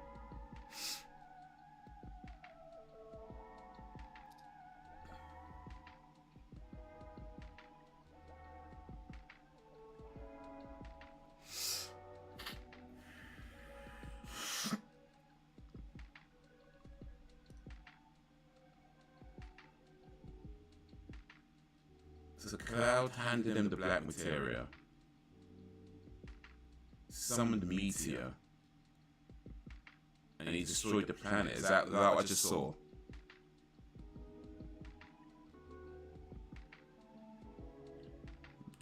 So Cloud handed him the black materia, summoned Meteor, and he destroyed the planet. Is that what I just saw?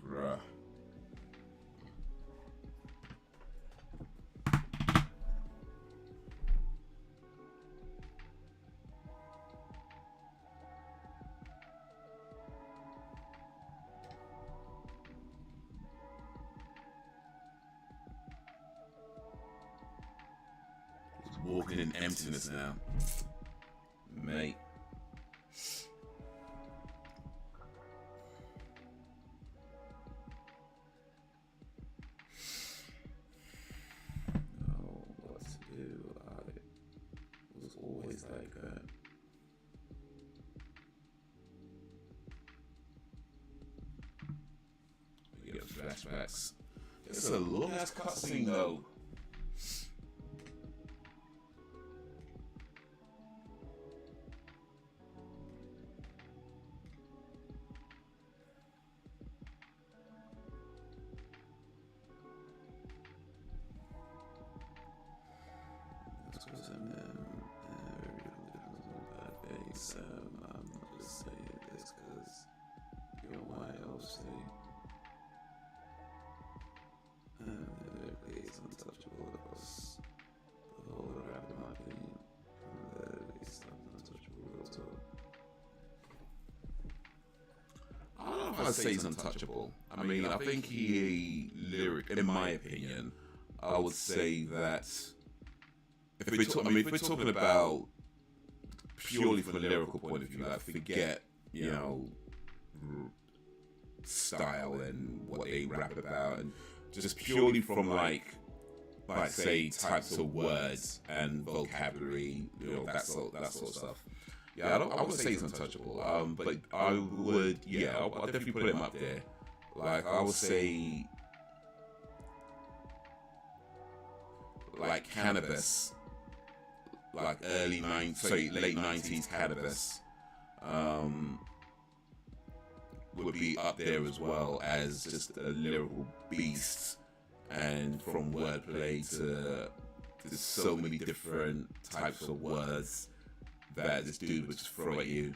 Bruh. Walking in emptiness now, mate. Oh, what to do? I was always like that. We get flashbacks. It's a long ass cutscene though. I'm not just saying this because you're white, obviously. Lyrically, it's untouchable across the whole rap, in my opinion. It's untouchable, real talk. I don't know if I'd say he's untouchable. I mean, I think in my opinion, I would say that if we're talking about purely from a lyrical point of view, like forget, you know, style and what they rap about, and just purely from like say types of words and vocabulary, you know, that sort of stuff. Yeah, I wouldn't say he's untouchable, but I would, yeah, I'll definitely put him up there. Like I would say, like Cannabis. Like late 90s Cannabis would be up there as well as just a lyrical beast and from wordplay to there's so many different types of words that this dude would just throw at you.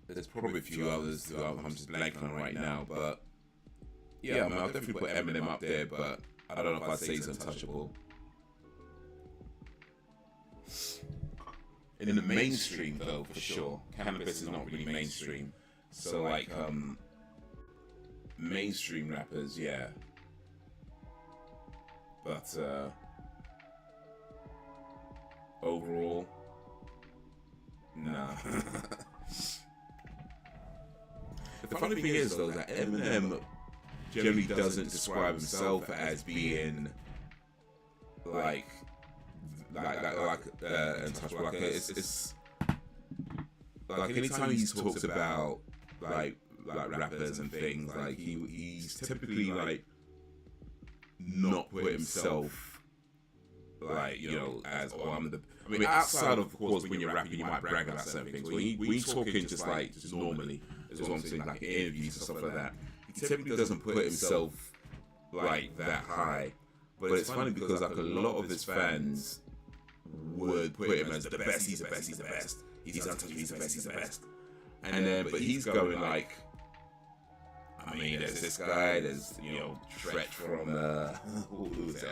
There's probably a few others that I'm just blanking on right now, but yeah, I mean, I'll definitely put Eminem up there, but I don't know if I'd say he's untouchable. In the mainstream, though, for sure, cannabis is not really mainstream. So, like, mainstream rappers, yeah. But, overall, nah. The funny thing is, though, that Eminem generally doesn't describe himself as being like untouchable. Like it's like anytime he talks about like rappers and things, like he's typically like not put himself like, you know, as I'm the. I mean, outside of course, when you're rapping, you might brag about certain things. When he's talking just normally, is what I'm saying, like in interviews and stuff like that, he typically doesn't put himself like that high. But it's funny because like a lot of his fans would put him as the best. He's the best. He's the best. He's untouchable. He's the best. He's the best. And then, but he's going like, I mean, there's this guy. There's, you know, Tretch from what was it?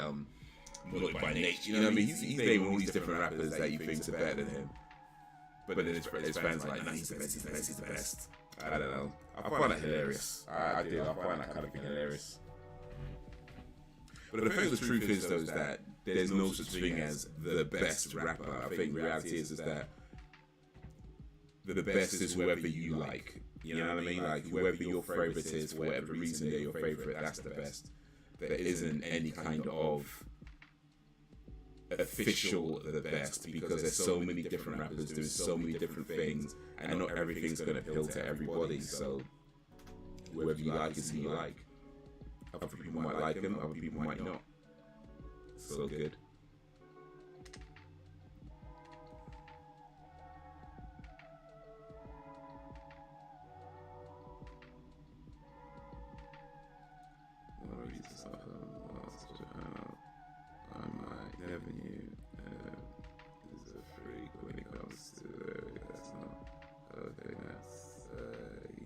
Mullet by Nature. You know what I mean? He's naming all these different rappers that he thinks are better than him. But then his fans are like, no, he's the best. He's the best. He's the best. I don't know. I find that hilarious. I do. I find that kind of thing hilarious. But the thing of the truth is, though, is that there's no such thing as the best rapper. I think the reality is that the best is whoever you like. You know what I mean? Like, whoever your favorite is, for whatever reason they're your favorite, that's the best. There isn't any kind of official the best, because there's so many different rappers doing so many different things, and not everything's going to appeal to everybody. So whoever you like is who you like. Other people might like him, other people might not. So good. I might never knew is a freak when it comes to that's not okay. That's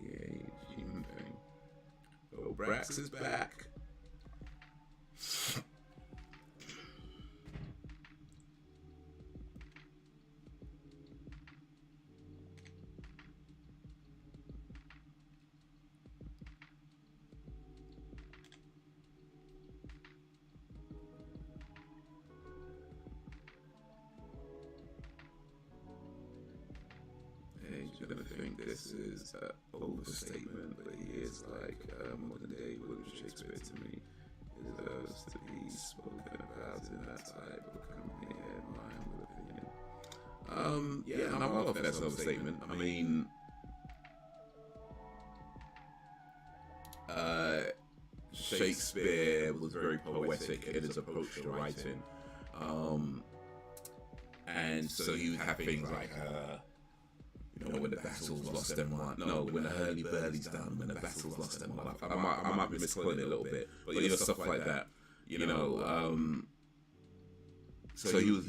yeah, human thing. Oh, Brax is back. You're gonna think this is an overstatement, but he is like modern day William Shakespeare to me. He deserves to be spoken about in that type of company and my humble opinion. Yeah, I'm well off that's an overstatement. I mean, Shakespeare was very poetic in his approach to writing, and so you have things like you know, when the battle's lost and won. No, when the hurly-burly's done, when the battle's lost and won. I might be misquoting it a little bit, but you know, stuff like that. You know, so he was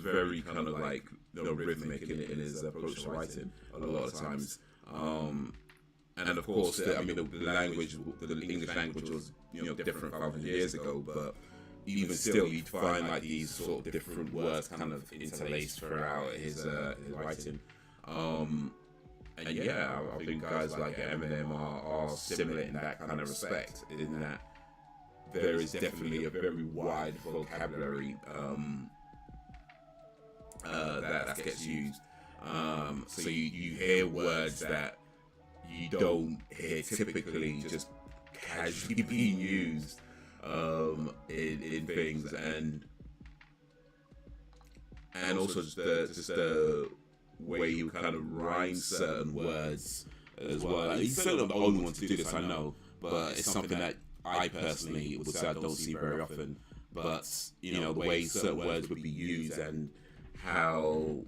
very kind of like, you know, rhythmic in his approach to writing a lot of times. And of course, I mean, the language, the English language was, you know, different 500 years ago, but even still, you'd find like these sort of different words kind of interlaced throughout his writing. And yeah, I think guys like Eminem are similar in that kind of respect, in that there is definitely a very wide vocabulary that gets used. So you hear words that you don't hear typically just casually being used in things, and also just the way you kind of rhyme certain words as well. Like, he's certainly not the only one to do this, I know, but it's something that I personally would say I don't see very often. But you know, the way certain words would be used and how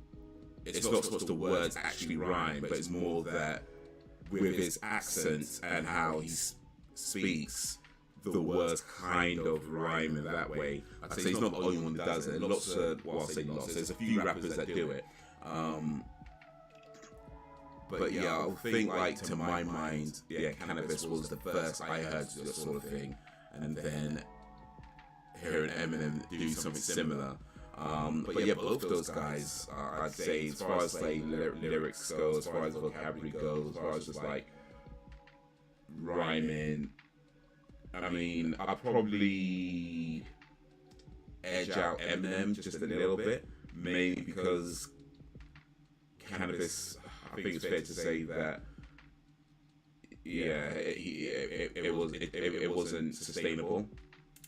it's not supposed to words actually rhyme, but it's more that with his accents and how he speaks, the words kind of rhyme in that way. I'd say he's not the only one that does it. Lots of, well, I'll say lots. There's a few rappers that do it. But yeah, I think, like, to my mind, yeah, Cannabis was the first I heard this sort of thing, and then hearing Eminem do something similar. But yeah, both those guys, I'd say, as far as like lyrics go, as far as vocabulary goes, as far as just like rhyming, I mean, I probably edge out Eminem just a little bit, mainly because Cannabis, I think it's fair to say that, yeah, it wasn't sustainable.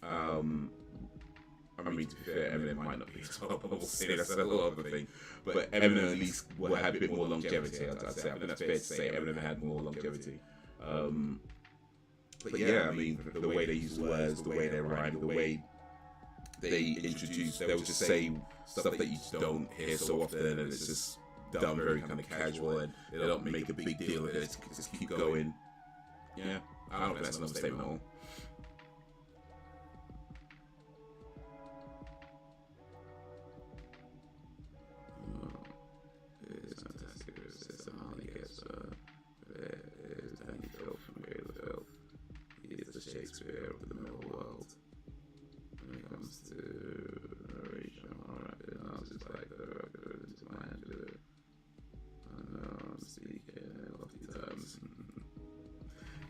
I mean, to be fair, Eminem might not be top. I will say that's a whole other thing. But Eminem at least had a bit more longevity, I'd say. I think that's fair to say. Eminem had more longevity. But yeah, I mean, the way they use words, the way they rhyme, the way they introduce, they'll just say stuff that you just don't hear so often, and it's just done very kind of casual, and they don't make a big deal of it. Just keep going. Yeah, I don't think that's an understatement at all. It's fantastic. It's a Harley gets Danny Phil from Greater Phil. He is the Shakespeare of the middle world. When it comes to narration, I'm rapping, I was just like the record into my Angela. I know I'm speaking in lofty terms.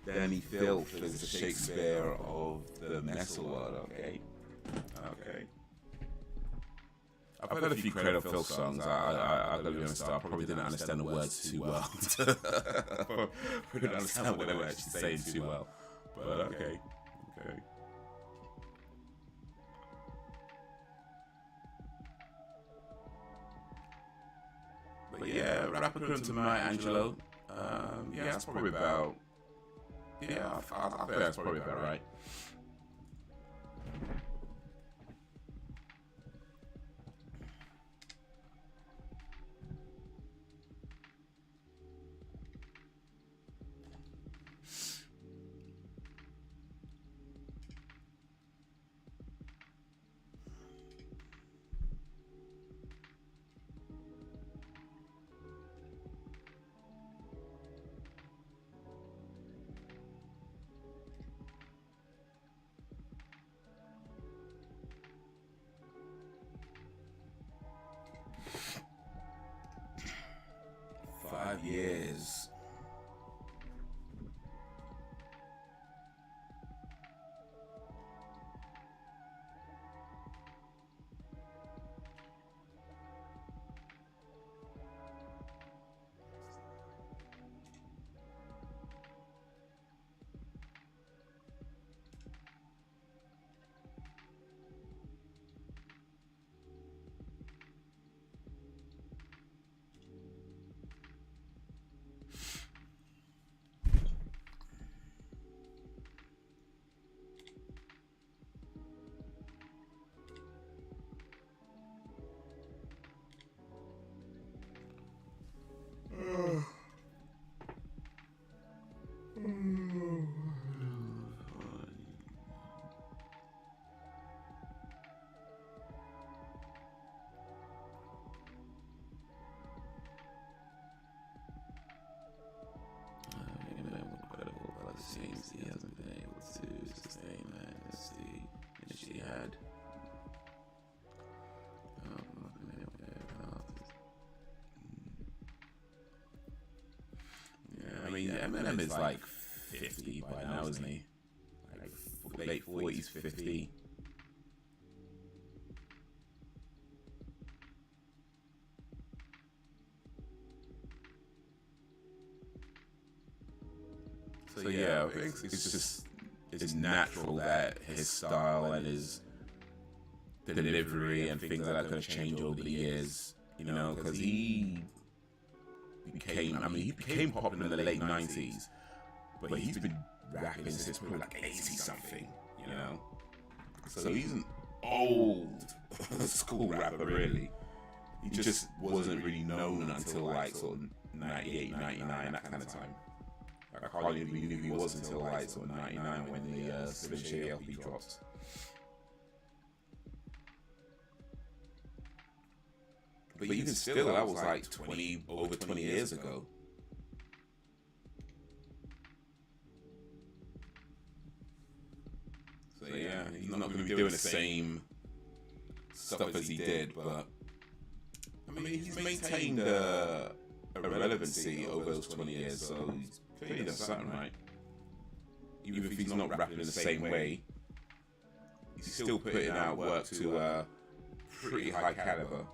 Danny Filth is the Shakespeare of the metal world, okay? Okay. I've heard a few Cradle Filth songs. I gotta be honest, I probably didn't understand the words too well. Probably didn't understand what they were actually saying too well. But okay. But yeah, rapper according to Maya Angelou. Yeah, that's probably about. Yeah, I think that's probably about right. Years. Seems he hasn't been able to sustain that as the she had. Yeah, I mean, Eminem is like 50 by now, isn't he? Like late 40s, 50. So yeah, I think it's natural that his style and his delivery and things like that are going to change over the years, you know, because he became popular in the late 90s, but he's been rapping since probably like 80 something, you know, so he's an old school rapper really. he just wasn't really known until like sort of 98, 99, that kind of time. Like, I hardly knew who he was until like sort of 99 when the Slim Shady LP dropped. But even still, that was like over 20 years ago. So yeah, he's not going to be doing the same stuff as he did, but I mean, he's maintained a relevancy over those 20 years, so he's clearly done something right. Even if he's not rapping in the same way, he's still putting out work to a pretty high caliber.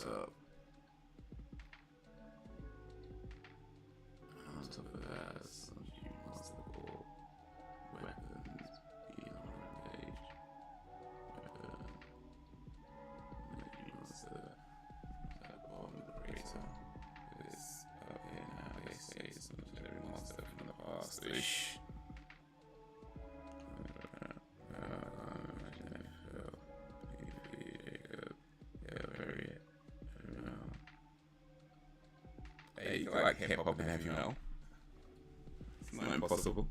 Up. On top of that, some multiple weapons being engaged. Bomb creator is up here now. They say some legendary monster from the past. Ish. You like hip hop and heavy metal. It's not impossible.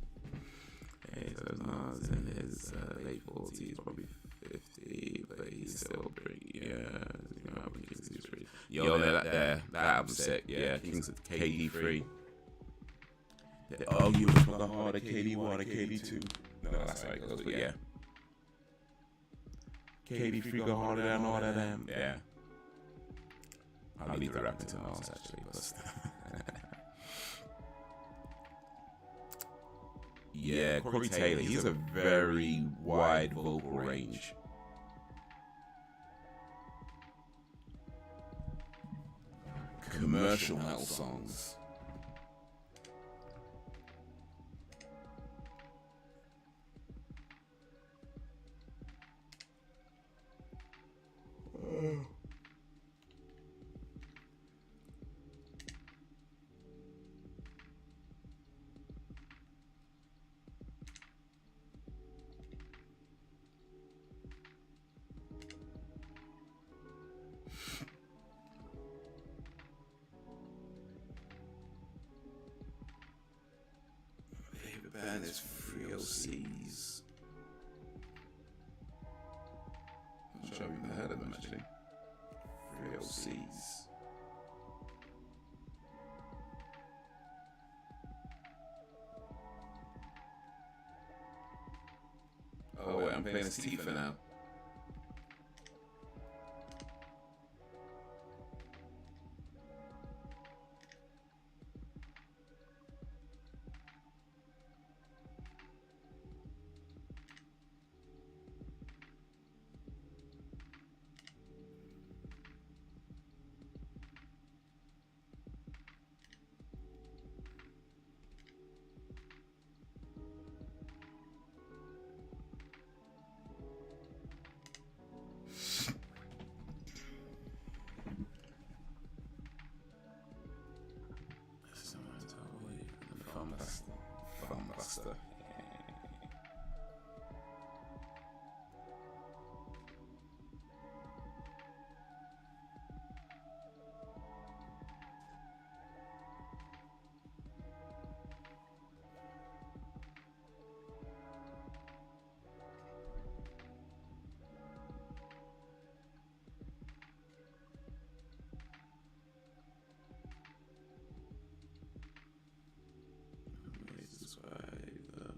So Nas in his late 40s, probably 50, but he's still pretty, Yo, that album's sick, yeah. King's KD3. The argument for the harder KD1 or KD2. No, that's how it goes, but yeah. KD3 go harder than all of them. Yeah. I'll leave the rapping to Nas, actually. Yeah, Corey Taylor, he's a very wide vocal range. Commercial metal songs. Band is 3OCs. I'm not sure I've even heard of them actually. 3OCs. Oh wait, I'm playing as Tifa now. Funbuster. Describe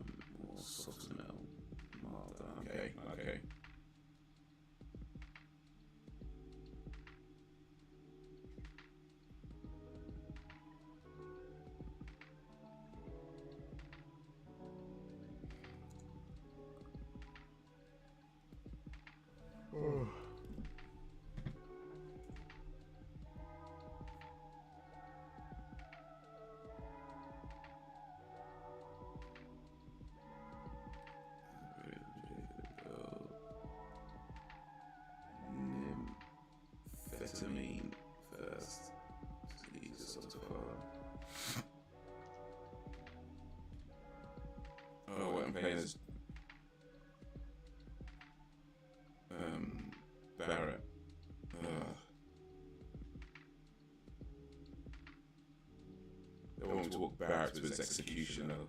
to mean first. Jesus, oh, what I'm playing is Barrett. They want to walk Barrett to his execution though.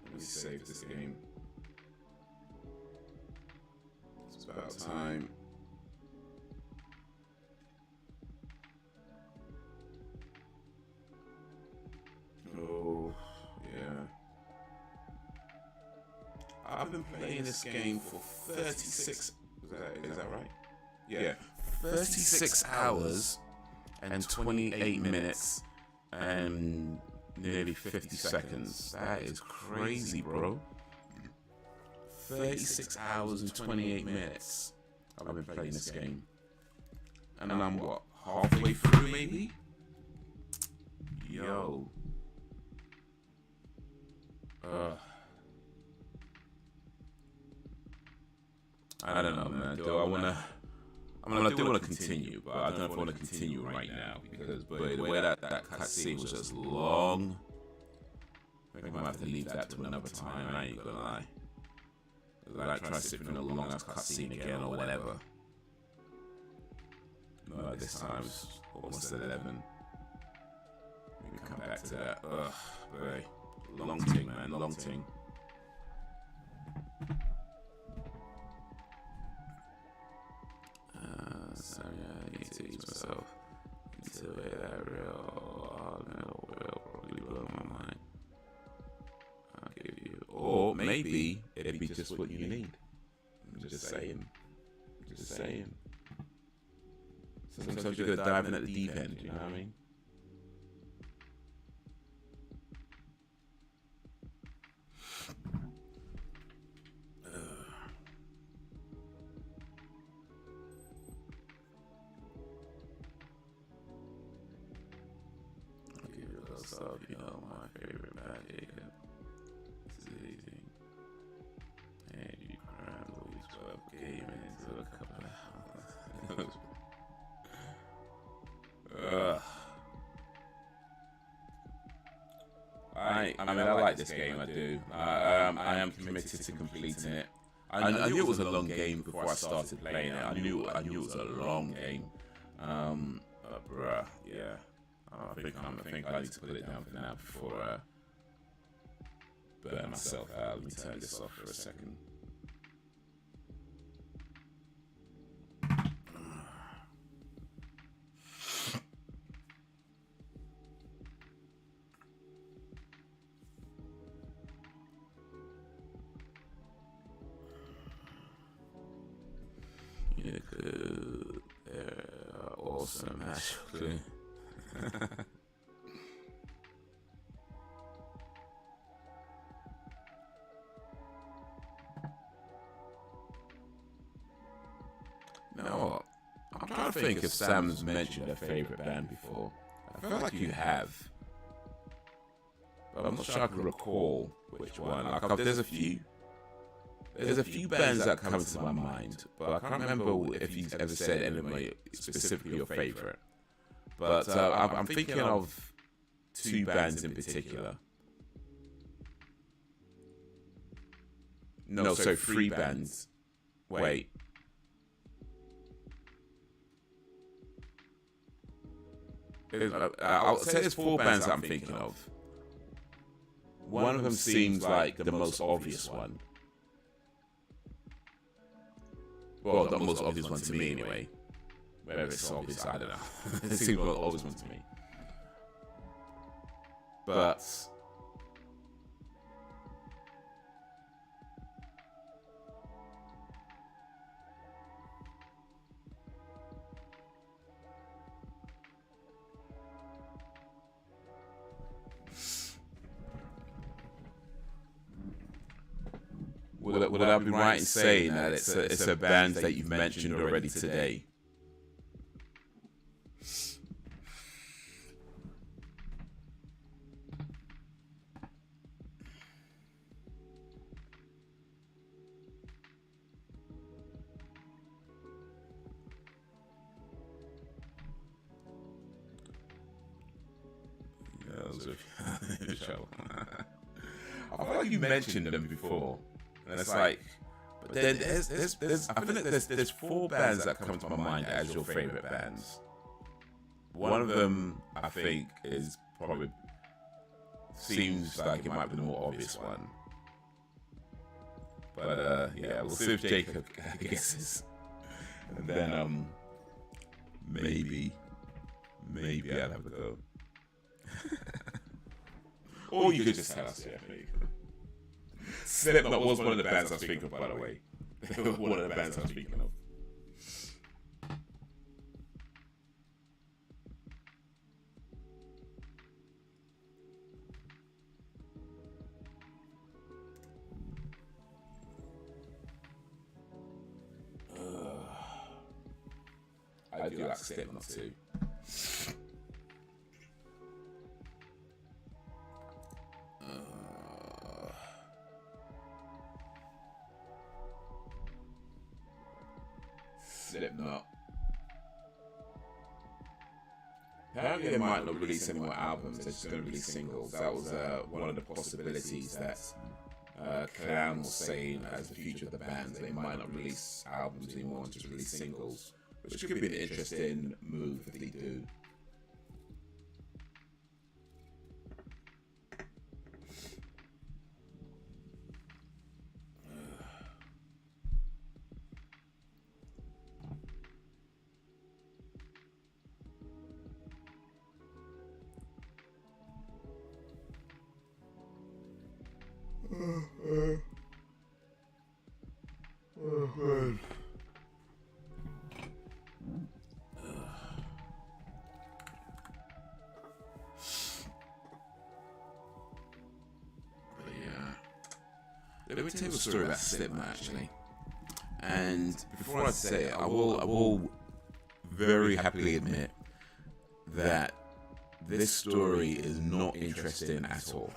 Let me save this game. It's about time. Oh, yeah. I've been playing this game for 36. Is that right? Yeah. 36 hours and 28 minutes and nearly 50 seconds. That is crazy, bro. 36 hours and 28 minutes I've been playing this game. And I'm what, halfway through maybe? Yo. I don't know, man. Do I wanna? I mean, I do want to continue, but I don't know if I want to continue right now because, boy, the way that cutscene was just long. I think I might have to leave that to another time. I ain't gonna lie. Like try to sit through a long ass cutscene again or whatever. No, this time it's almost 11. We can come back to that. Ugh, boy, long ting, man, long ting. So yeah, I need to ease myself into that real, probably blow my mind. I'll give you, or maybe it'd be just what you need. I'm just saying. Just saying. Sometimes you're diving at the deep end, you know what I mean? So, you know, my favorite bad Jacob. This is easy. And you crammed Louis 12 game into a couple of I mean, I like this game, I do. I am committed to completing it. I knew it was a long game before I started playing it. I knew it was a long game. Bruh, yeah. I think I need to put it down for now before I burn myself out. Let me turn this off for a second. Yeah, good. They're awesome, actually. No, I'm trying to think if Sam's mentioned her favorite band before. I feel like you have, but I'm not sure I can recall which one. Like, there's a few. There's a few bands that come to my mind, but I can't remember if you've ever said any of my specifically your favorite. But I'm thinking of two bands in particular. No, so three bands. Wait. I'll say there's four bands that I'm thinking of. One of them seems like the most obvious one. Well, the most obvious one to me anyway. Whether it's obvious, I don't know. It seems the most obvious one to me. But would I be right in saying that it's a band that you've mentioned already today? those of you in the show. I feel like you mentioned them before, and it's like, but then there's I feel like there's 4 bands that come to my mind as your favorite bands. One of them, I think, is probably seems like it might be the more obvious one. But yeah, we'll see if Jacob guesses, and then maybe I'll have a go. Or you could just tell us, yeah. Slipknot was one of the bands I was thinking of, by the way. One of the bands I was speaking of. I do like Slipknot too. Slipknot. Apparently they might not release any more albums, they're just going to release singles. That was one of the possibilities that Clown was saying as the future of the band. They might not release albums anymore and just release singles, which could be an interesting move if they do. Let me tell you a story about Slipknot actually. And before I say it, I will very happily admit that this story is not interesting at all.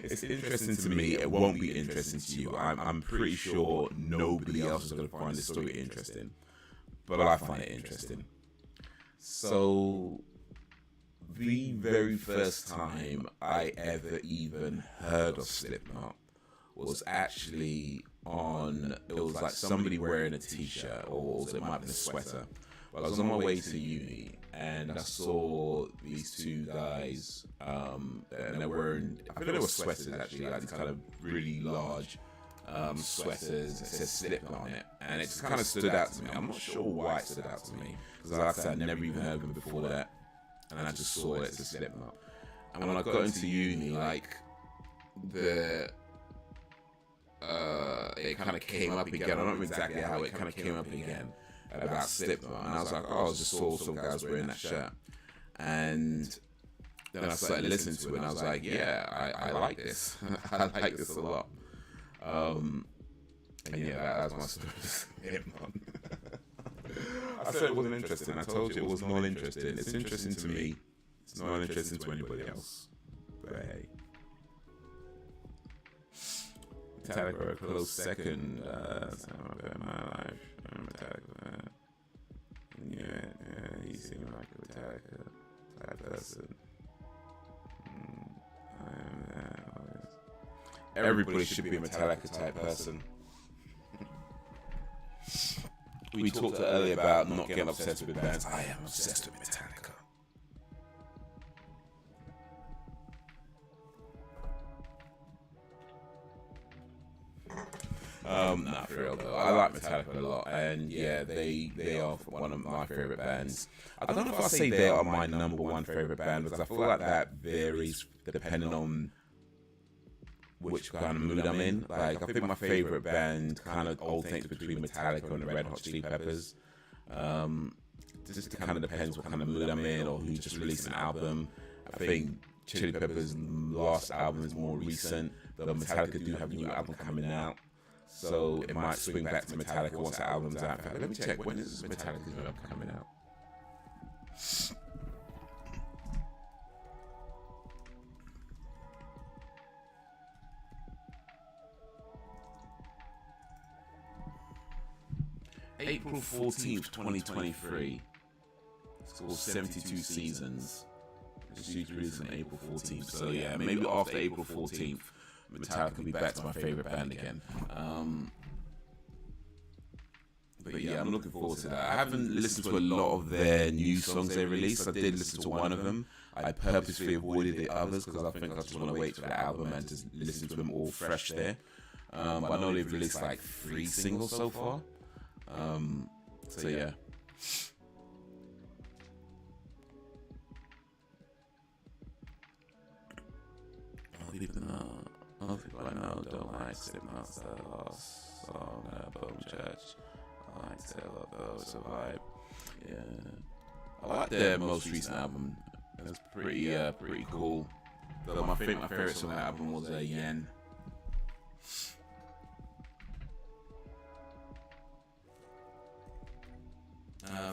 It's interesting to me. It won't be interesting to you. I'm pretty sure nobody else is going to find this story interesting, but I find it interesting. So, the very first time I ever even heard of Slipknot was actually on, it was like somebody wearing a t-shirt, or it might have been a sweater. But I was on my way to uni and I saw these 2 guys, and they were wearing, I think they were sweaters actually, like these kind of really large sweaters that said Slipknot on it, and it just kind of stood out to me. I'm not sure why it stood out to me, because like I said, I'd never even heard of them before that, and I just saw it as a Slipknot. And when I got into uni, like it kind of came up again. I don't remember exactly how it kind of came up again about Slipknot, and I was like, oh, I just saw some guys wearing that shirt, and then I started listening to it, and I was like, yeah, I like this. I like this a lot. And yeah, that was my story with Slipknot. I said it wasn't interesting. I told you it was not interesting. It's interesting to me. It's not interesting to anybody else. But hey. Metallica a close second time I've had in my life. Metallica. Yeah, he seemed like a Metallica type person. Everybody should be a Metallica type person. We talked earlier about not getting obsessed with bands. I am obsessed with Metallica. Nah, for real though. I like Metallica a lot, and yeah, they are one of my favorite bands. I don't know if I say they are my #1 favorite band, because I feel like that varies depending on which kind of mood I'm in. Like, I think my favorite band kind of alternates between Metallica and the Red Hot Chili Peppers. Just kind of depends what kind of mood I'm in, or who just released an album. I think Chili Peppers' last album is more recent, but Metallica do have a new album coming out. So it might swing back to Metallica once the album's out. In fact, let me check, when is Metallica's new album coming out? April 14th, 2023. It's called 72 Seasons. It's due to release on April 14th. So yeah, maybe after April 14th, Metallica will be back to my favorite band again. But yeah, I'm looking forward to that. I haven't listened to a lot of their new songs they released. I did listen to one of them. I purposely avoided the others because I think I just want to wait for the album and just listen to them all fresh there. But I know they've released like 3 singles so far. So yeah. People I know don't like Slipknot's last song, Bone Church. I like Tale of Those Survive. Yeah, I like their most recent album. It's pretty cool. Though I think my favorite song on that album was Yen.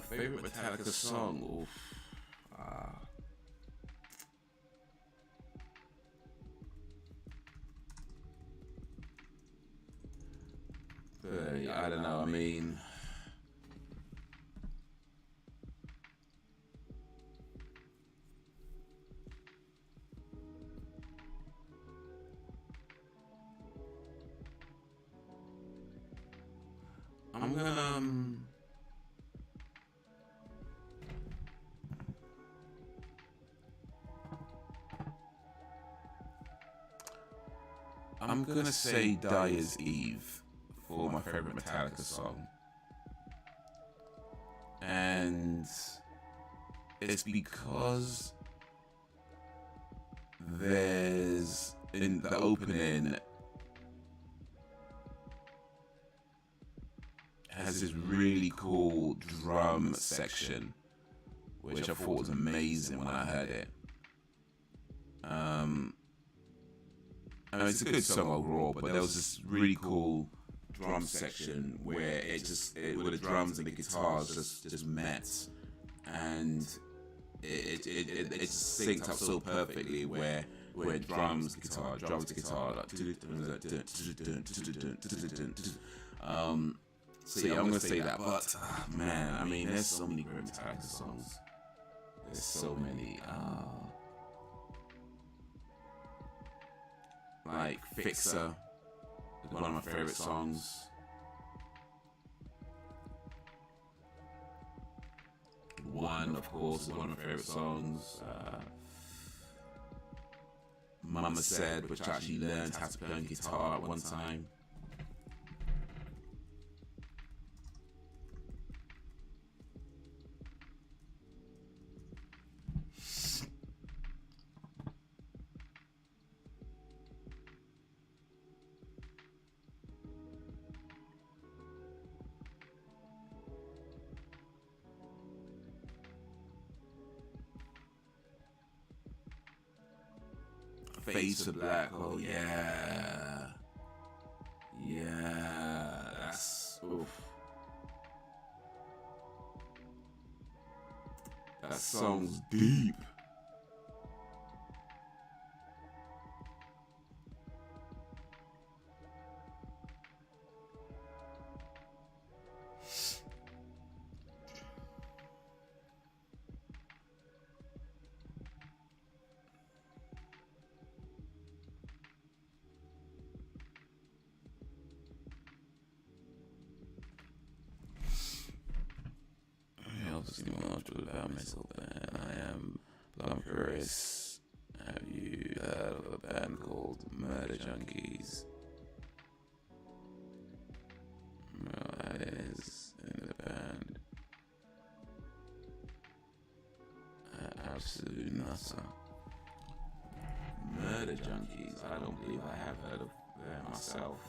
Favorite Metallica song? Oof. I don't know. I mean, I'm gonna say Dyer's Eve for my favorite Metallica song. And it's because there's, in the opening, has this really cool drum section, which I thought was amazing when I heard it. I mean, it's a good song overall, but there was this really cool drum section where where the drums and the guitars just met, and it just synced up so perfectly where drums guitar like, so yeah, I'm gonna say that. But man, I mean, there's so many great Metallica songs. There's so many. Like Fixer is one of my favorite songs. One, of course, is one of my favorite songs. Mama Said, which I actually learned how to play on guitar at one time. Fades to Black, oh yeah. Yeah, that's, oof. That song's deep. About myself, and I am Blumfurious. Have you heard of a band called Murder Junkies? Well, that is in the band. Absolute nutter. Murder Junkies. I don't believe I have heard of that myself.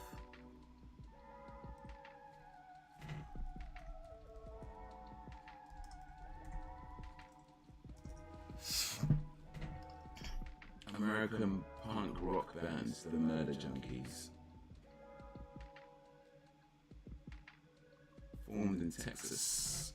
American punk rock bands, the Murder Junkies. Formed in Texas.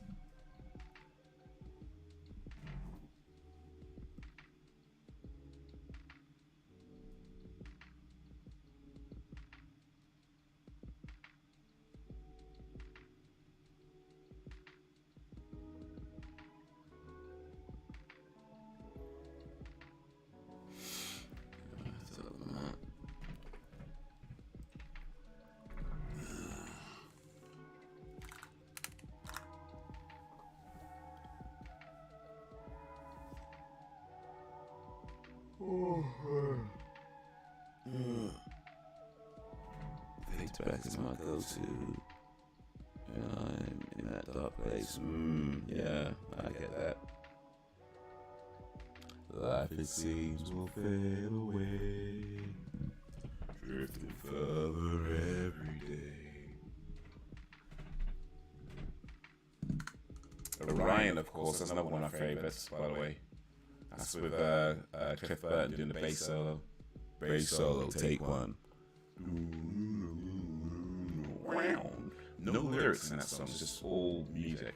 Fade to black is my go-to. I'm in that dark place. Yeah, I get that. Life, it seems, will fade away, drifting further every day. Orion, of course, that's another one of my favorites, by the way. That's with Cliff Burton doing the bass solo. Bass solo, take one. No lyrics in that song, it's just all music.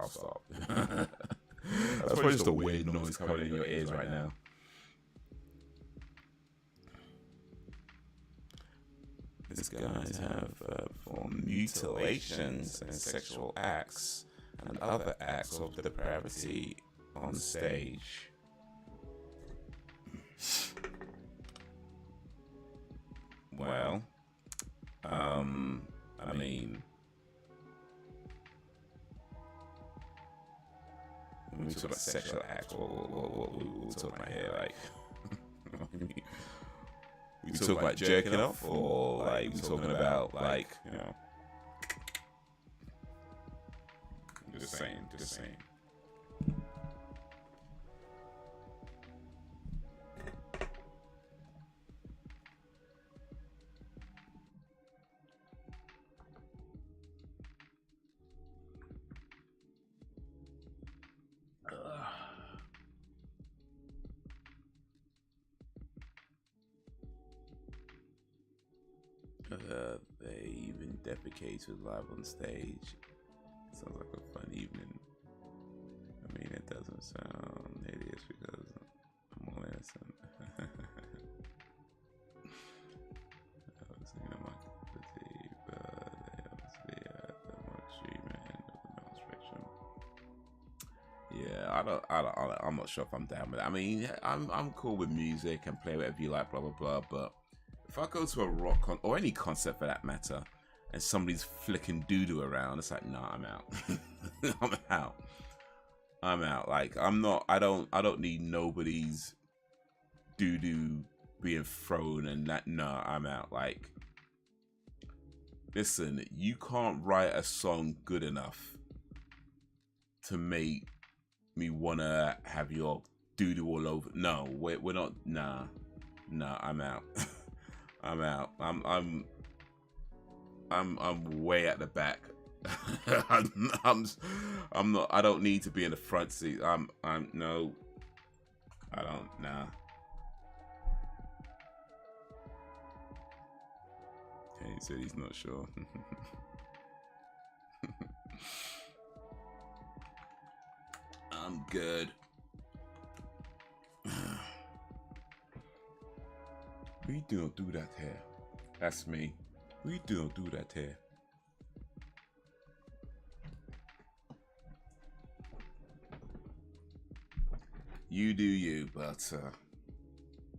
I'll stop. That's probably just a weird noise coming in your ears right now. These guys have performed mutilations and sexual acts and other acts of depravity on stage. Well, I mean, when we talk about sexual acts, what we talk about here, like, we talk about jerking off, or like we talking about, like, you know, just saying. They even defecated live on stage. Sounds like a fun evening. I mean, it doesn't sound hideous because I'm all innocent. I was thinking of my capacity, but they obviously at the more extreme end of the mouse spectrum. Yeah, I'm not sure if I'm down with it. I mean, I'm cool with music and play whatever you like, blah blah blah. But if I go to a rock or any concert for that matter, and somebody's flicking doo-doo around, it's like, nah, I'm out. I'm out. Like, I don't need nobody's doo-doo being thrown and that. Nah, I'm out. Like, listen, you can't write a song good enough to make me wanna have your doo-doo all over. No, we're not. Nah, I'm out. I'm out. I'm way at the back. I'm not. I don't need to be in the front seat. No. I don't. Nah. He said he's not sure. I'm good. We don't do that here. That's me. We don't do that here. You do you, but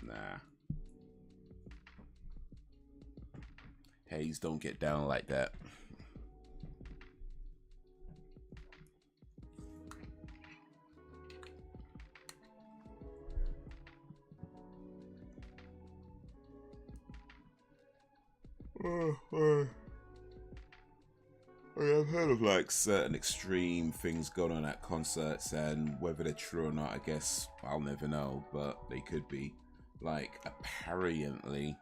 nah. Haze don't get down like that. I've heard of like certain extreme things going on at concerts, and whether they're true or not, I guess I'll never know, but they could be. Like, apparently,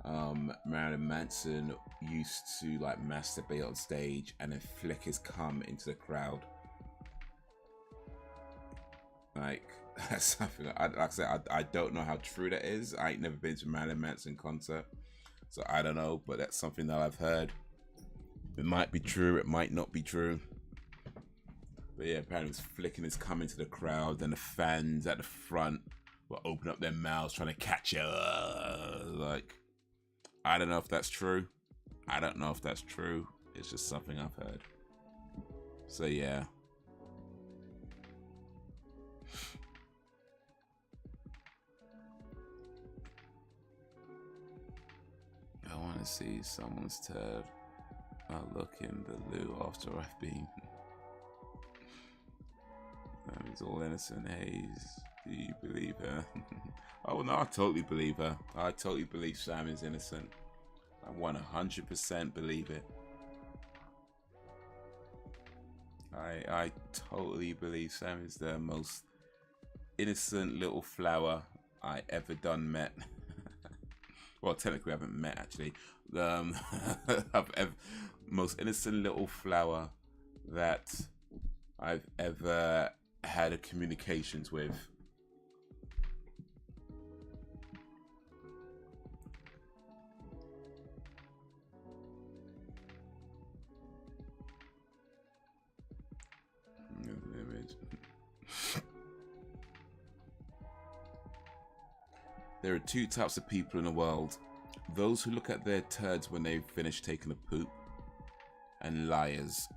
Marilyn Manson used to like masturbate on stage and then flick his cum into the crowd. Like, that's something. Like I said, I don't know how true that is. I ain't never been to a Marilyn Manson concert, so I don't know. But that's something that I've heard. It might be true. It might not be true. But yeah, apparently it was flicking his coming to the crowd, and the fans at the front were opening up their mouths trying to catch it. Like, I don't know if that's true. I don't know if that's true. It's just something I've heard. So yeah. I want to see someone's turd. I'll look in the loo after I've been. He's all innocent, Haze. Do you believe her? Oh no, I totally believe her. I totally believe Sam is innocent. I 100% believe it. I totally believe Sam is the most innocent little flower I ever done met. Well, technically I haven't met actually. Most innocent little flower that I've ever had a communications with. There are two types of people in the world. Those who look at their turds when they've finished taking a poop, and liars.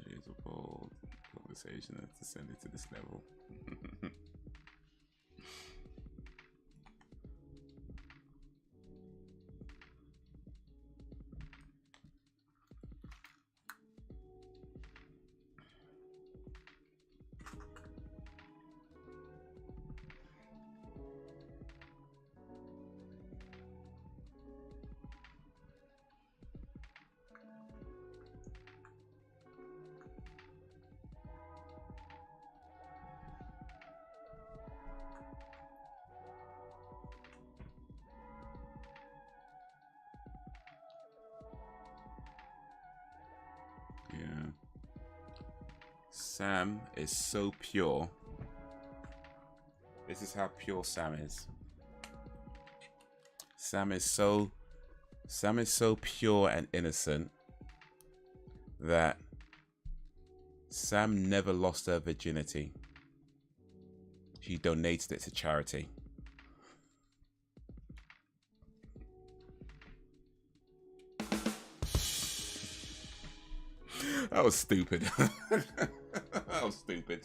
It's a bold conversation that's descended to this level. Yeah. Sam is so pure. This is how pure Sam is. Sam is so pure and innocent that Sam never lost her virginity. She donated it to charity. That was stupid. That was stupid.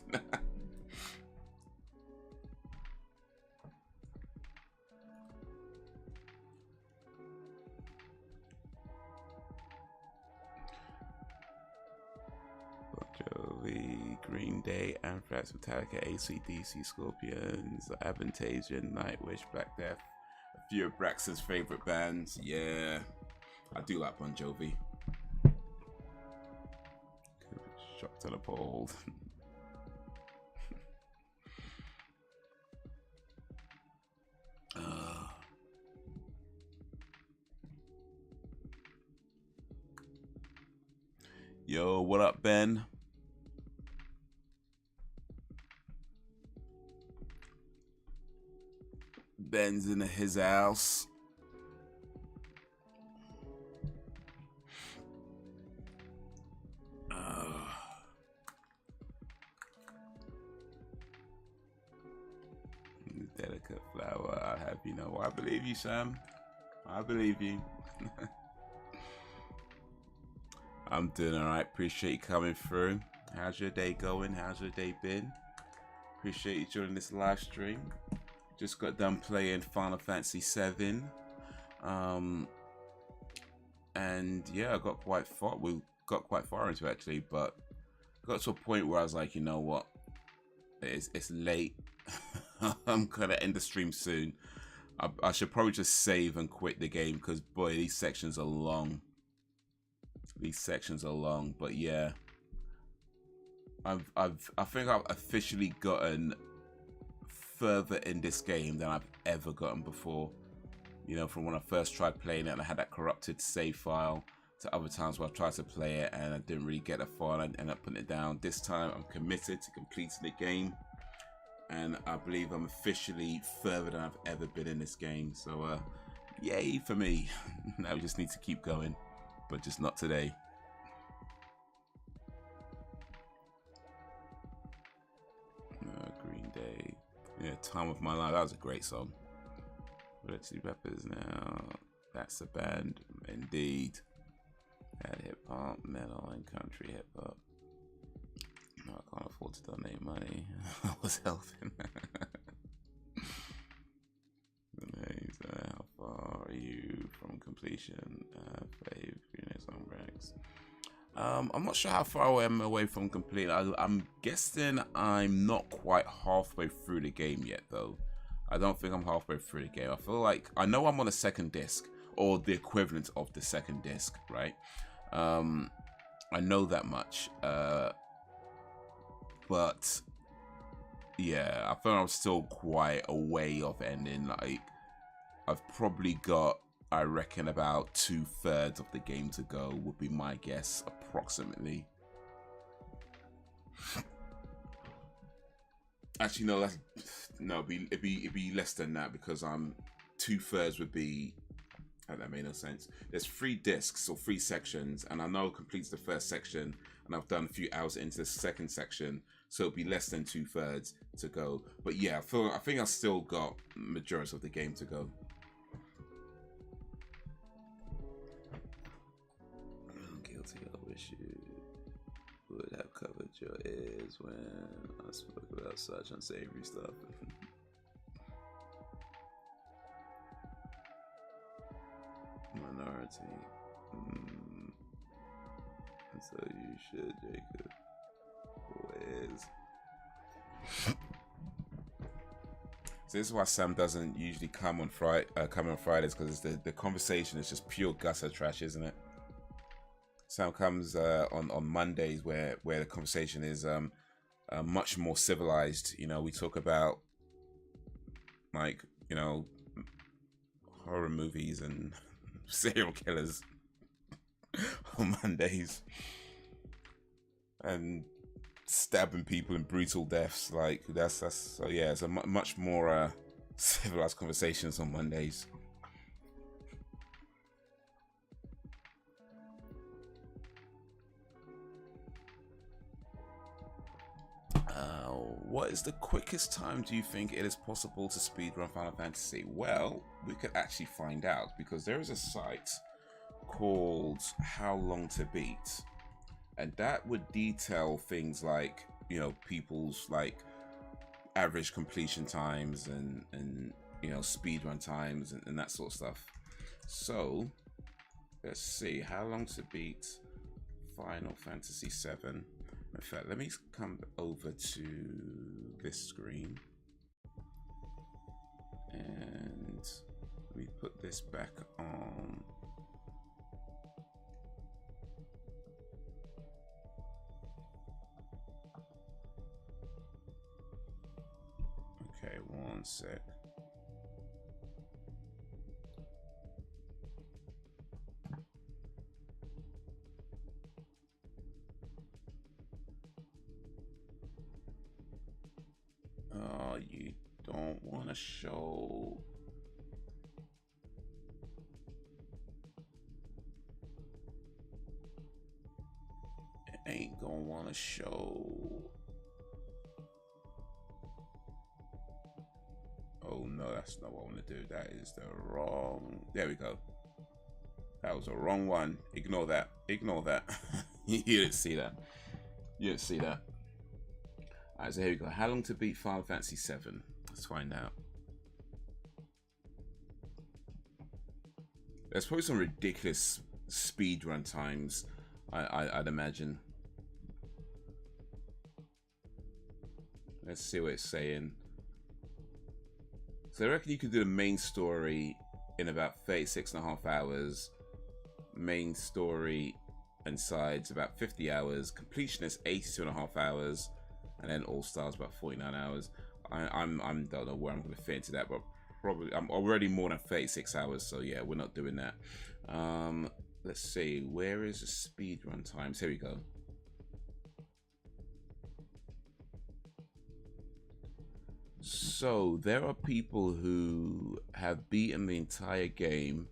Jovi, Green Day, Anthrax, Metallica, AC/DC, Scorpions, Avantasia, Nightwish, Black Death. A few of Braxton's favorite bands. Yeah, I do like Bon Jovi. Shot to the pole. Yo, what up, Ben? Ben's in his house. Delicate flower, I'll have you know. I believe you, Sam. I believe you. I'm doing alright. Appreciate you coming through. How's your day going? How's your day been? Appreciate you joining this live stream. Just got done playing Final Fantasy VII. And yeah, I got quite far. We got quite far into it actually, but I got to a point where I was like, you know what? It's late. I'm gonna end the stream soon. I should probably just save and quit the game because boy, these sections are long. These sections are long, but yeah, I think I've officially gotten further in this game than I've ever gotten before. You know, from when I first tried playing it and I had that corrupted save file to other times where I've tried to play it and I didn't really get that far and I ended up putting it down. This time I'm committed to completing the game, and I believe I'm officially further than I've ever been in this game. So yay for me. Now we just need to keep going, but just not today. Green Day, yeah, Time of My Life, that was a great song. Red Chili Peppers now, that's a band indeed. Had hip hop, metal, and country hip hop. No, I can't afford to donate money. I was helping. How far are you from completion? Fave, song breaks. I'm not sure how far I am away from complete. I'm guessing I'm not quite halfway through the game yet, though. I don't think I'm halfway through the game. I feel like I know I'm on a second disc, or the equivalent of the second disc, right? I know that much, but yeah, I feel I'm still quite a way off ending. Like, I've probably got, I reckon, about 2/3 of the game to go, would be my guess, approximately. Actually, no, it'd be less than that, because 2/3 would be. That made no sense. There's 3 discs or 3 sections, and I know it completes the first section, and I've done a few hours into the second section, so it'll be less than 2/3 to go. But yeah, I think I've still got majority of the game to go. I'm guilty. I wish you would have covered your ears when I spoke about such unsavory stuff. Minority. And so you should, Jacob. Always. So this is why Sam doesn't usually come on Fridays, because the conversation is just pure gutter trash, isn't it? Sam comes on Mondays where the conversation is much more civilized. You know, we talk about, like, you know, horror movies and serial killers on Mondays, and stabbing people in brutal deaths. Like, that's so yeah, it's a much more civilized conversations on Mondays. What is the quickest time do you think it is possible to speedrun Final Fantasy? Well, we could actually find out, because there is a site called How Long to Beat, and that would detail things like, you know, people's like average completion times and you know, speedrun times and that sort of stuff. So let's see, How Long to Beat Final Fantasy VII. In fact, let me come over to this screen and we put this back on. Okay, one sec. You don't want to show. It ain't gonna want to show. Oh no, that's not what I want to do. That is the wrong. There we go. That was the wrong one. Ignore that. Ignore that. You didn't see that. You didn't see that. Alright, so here we go. How long to beat Final Fantasy VII? Let's find out. There's probably some ridiculous speedrun times, I'd imagine. Let's see what it's saying. So I reckon you could do the main story in about 36.5 hours. Main story and sides about 50 hours. Completion is 82.5 hours. And then All Stars about 49 hours. I don't know where I'm going to fit into that, but probably I'm already more than 36 hours. So yeah, we're not doing that. let's see, where is the speed run times? Here we go. So there are people who have beaten the entire game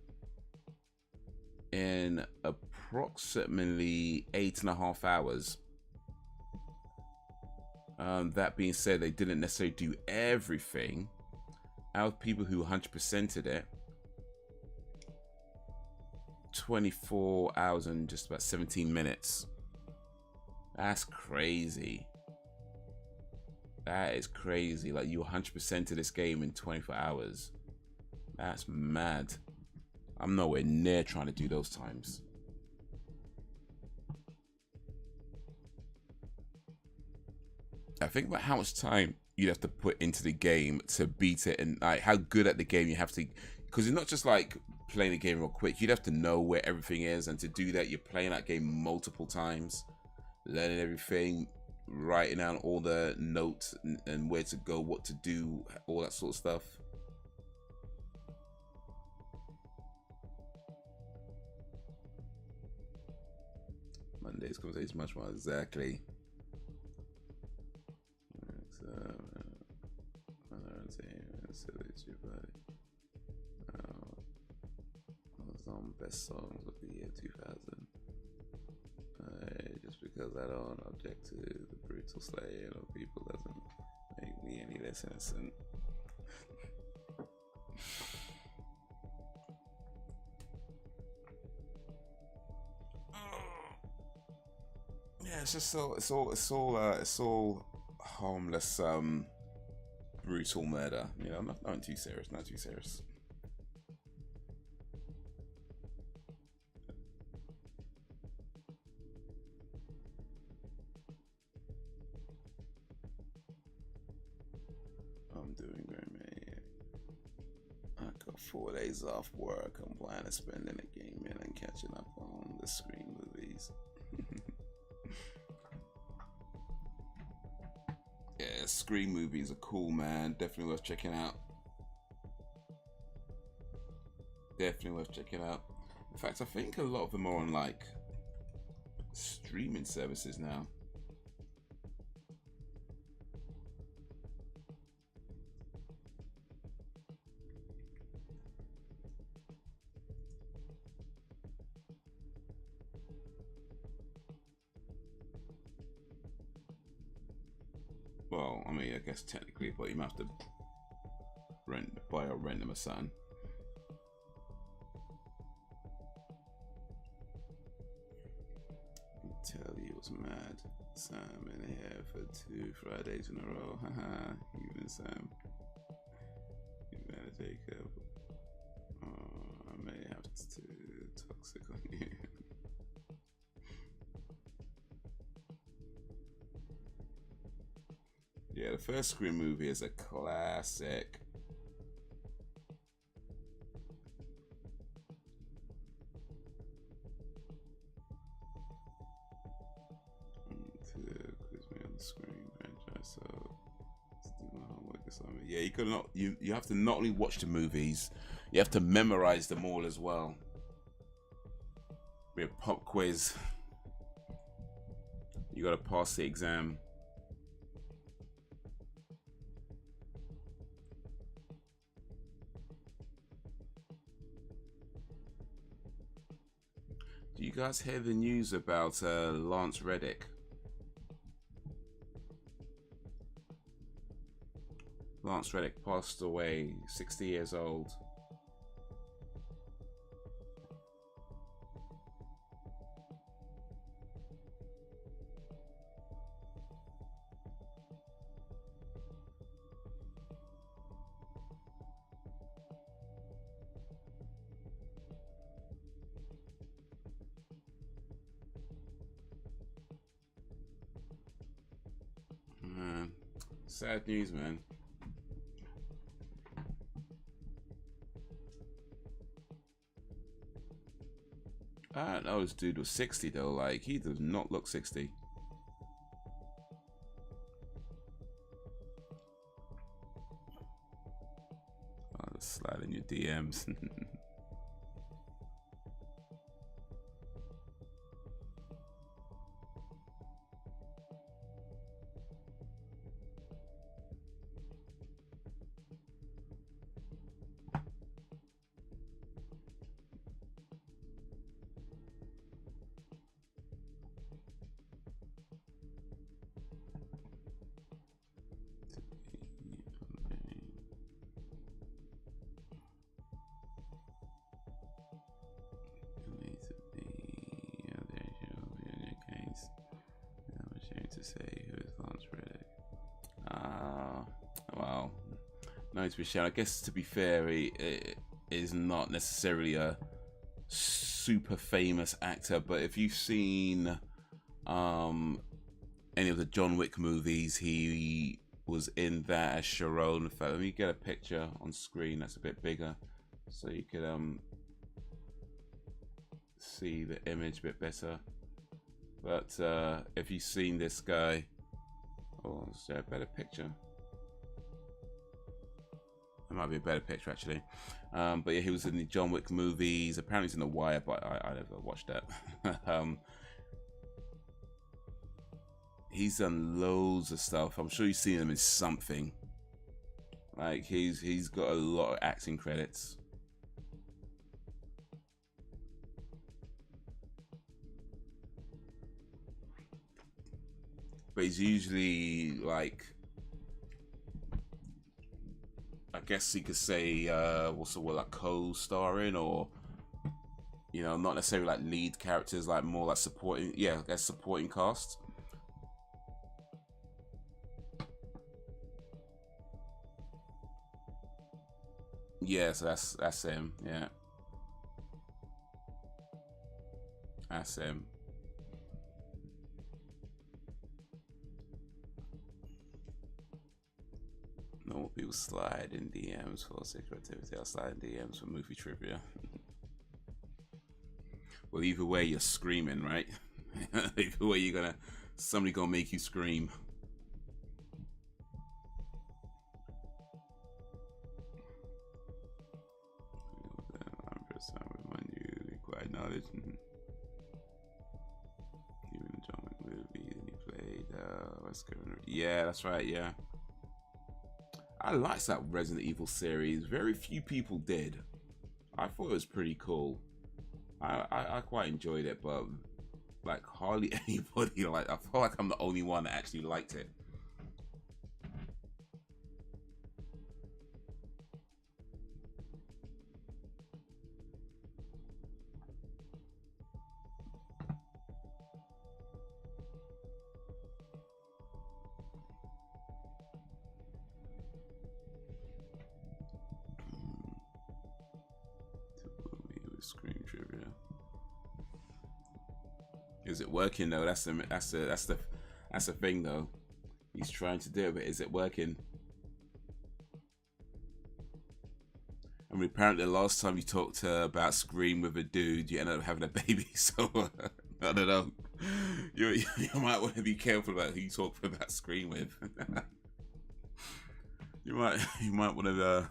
in approximately 8.5 hours. That being said, they didn't necessarily do everything. Out of people who 100%ed it, 24 hours and just about 17 minutes. That's crazy. That is crazy. Like, you 100%ed this game in 24 hours. That's mad. I'm nowhere near trying to do those times. I think about how much time you'd have to put into the game to beat it, and like how good at the game you have to, because it's not just like playing the game real quick. You'd have to know where everything is, and to do that you're playing that game multiple times, learning everything, writing down all the notes and where to go, what to do, all that sort of stuff. Monday's conversation much more exactly. Best songs of the year 2000. Just because I don't object to the brutal slaying of people doesn't make me any less innocent. Yeah, it's just it's all harmless brutal murder. You know, not too serious, not too serious. I'm doing great, man. I got 4 days off work. I'm planning to spend in a gaming and catching up on the Scream movies. Yeah, Scream movies are cool, man. Definitely worth checking out. Definitely worth checking out. In fact, I think a lot of them are on like streaming services now. Well, I mean, I guess technically, but you might have to buy or rent them or something. I tell you, it was mad. Sam in here for 2 Fridays in a row. Haha, even Sam. You better take up. Oh, I may have to toxic on you. Yeah, the first Scream movie is a classic. Quiz me on the Scream franchise, so let's do my homework assignment. Yeah, you have to not only watch the movies, you have to memorize them all as well. We have pop quiz. You gotta pass the exam. Do you guys hear the news about Lance Reddick? Lance Reddick passed away, 60 years old. Sad news, man. I don't know, this dude was 60 though. Like, he does not look 60. I'll just slide in your DMs. to say who is Lance Reddick. Well, no to be shown. I guess to be fair, he is not necessarily a super famous actor, but if you've seen any of the John Wick movies, he was in that as Sharon. In fact, let me get a picture on screen that's a bit bigger so you could see the image a bit better. But if you've seen this guy, oh, is there a better picture? It might be a better picture actually. But yeah, he was in the John Wick movies. Apparently he's in The Wire, but I never watched that. He's done loads of stuff. I'm sure you've seen him in something. Like he's got a lot of acting credits. But he's usually like, I guess you could say, what's the word, like co-starring, or you know, not necessarily like lead characters, like more like supporting. Yeah, I guess supporting cast. Yeah, so that's him. Yeah, that's him. Normal people slide in DMs for sexual activity. I'll slide in DMs for movie trivia. Well, either way, you're screaming, right? Either way, somebody gonna make you scream. Required knowledge. Even the John Wick movie, then he played. Yeah, that's right. Yeah. I liked that Resident Evil series. Very few people did. I thought it was pretty cool. I quite enjoyed it, but like hardly anybody like. I feel like I'm the only one that actually liked it. Screen trivia. Is it working though? That's the thing though. He's trying to do it, but is it working? I mean, apparently the last time you talked about Scream with a dude, you ended up having a baby. So I don't know. You might want to be careful about who you talk about Scream with. you might want to.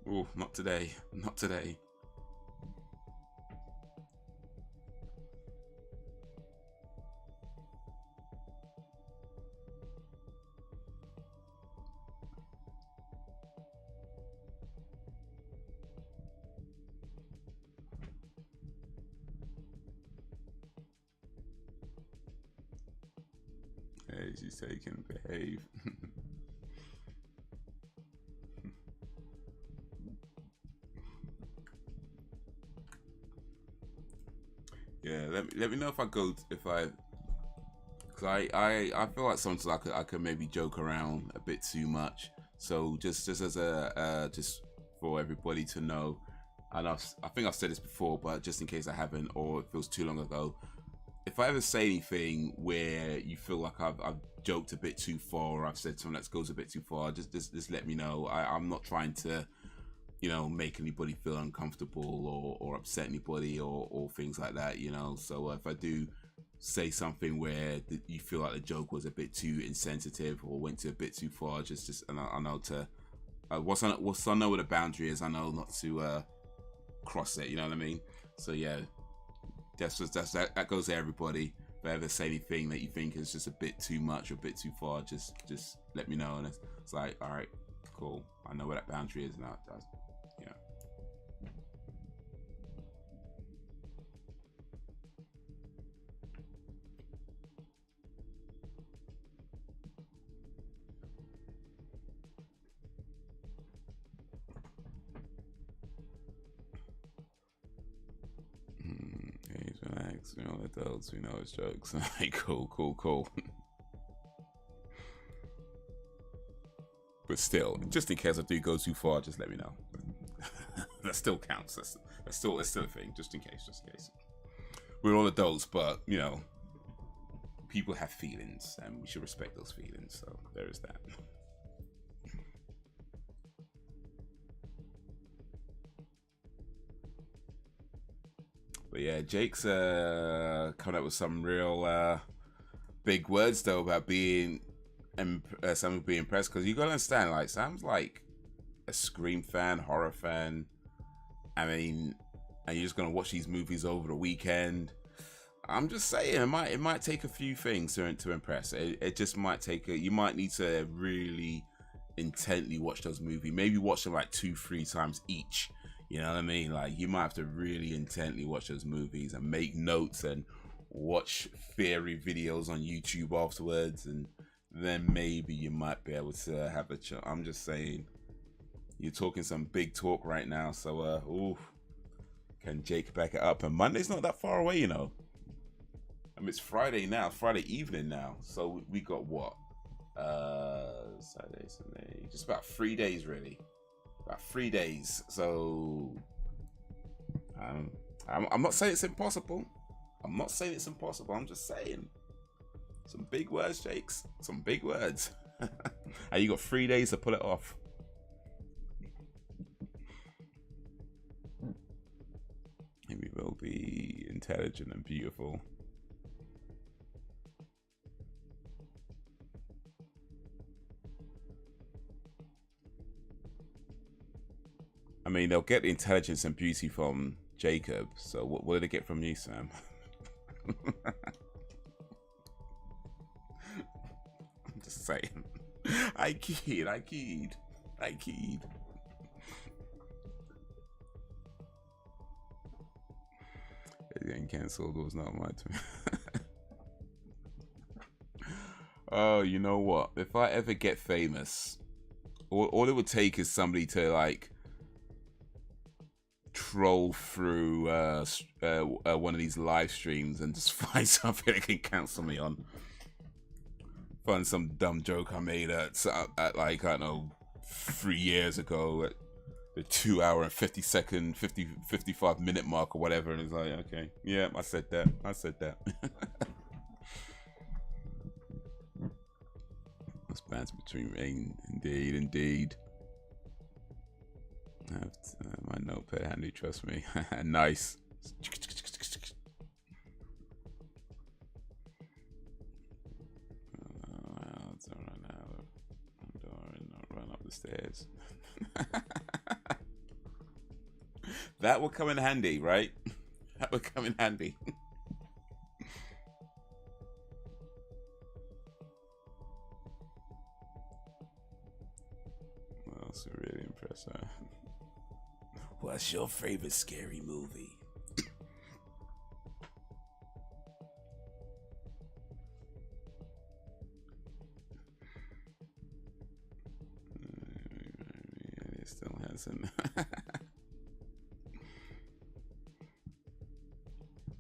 Oh, not today. Not today. Hey, she's taking behave. Yeah, let me know if I cause I feel like sometimes I could maybe joke around a bit too much. So just as a just for everybody to know, and I think I've said this before, but just in case I haven't or it feels too long ago, if I ever say anything where you feel like I've joked a bit too far or I've said something that goes a bit too far, just let me know. I'm not trying to, you know, make anybody feel uncomfortable or upset anybody or things like that, you know. So if I do say something where you feel like the joke was a bit too insensitive or went to a bit too far, just and I know to once I know where the boundary is, I know not to cross it, you know what I mean. So yeah, that goes to everybody. If I ever say anything that you think is just a bit too much or a bit too far, just let me know. And it's like, all right, cool, I know where that boundary is now. Yeah. Hey, Thanks, you know, adults, we know it's jokes. Cool. But still, just in case I do go too far, just let me know. That still counts. That's still a thing, just in case. We're all adults, but, you know, people have feelings, and we should respect those feelings, so there is that. But yeah, Jake's coming up with some real big words, though, about being Sam being impressed, because you gotta understand, like, Sam's like a Scream fan, horror fan. I mean, and you're just gonna watch these movies over the weekend. I'm just saying, it might take a few things to impress. It just might take you might need to really intently watch those movies. Maybe watch them like 2-3 times each. You know what I mean? Like, you might have to really intently watch those movies and make notes and watch theory videos on YouTube afterwards, and then maybe you might be able to have a chance. I'm just saying, you're talking some big talk right now. So, can Jake back it up? And Monday's not that far away, you know. I mean, it's Friday now, Friday evening now. So we got what? Saturday, Sunday, just about 3 days, really. About 3 days. So, I'm not saying it's impossible. I'm not saying it's impossible. I'm just saying. Some big words, Jakes. Some big words. And you got 3 days to pull it off. And we will be intelligent and beautiful. I mean, they'll get the intelligence and beauty from Jacob. So what did they get from you, Sam? I'm just saying. I keyed. Getting cancelled was not my turn. Oh, you know what? If I ever get famous, all it would take is somebody to like troll through one of these live streams and just find something they can cancel me on. Find some dumb joke I made at like, I don't know, 3 years ago at the 2 hour and 55 minute mark or whatever, and it's like, okay, yeah, I said that. That's bands between rain, indeed. I have my notepad handy, trust me. Nice. Run up the stairs. That will come in handy, right? That would come in handy. What else would really impress her? What's your favorite scary movie? It still hasn't.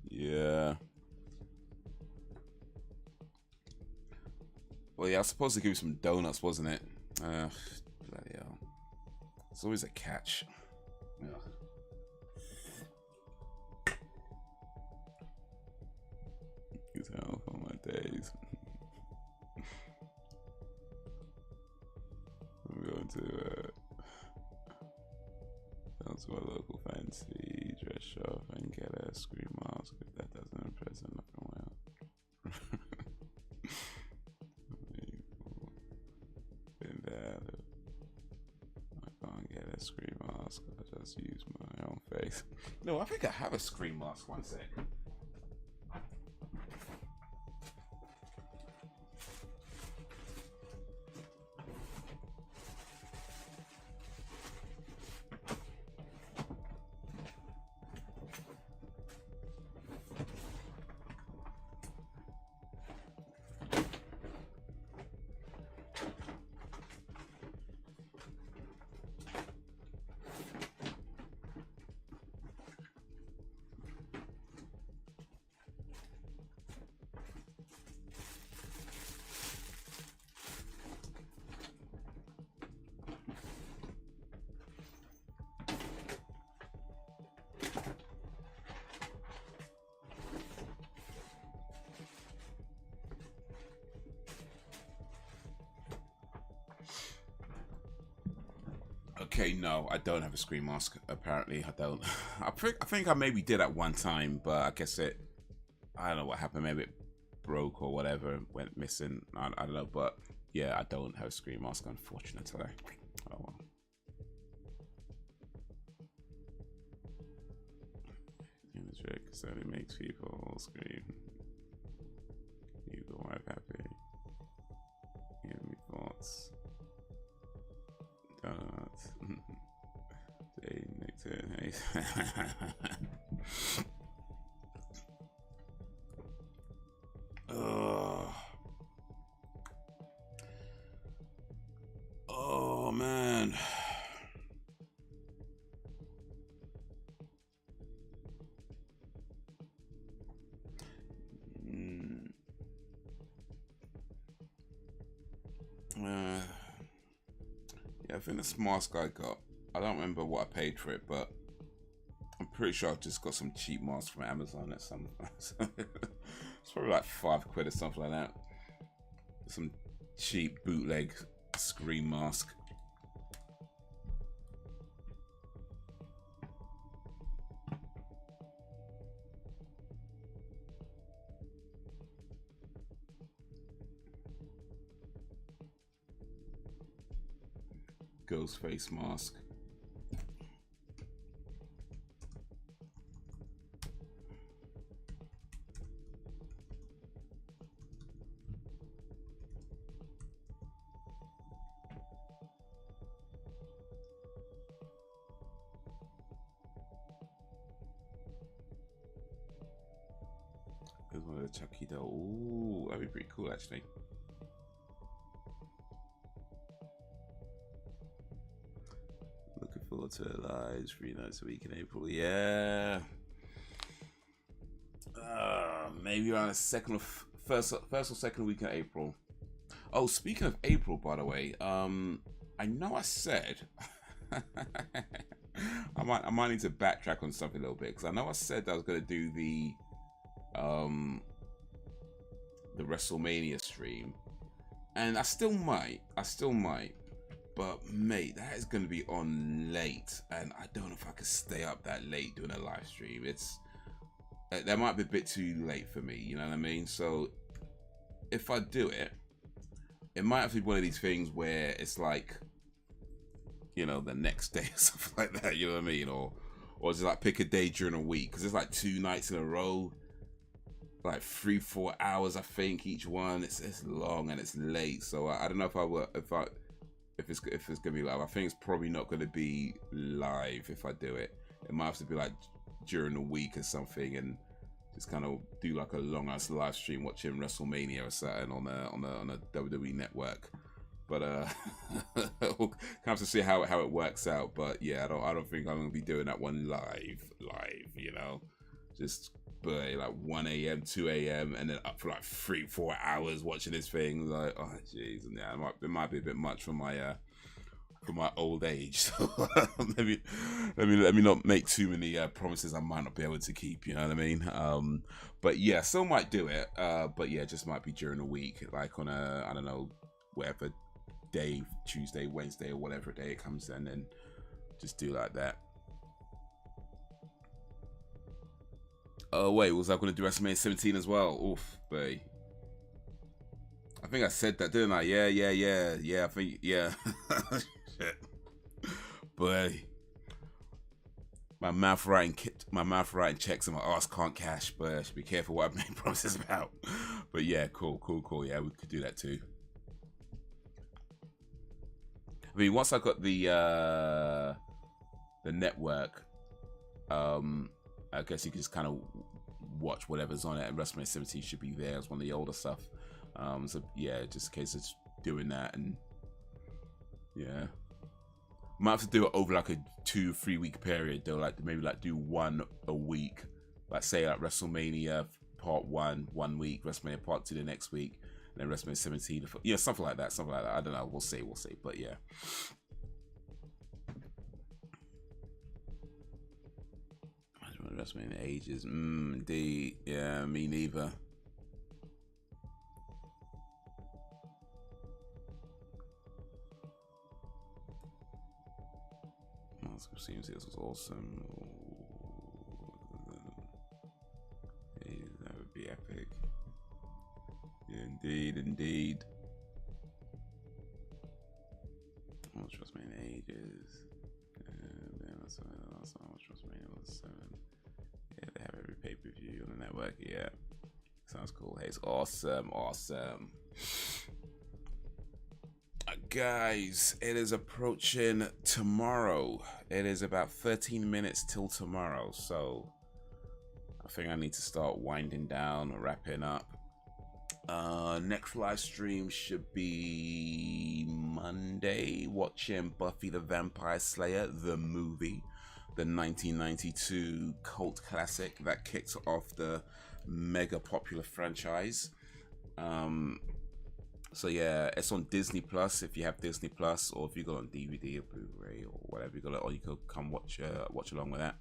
Yeah. Well, yeah, I was supposed to give you some donuts, wasn't it? Bloody hell. It's always a catch. Ugh. Use hell for my days. I'm going to go to my local fancy dress shop and get a screen mask if that doesn't impress enough. Well. Been there. I can't get a screen mask. I just use my own face. No, I think I have a screen mask. One sec. Okay, no, I don't have a screen mask. Apparently, I don't. I think I maybe did at one time, but I guess I don't know what happened. Maybe it broke or whatever, went missing. I don't know, but yeah, I don't have a screen mask, unfortunately. Oh well. The trick only makes people scream. You the wife happy. Give me thoughts. Donuts. Day Nixon. Oh man. Yeah, I think the mask I got, I don't remember what I paid for it, but I'm pretty sure I just got some cheap masks from Amazon at some. It's probably like £5 or something like that. Some cheap bootleg screen mask. Ghost face mask. Here's one of the Chucky doll. Ooh, that'd be pretty cool actually. Looking forward to it live 3 nights a week in April. Yeah. Maybe around the first or second week in April. Oh, speaking of April, by the way, I know I said I might need to backtrack on something a little bit, because I know I said that I was going to do the WrestleMania stream, and I still might, but mate, that is going to be on late, and I don't know if I could stay up that late doing a live stream. That might be a bit too late for me, you know what I mean? So if I do it, it might have to be one of these things where it's like, you know, the next day or something like that, you know what I mean? Or just like pick a day during a week, because it's like 2 nights in a row, like 3-4 hours I think each one. It's long and it's late, so I don't know if it's gonna be live. I think it's probably not gonna be live if I do it. It might have to be like during the week or something, and just kind of do like a long ass live stream watching WrestleMania or something on a WWE network. But we'll have to see how it works out. But yeah, I don't think I'm gonna be doing that one live, you know, just like 1 a.m., 2 a.m. and then up for like 3-4 hours watching this thing. Like, oh jeez, and yeah, it might be a bit much for my old age. So let me not make too many promises I might not be able to keep, you know what I mean? But yeah, still might do it, but yeah, just might be during the week, like on a, I don't know, whatever day, Tuesday, Wednesday, or whatever day it comes in, and just do like that. Oh wait, was I going to do WrestleMania 17 as well? Oof, boy. I think I said that, didn't I? Yeah. I think, yeah. Shit. Boy. My mouth writing checks and my ass can't cash, but I should be careful what I make promises about. But yeah, cool. Yeah, we could do that too. I mean, once I got the network, I guess you can just kind of watch whatever's on it, and WrestleMania 17 should be there as one of the older stuff. So yeah, just in case it's doing that, and yeah, might have to do it over like a 2-3 week period though, like maybe like do one a week, like say like WrestleMania part 1 1 week, WrestleMania part 2 the next week, and then WrestleMania 17, yeah, something like that. I don't know, we'll see, but yeah. WrestleMania ages, indeed, yeah, me neither. Seems this was awesome. That would be epic. Indeed, indeed. I watched WrestleMania in ages. Last time I watched WrestleMania was 7. Yeah, they have every pay-per-view on the network. Yeah, sounds cool. Hey, it's awesome, awesome. Guys, it is approaching tomorrow. It is about 13 minutes till tomorrow, so I think I need to start winding down or wrapping up. Next live stream should be Monday, watching Buffy the Vampire Slayer, the movie, the 1992 cult classic that kicked off the mega popular franchise. So yeah, it's on Disney Plus if you have Disney Plus, or if you got it on DVD or Blu-ray or whatever you got it, or you could come watch along with that.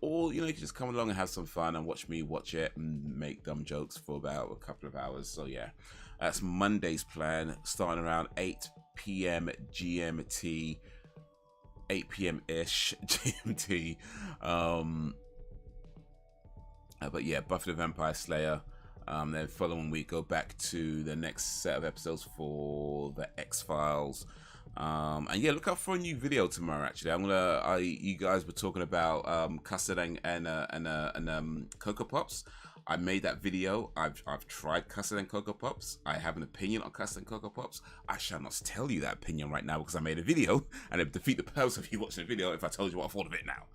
Or you know, you can just come along and have some fun and watch me watch it and make dumb jokes for about a couple of hours. So yeah, that's Monday's plan, starting around 8 p.m. GMT, 8 p.m. ish GMT. But yeah, Buffy the Vampire Slayer. Then following week, go back to the next set of episodes for the X-Files. And yeah, look out for a new video tomorrow. Actually, you guys were talking about custard and Cocoa Pops. I made that video. I've tried custard and Cocoa Pops. I have an opinion on custard and Cocoa Pops. I shall not tell you that opinion right now because I made a video, and it would defeat the purpose of you watching the video if I told you what I thought of it now.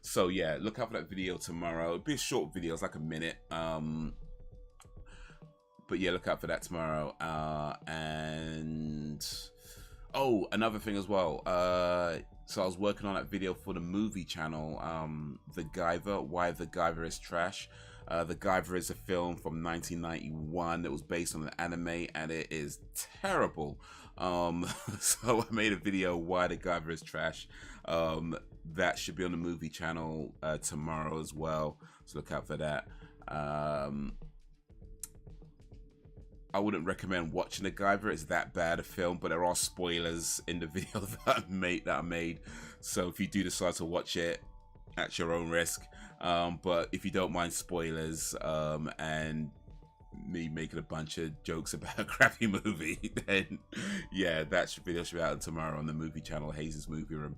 So yeah, look out for that video tomorrow. It'll be a short video. It's like a minute. But yeah, look out for that tomorrow. And oh, another thing as well. So I was working on that video for the movie channel, The Guyver, Why the Guyver is Trash. The Guyver is a film from 1991 that was based on an anime, and it is terrible. So I made a video, Why the Guyver is Trash. That should be on the movie channel tomorrow as well. So look out for that. I wouldn't recommend watching The Guyver. It's that bad a film, but there are spoilers in the video that I made. So if you do decide to watch it, at your own risk. But if you don't mind spoilers and me making a bunch of jokes about a crappy movie, then yeah, that video should be out tomorrow on the movie channel, Haze's Movie Room.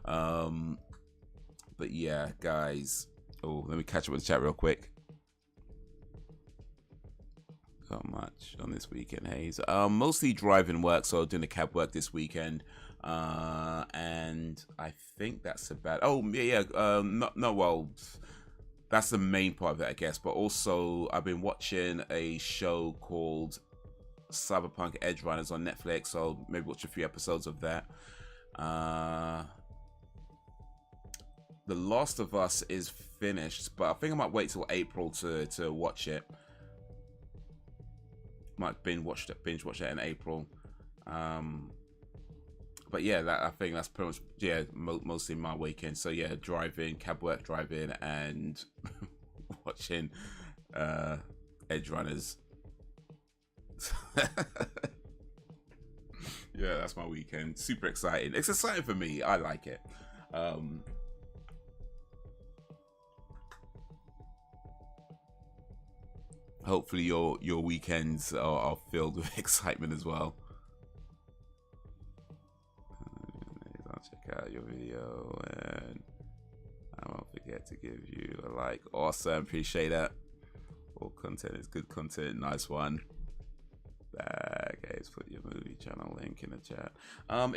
But yeah, guys. Oh, let me catch up with the chat real quick. Not much on this weekend, Haze. Mostly driving work, so doing the cab work this weekend. And I think that's about. Oh yeah. Well, that's the main part of it, I guess. But also, I've been watching a show called Cyberpunk Edge Runners on Netflix. So maybe watch a few episodes of that. The Last of Us is finished, but I think I might wait till April to watch it. Might binge watch that in April. But yeah, I think that's pretty much mostly my weekend. So yeah, driving, cab work, driving, and watching Edge Runners. Yeah, that's my weekend. Super exciting. It's exciting for me. I like it. Hopefully your weekends are filled with excitement as well. I'll check out your video and I won't forget to give you a like. Awesome, appreciate that. All content is good content. Nice one. Guys, put your movie channel link in the chat.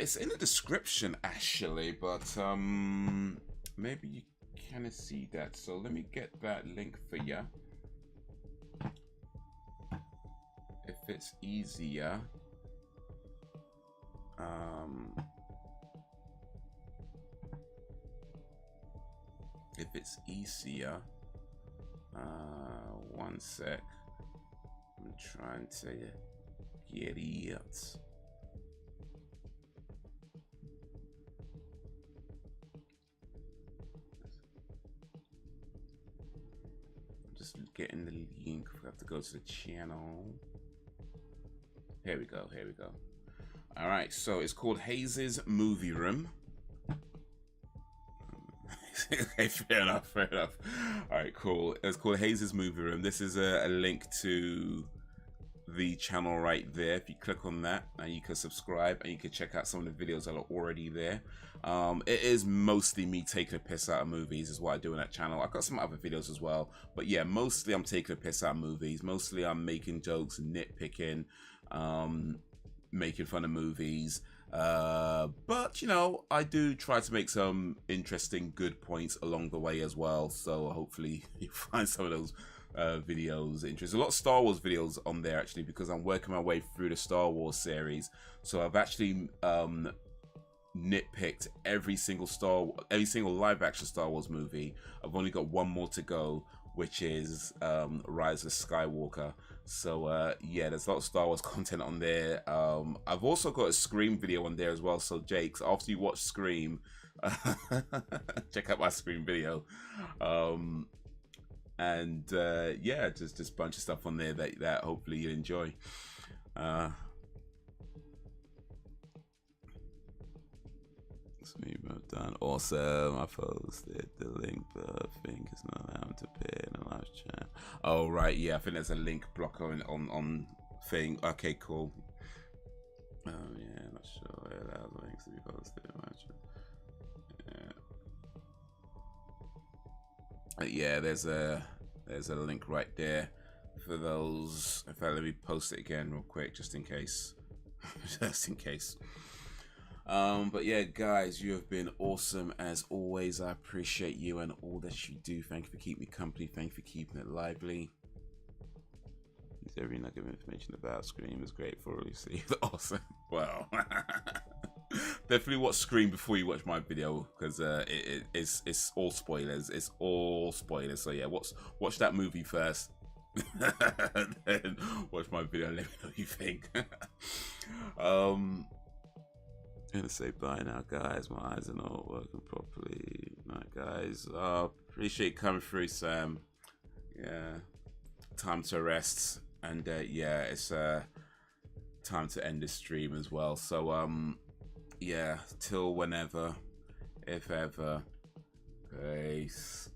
It's in the description actually, but maybe you can see that. So let me get that link for you. If it's easier, one sec. I'm trying to get it. I'm just getting the link. We have to go to the channel. Here we go. All right, so it's called Haze's Movie Room. Okay, fair enough, fair enough. All right, cool. It's called Haze's Movie Room. This is a link to the channel right there. If you click on that, and you can subscribe, and you can check out some of the videos that are already there. It is mostly me taking a piss out of movies is what I do on that channel. I've got some other videos as well, but yeah, mostly I'm taking a piss out of movies. Mostly I'm making jokes, nitpicking, making fun of movies. But you know, I do try to make some interesting, good points along the way as well. So hopefully you find some of those videos interesting. A lot of Star Wars videos on there actually, because I'm working my way through the Star Wars series. So I've actually nitpicked every single live action Star Wars movie. I've only got one more to go, which is Rise of Skywalker. So yeah, there's a lot of Star Wars content on there. I've also got a Scream video on there as well. So Jakes, after you watch Scream, check out my Scream video. And yeah, just a bunch of stuff on there that hopefully you enjoy. Done. Awesome. I posted the link, but I think it's not allowed to pay in the live chat. Oh right, yeah, I think there's a link blocker on thing. Okay, cool. Oh yeah, not sure it allows links to be posted in live chat. Yeah, there's a link right there for those. In fact, let me post it again real quick, just in case. Just in case. But yeah, guys, you have been awesome as always. I appreciate you and all that you do. Thank you for keeping me company. Thank you for keeping it lively. Every nugget of information about Scream is great for received. Awesome. Well, definitely watch Scream before you watch my video, because it's all spoilers. It's all spoilers. So yeah, watch that movie first. Then watch my video and let me know what you think. I'm gonna say bye now, guys. My eyes are not working properly. Night, guys. Appreciate coming through, Sam. Yeah, time to rest, and yeah, it's time to end this stream as well. So yeah, till whenever, if ever. Peace.